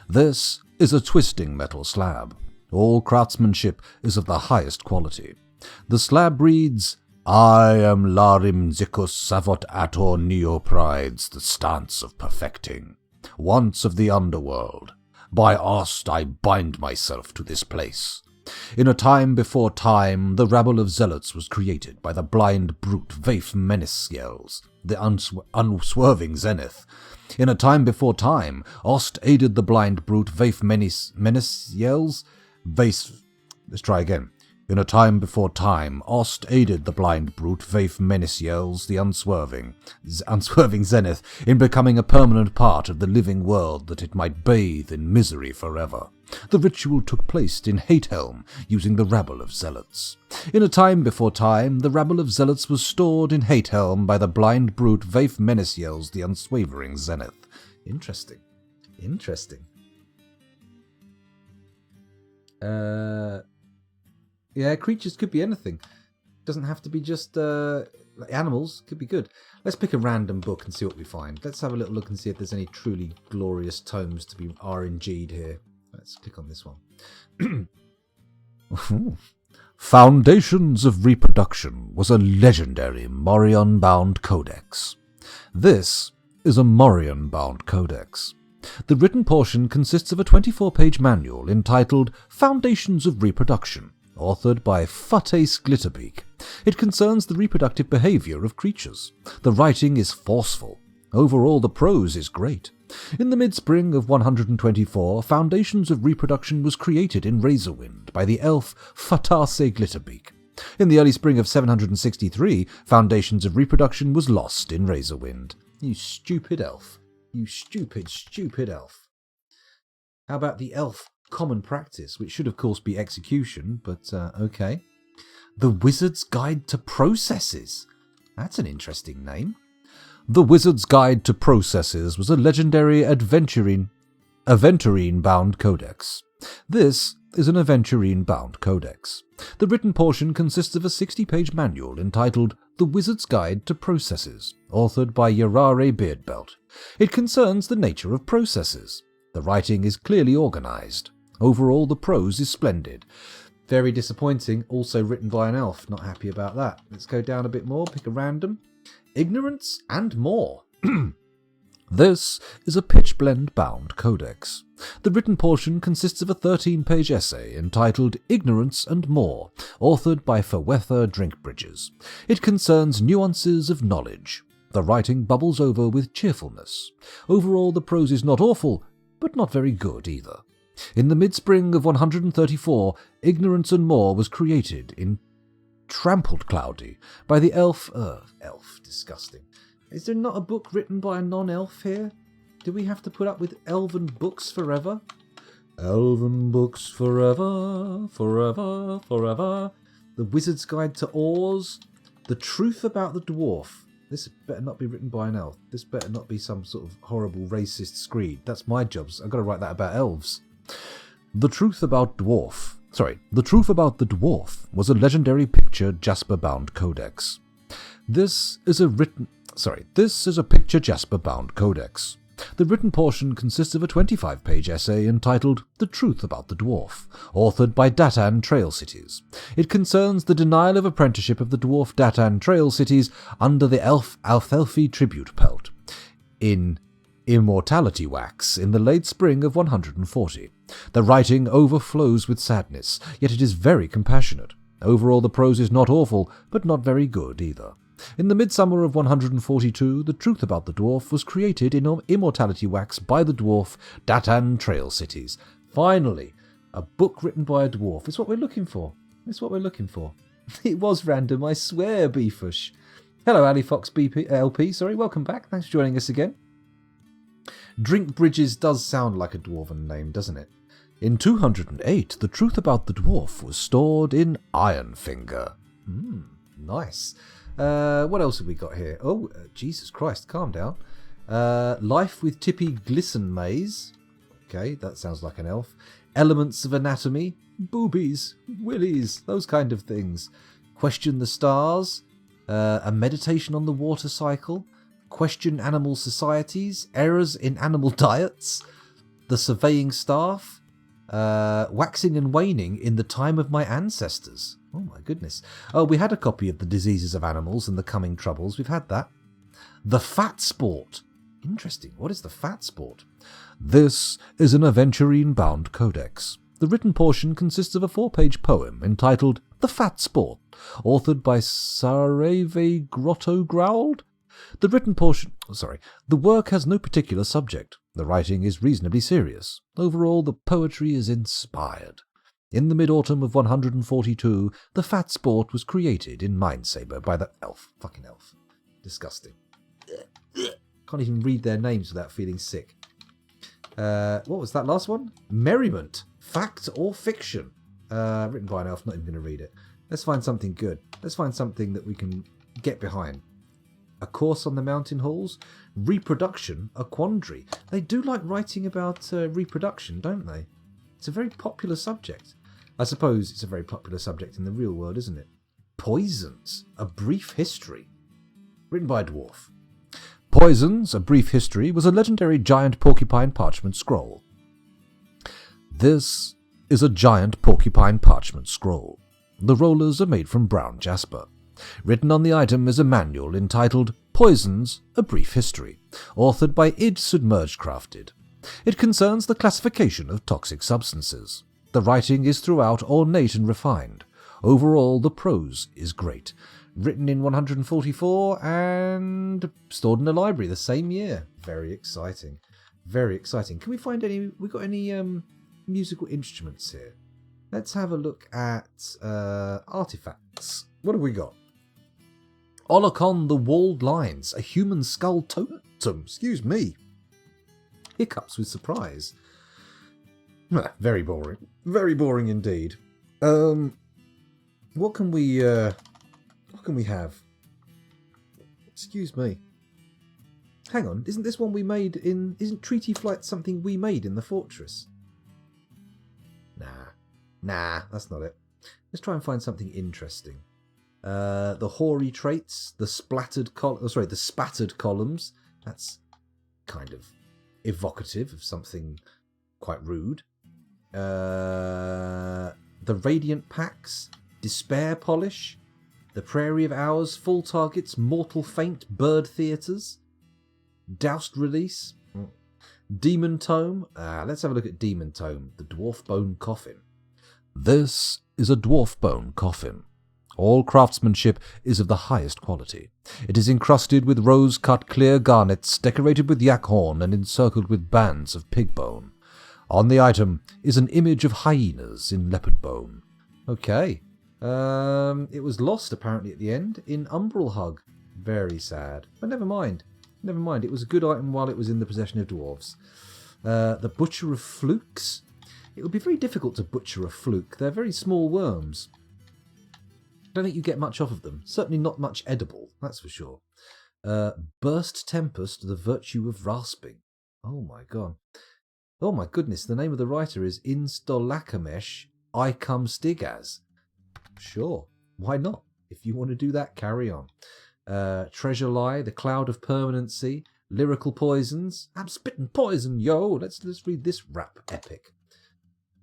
This is a twisting metal slab. All craftsmanship is of the highest quality. The slab reads, I am Larim Zikos Savot Ator Neoprides, the stance of perfecting. Once of the underworld. By Ost I bind myself to this place. In a time before time, the rabble of zealots was created by the blind brute Vaif Menisiels, the unswerving zenith. In a time before time, Ost aided the blind brute Vaif Menisiels. Let's try again. In a time before time, Ost aided the blind brute Vaif Menisiels, the unswerving zenith, in becoming a permanent part of the living world that it might bathe in misery forever. The ritual took place in Hatehelm, using the rabble of zealots. In a time before time, the rabble of zealots was stored in Hatehelm by the blind brute Vaif Menisiels, the unswavering zenith. Interesting.
Yeah, creatures could be anything. Doesn't have to be just animals. Could be good. Let's pick a random book and see what we find. Let's have a little look and see if there's any truly glorious tomes to be RNG'd here. Let's click on this one.
Foundations of Reproduction was a legendary Morion-bound codex. This is a Morion-bound codex. The written portion consists of a 24-page manual entitled Foundations of Reproduction, authored by Futtace Glitterbeak. It concerns the reproductive behavior of creatures. The writing is forceful. Overall, the prose is great. In the mid-spring of 124, Foundations of Reproduction was created in Razorwind by the elf Futtace Glitterbeak. In the early spring of 763, Foundations of Reproduction was lost in Razorwind.
You stupid elf. You stupid elf. How about the elf Common Practice, which should of course be Execution, but okay. The Wizard's Guide to Processes. That's an interesting name.
The Wizard's Guide to Processes was a legendary Aventurine-bound codex. This is an Aventurine-bound codex. The written portion consists of a 60-page manual entitled The Wizard's Guide to Processes, authored by Yarare Beardbelt. It concerns the nature of processes. The writing is clearly organized. Overall, the prose is splendid.
Very disappointing, also written by an elf. Not happy about that. Let's go down a bit more, pick a random. Ignorance and More.
This is a Pitchblende-bound codex. The written portion consists of a 13-page essay entitled Ignorance and More, authored by Fawetha Drinkbridges. It concerns nuances of knowledge. The writing bubbles over with cheerfulness. Overall, the prose is not awful, but not very good either. In the mid-spring of 134, Ignorance and More was created in Trampled Cloudy by the elf...
disgusting. Is there not a book written by a non-elf here? Do we have to put up with elven books forever?
Elven books forever, forever, forever.
The Wizard's Guide to Oars. The Truth About the Dwarf. This better not be written by an elf. This better not be some sort of horrible racist screed. That's my job. I've got to write that about elves.
The Truth About the Dwarf was a legendary picture Jasper-bound codex. This is a picture Jasper-bound codex. The written portion consists of a 25-page essay entitled The Truth About the Dwarf, authored by Datan Trail Cities. It concerns the denial of apprenticeship of the dwarf Datan Trail Cities under the Althelfi tribute pelt in Immortality Wax in the late spring of 140.
The writing overflows with sadness, yet it is very compassionate. Overall, the prose is not awful, but not very good either. In the midsummer of 142, the truth about the dwarf was created in immortality wax by the dwarf Datan Trail Cities. Finally, a book written by a dwarf. It's what we're looking for. It's what we're looking for. It was random, I swear, Beefush. Hello, Ali Fox LP. Welcome back. Thanks for joining us again. Drink Bridges does sound like a dwarven name, doesn't it? In 208, the truth about the dwarf was stored in Ironfinger. Nice. What else have we got here? Oh, Jesus Christ, calm down. Life with Tippy Glisten Maze. Okay, that sounds like an elf. Elements of Anatomy. Boobies. Willies. Those kind of things. Question the Stars. A Meditation on the Water Cycle. Question Animal Societies. Errors in Animal Diets. The Surveying Staff. Waxing and Waning in the Time of My Ancestors. Oh my goodness. Oh, we had a copy of The Diseases of Animals and the Coming Troubles. We've had that. The Fat Sport. Interesting. What is the Fat Sport? This is an aventurine-bound codex. The written portion consists of a 4-page poem entitled The Fat Sport, authored by Sareve Grotto Growled. The work has no particular subject. The writing is reasonably serious. Overall, the poetry is inspired. In the mid-autumn of 142, the Fat Sport was created in Mindsaber by the elf. Fucking elf. Disgusting. Can't even read their names without feeling sick. What was that last one? Merriment. Fact or fiction? Written by an elf, not even going to read it. Let's find something good. Let's find something that we can get behind. A Course on the Mountain Halls. Reproduction, a quandary. They do like writing about reproduction, don't they? It's a very popular subject. I suppose it's a very popular subject in the real world, isn't it? Poisons, a brief history. Written by a dwarf. Poisons, a brief history, was a legendary giant porcupine parchment scroll. This is a giant porcupine parchment scroll. The rollers are made from brown jasper. Written on the item is a manual entitled Poisons, a Brief History, authored by Id Submerged Crafted. It concerns the classification of toxic substances. The writing is throughout ornate and refined. Overall, the prose is great. Written in 144 and stored in a library the same year. Very exciting. Very exciting. Can we find we got any musical instruments here? Let's have a look at artifacts. What have we got? Olocon the Walled Lines, a human skull totem. Excuse me. Hiccups with surprise. Very boring. Very boring indeed. What can we have? Excuse me. Hang on, isn't this one we made in... Isn't Treaty Flight something we made in the Fortress? Nah, that's not it. Let's try and find something interesting. The hoary traits, the spattered columns. That's kind of evocative of something quite rude. The radiant packs, despair polish, the prairie of hours, full targets, mortal feint, bird theatres, doused release, demon tome. Let's have a look at demon tome, the dwarf bone coffin. This is a dwarf bone coffin. All craftsmanship is of the highest quality. It is encrusted with rose-cut clear garnets, decorated with yak horn and encircled with bands of pig bone. On the item is an image of hyenas in leopard bone. Okay. It was lost apparently at the end in Umbral Hug. Very sad. But never mind. Never mind. It was a good item while it was in the possession of dwarves. The Butcher of Flukes. It would be very difficult to butcher a fluke. They're very small worms. Don't think you get much off of them. Certainly not much edible, that's for sure. Burst Tempest, the Virtue of Rasping. Oh my god. Oh my goodness, the name of the writer is Installakamesh Icum Stigaz. Sure, why not? If you want to do that, carry on. Treasure Lie, the Cloud of Permanency, Lyrical Poisons. I'm spitting poison, yo! Let's read this rap epic.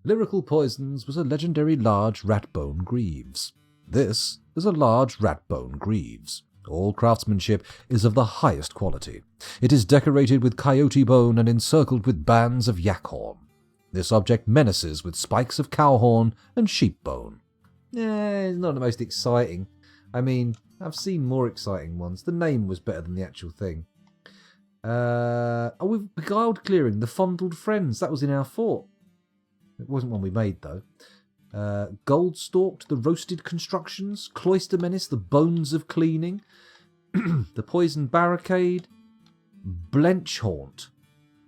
Lyrical Poisons was a legendary large ratbone greaves. This is a large ratbone greaves. All craftsmanship is of the highest quality. It is decorated with coyote bone and encircled with bands of yak horn. This object menaces with spikes of cowhorn and sheep bone.
Yeah, it's not the most exciting. I mean, I've seen more exciting ones. The name was better than the actual thing. We've beguiled clearing, the fondled friends. That was in our fort. It wasn't one we made, though. Gold stalked, the roasted constructions. Cloister menace, the bones of cleaning. The poisoned barricade. Blench haunt.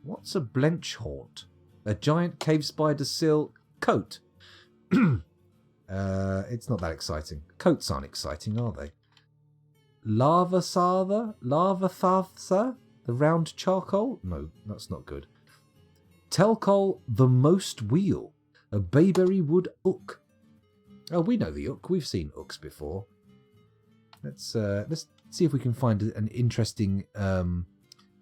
What's a blench haunt? A giant cave spider silk coat. It's not that exciting. Coats aren't exciting, are they? Lava Thartha? The round charcoal? No, that's not good. Telcol the most wheel. A bayberry wood ook. Oh, we know the ook. We've seen ooks before. Let's see if we can find an interesting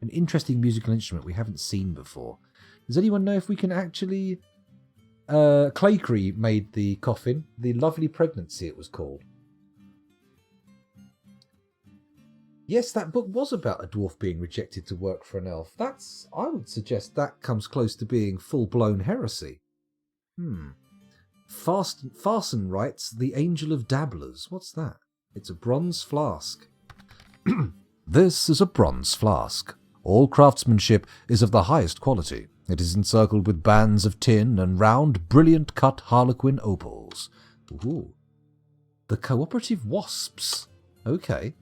musical instrument we haven't seen before. Does anyone know if we can actually... Claycree made the coffin. The Lovely Pregnancy, it was called. Yes, that book was about a dwarf being rejected to work for an elf. I would suggest that comes close to being full-blown heresy. Farson writes, The Angel of Dabblers. What's that? It's a bronze flask.
This is a bronze flask. All craftsmanship is of the highest quality. It is encircled with bands of tin and round, brilliant cut harlequin opals.
Ooh. The cooperative wasps. Okay.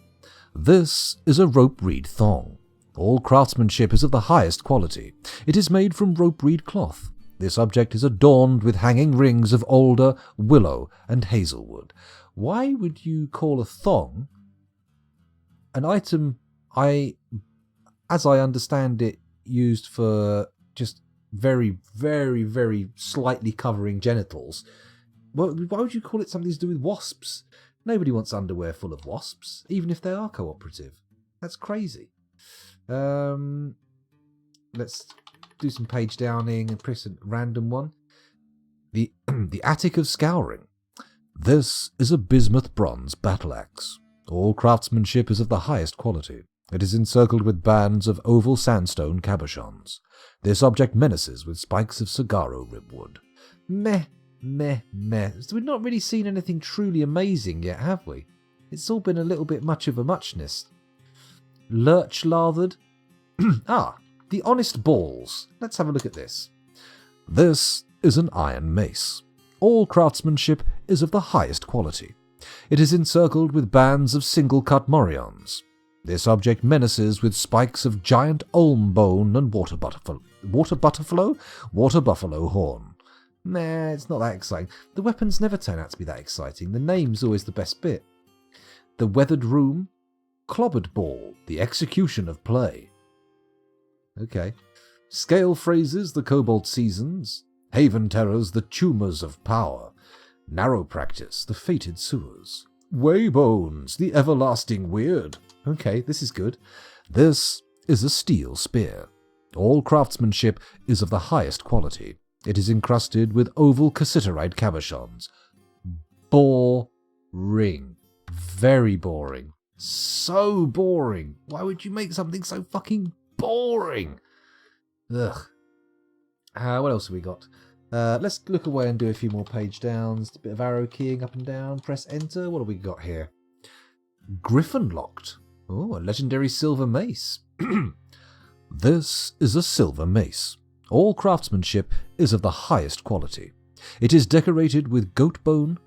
This is a rope reed thong. All craftsmanship is of the highest quality. It is made from rope reed cloth. This object is adorned with hanging rings of alder, willow, and hazelwood.
Why would you call a thong an item, as I understand it, used for just very, very, very slightly covering genitals? Why would you call it something to do with wasps? Nobody wants underwear full of wasps, even if they are cooperative. That's crazy. Let's do some page downing and press a random one.
The Attic of Scouring. This is a bismuth bronze battle axe. All craftsmanship is of the highest quality. It is encircled with bands of oval sandstone cabochons. This object menaces with spikes of sagaro ribwood.
Meh. So we've not really seen anything truly amazing yet, have we? It's all been a little bit much of a muchness. Lurch lathered. The honest balls. Let's have a look at this.
This is an iron mace. All craftsmanship is of the highest quality. It is encircled with bands of single-cut morions. This object menaces with spikes of giant olm bone and water buffalo horn.
Nah, it's not that exciting. The weapons never turn out to be that exciting. The name's always the best bit. The Weathered Room.
Clobbered Ball, the execution of play.
Okay.
Scale Phrases, the Cobalt Seasons. Haven Terrors, the Tumors of Power. Narrow Practice, the Fated Sewers. Waybones, the Everlasting Weird.
Okay, this is good.
This is a steel spear. All craftsmanship is of the highest quality. It is encrusted with oval cassiterite cabochons.
Boring. Very boring. So boring. Why would you make something so fucking boring? Ugh. What else have we got? Let's look away and do a few more page downs. A bit of arrow keying up and down. Press enter. What have we got here? Griffin locked. Oh, a legendary silver mace.
This is a silver mace. All craftsmanship is of the highest quality. It is decorated with goat bone.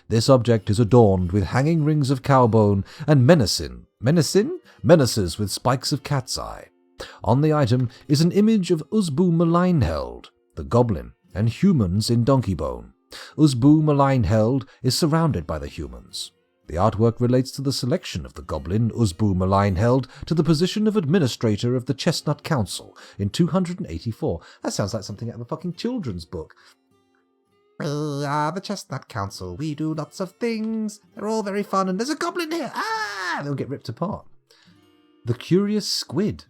This object is adorned with hanging rings of cowbone and menaces with spikes of cat's eye. On the item is an image of Uzbu Maleinheld, the goblin, and humans in donkey bone. Uzbu Maleinheld is surrounded by the humans. The artwork relates to the selection of the goblin Uzbu Maleinheld to the position of administrator of the Chestnut Council in 284. That sounds like something out of a fucking children's book. We are the Chestnut Council. We do lots of things. They're all very fun, and there's a goblin here. They'll get ripped apart. The Curious Squid.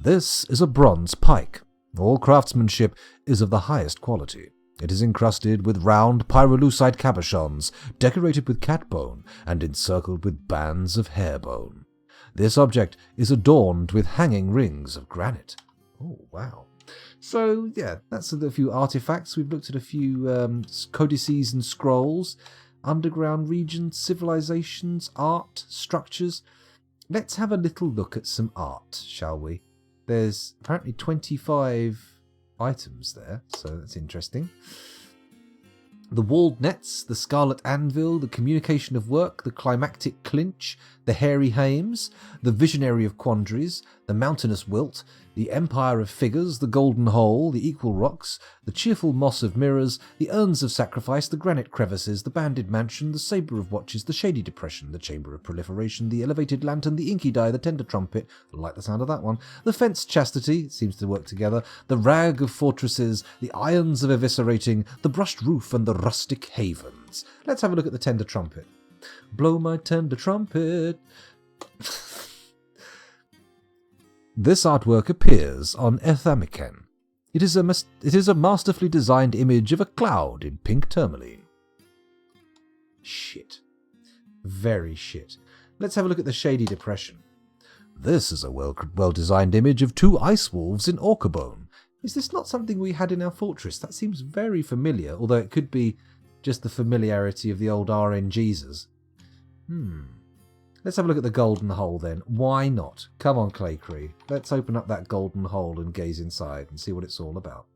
This is a bronze pike. All craftsmanship is of the highest quality. It is encrusted with round pyrolusite cabochons, decorated with cat bone, and encircled with bands of hare bone. This object is adorned with hanging rings of granite.
Oh, wow. So, yeah, that's a few artifacts. We've looked at a few codices and scrolls, underground regions, civilizations, art, structures. Let's have a little look at some art, shall we? There's apparently 25 items there, so that's interesting. The walled nets, the scarlet anvil, the communication of work, the climactic clinch, the hairy hames, the visionary of quandaries, the mountainous wilt, the empire of figures, the golden hole, the equal rocks, the cheerful moss of mirrors, the urns of sacrifice, the granite crevices, the banded mansion, the sabre of watches, the shady depression, the chamber of proliferation, the elevated lantern, the inky dye, the tender trumpet, I like the sound of that one, the fenced chastity, it seems to work together, the rag of fortresses, the irons of eviscerating, the brushed roof, and the rustic havens. Let's have a look at the tender trumpet. Blow my tender trumpet. This artwork appears on Ethamican. It is a masterfully designed image of a cloud in pink tourmaline. Shit. Very shit. Let's have a look at the shady depression. This is a well-designed image of two ice wolves in orca bone. Is this not something we had in our fortress? That seems very familiar, although it could be just the familiarity of the old RNGesus. Let's have a look at the golden hole then. Why not? Come on, Claycree. Let's open up that golden hole and gaze inside and see what it's all about.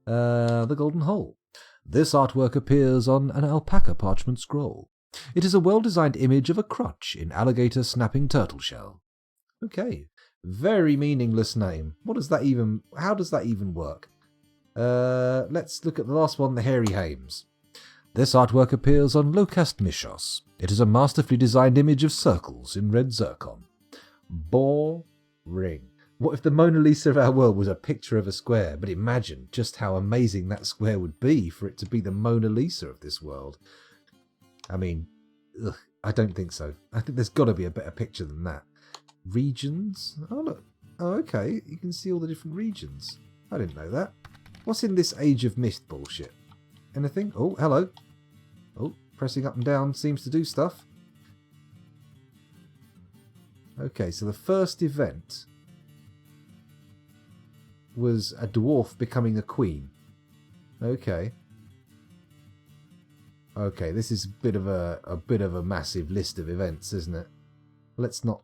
The golden hole. This artwork appears on an alpaca parchment scroll. It is a well-designed image of a crutch in alligator snapping turtle shell. Okay. Very meaningless name. How does that even work? Let's look at the last one, the hairy hames. This artwork appears on Locust Mishos. It is a masterfully designed image of circles in red zircon. Boring. What if the Mona Lisa of our world was a picture of a square? But imagine just how amazing that square would be for it to be the Mona Lisa of this world. I mean, I don't think so. I think there's got to be a better picture than that. Regions? Oh, look. Oh, okay. You can see all the different regions. I didn't know that. What's in this Age of Mist bullshit? Anything? Oh, hello. Oh, pressing up and down seems to do stuff. Okay, so the first event was a dwarf becoming a queen. Okay. Okay, this is a bit of a massive list of events, isn't it? Let's not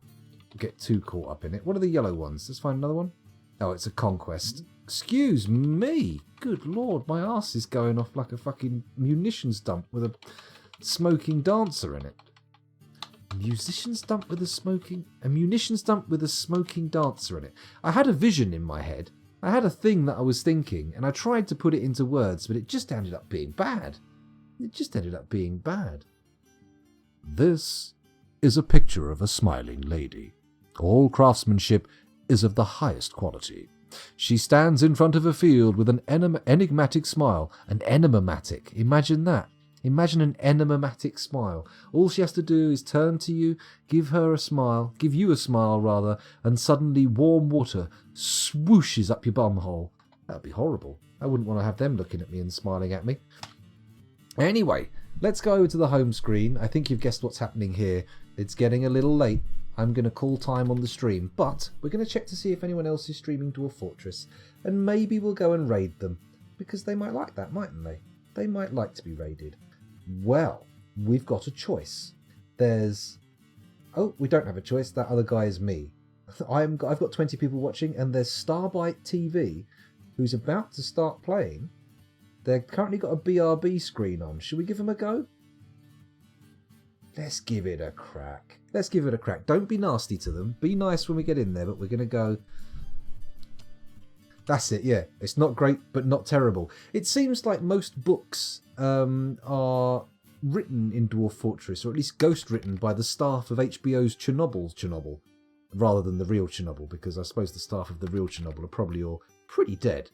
get too caught up in it. What are the yellow ones? Let's find another one. Oh, it's a conquest. Excuse me. Good lord, my arse is going off like a fucking munitions dump with a smoking dancer in it. A munitions dump with a smoking dancer in it. I had a vision in my head. I had a thing that I was thinking, and I tried to put it into words, but it just ended up being bad.
This is a picture of a smiling lady. All craftsmanship is of the highest quality. She stands in front of a field with an enigmatic smile. An enigmatic. Imagine that. Imagine an enigmatic smile. All she has to do is turn to you, give you a smile rather, and suddenly warm water swooshes up your bumhole. That'd be horrible. I wouldn't want to have them looking at me and smiling at me. Anyway, let's go over to the home screen. I think you've guessed what's happening here. It's getting a little late. I'm going to call time on the stream, but we're going to check to see if anyone else is streaming Dwarf Fortress, and maybe we'll go and raid them, because they might like that, mightn't they? They might like to be raided. Well, we've got a choice. Oh, we don't have a choice. That other guy is me. I've got 20 people watching, and there's Starbite TV, who's about to start playing. They've currently got a BRB screen on. Should we give them a go? Let's give it a crack. Don't be nasty to them. Be nice when we get in there, but we're going to go... That's it, yeah. It's not great, but not terrible. It seems like most books are written in Dwarf Fortress, or at least ghost-written by the staff of HBO's Chernobyl, rather than the real Chernobyl, because I suppose the staff of the real Chernobyl are probably all pretty dead.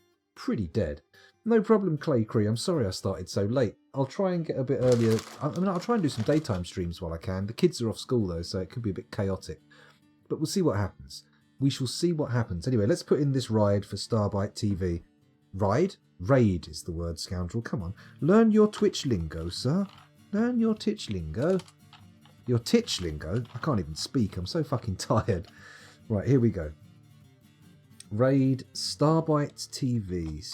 No problem, Claycree. I'm sorry I started so late. I'll try and get a bit earlier. I'll try and do some daytime streams while I can. The kids are off school, though, so it could be a bit chaotic. But we'll see what happens. We shall see what happens. Anyway, let's put in this ride for Starbite TV. Ride? Raid is the word, scoundrel. Come on. Learn your Twitch lingo, sir. Learn your Twitch lingo. Your Titch lingo? I can't even speak. I'm so fucking tired. Right, here we go.
Raid Starbite TV.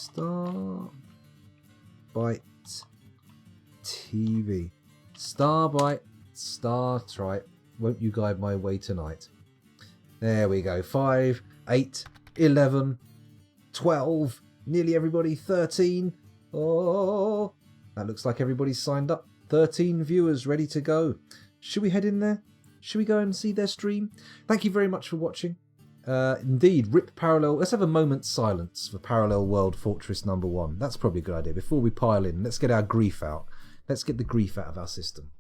Starbite TV. Starbite Startripe. Won't you guide my way tonight? There we go. 5, 8, 11, 12. Nearly everybody. 13. Oh, that looks like everybody's signed up. 13 viewers ready to go. Should we head in there? Should we go and see their stream? Thank you very much for watching. Indeed, rip Parallel. Let's have a moment's silence for Parallel World Fortress number 1. That's probably a good idea. Before we pile in, let's get our grief out. Let's get the grief out of our system.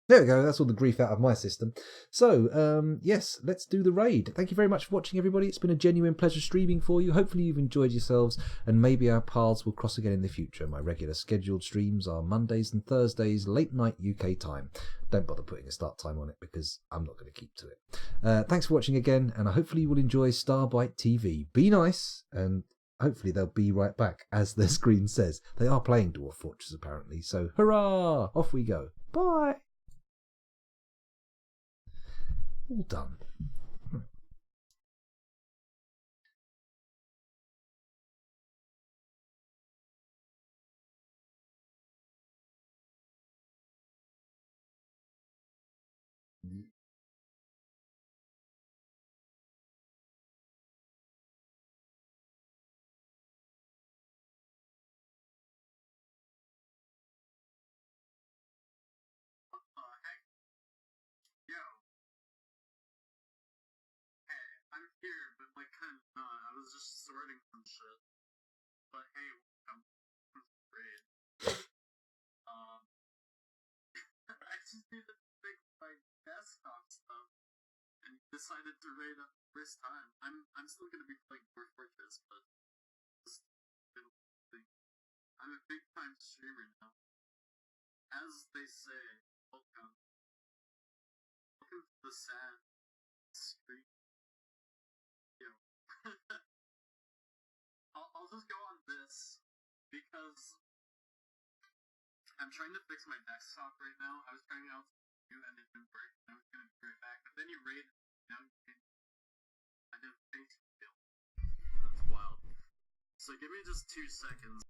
There we go, that's all the grief out of my system. So, yes, let's do the raid. Thank you very much for watching, everybody. It's been a genuine pleasure streaming for you. Hopefully you've enjoyed yourselves, and maybe our paths will cross again in the future. My regular scheduled streams are Mondays and Thursdays, late night UK time. Don't bother putting a start time on it, because I'm not going to keep to it. Thanks for watching again, and hopefully you will enjoy Starbite TV. Be nice, and hopefully they'll be right back, as their screen says. They are playing Dwarf Fortress, apparently, so hurrah! Off we go. Bye! All done.
I'm here, but like kind of not. I was just sorting some shit. But hey, welcome. Great. I just needed to fix my desktop stuff and decided to raid up first time. I'm still gonna be playing Dwarf Fortress, but just I'm a big time streamer now. As they say, welcome. Welcome to the sad street. I'll just go on this because I'm trying to fix my desktop right now. I was trying out you and it didn't work. I was gonna be right back, but then you raided. Now you can. I did a face kill. That's wild. So give me just 2 seconds.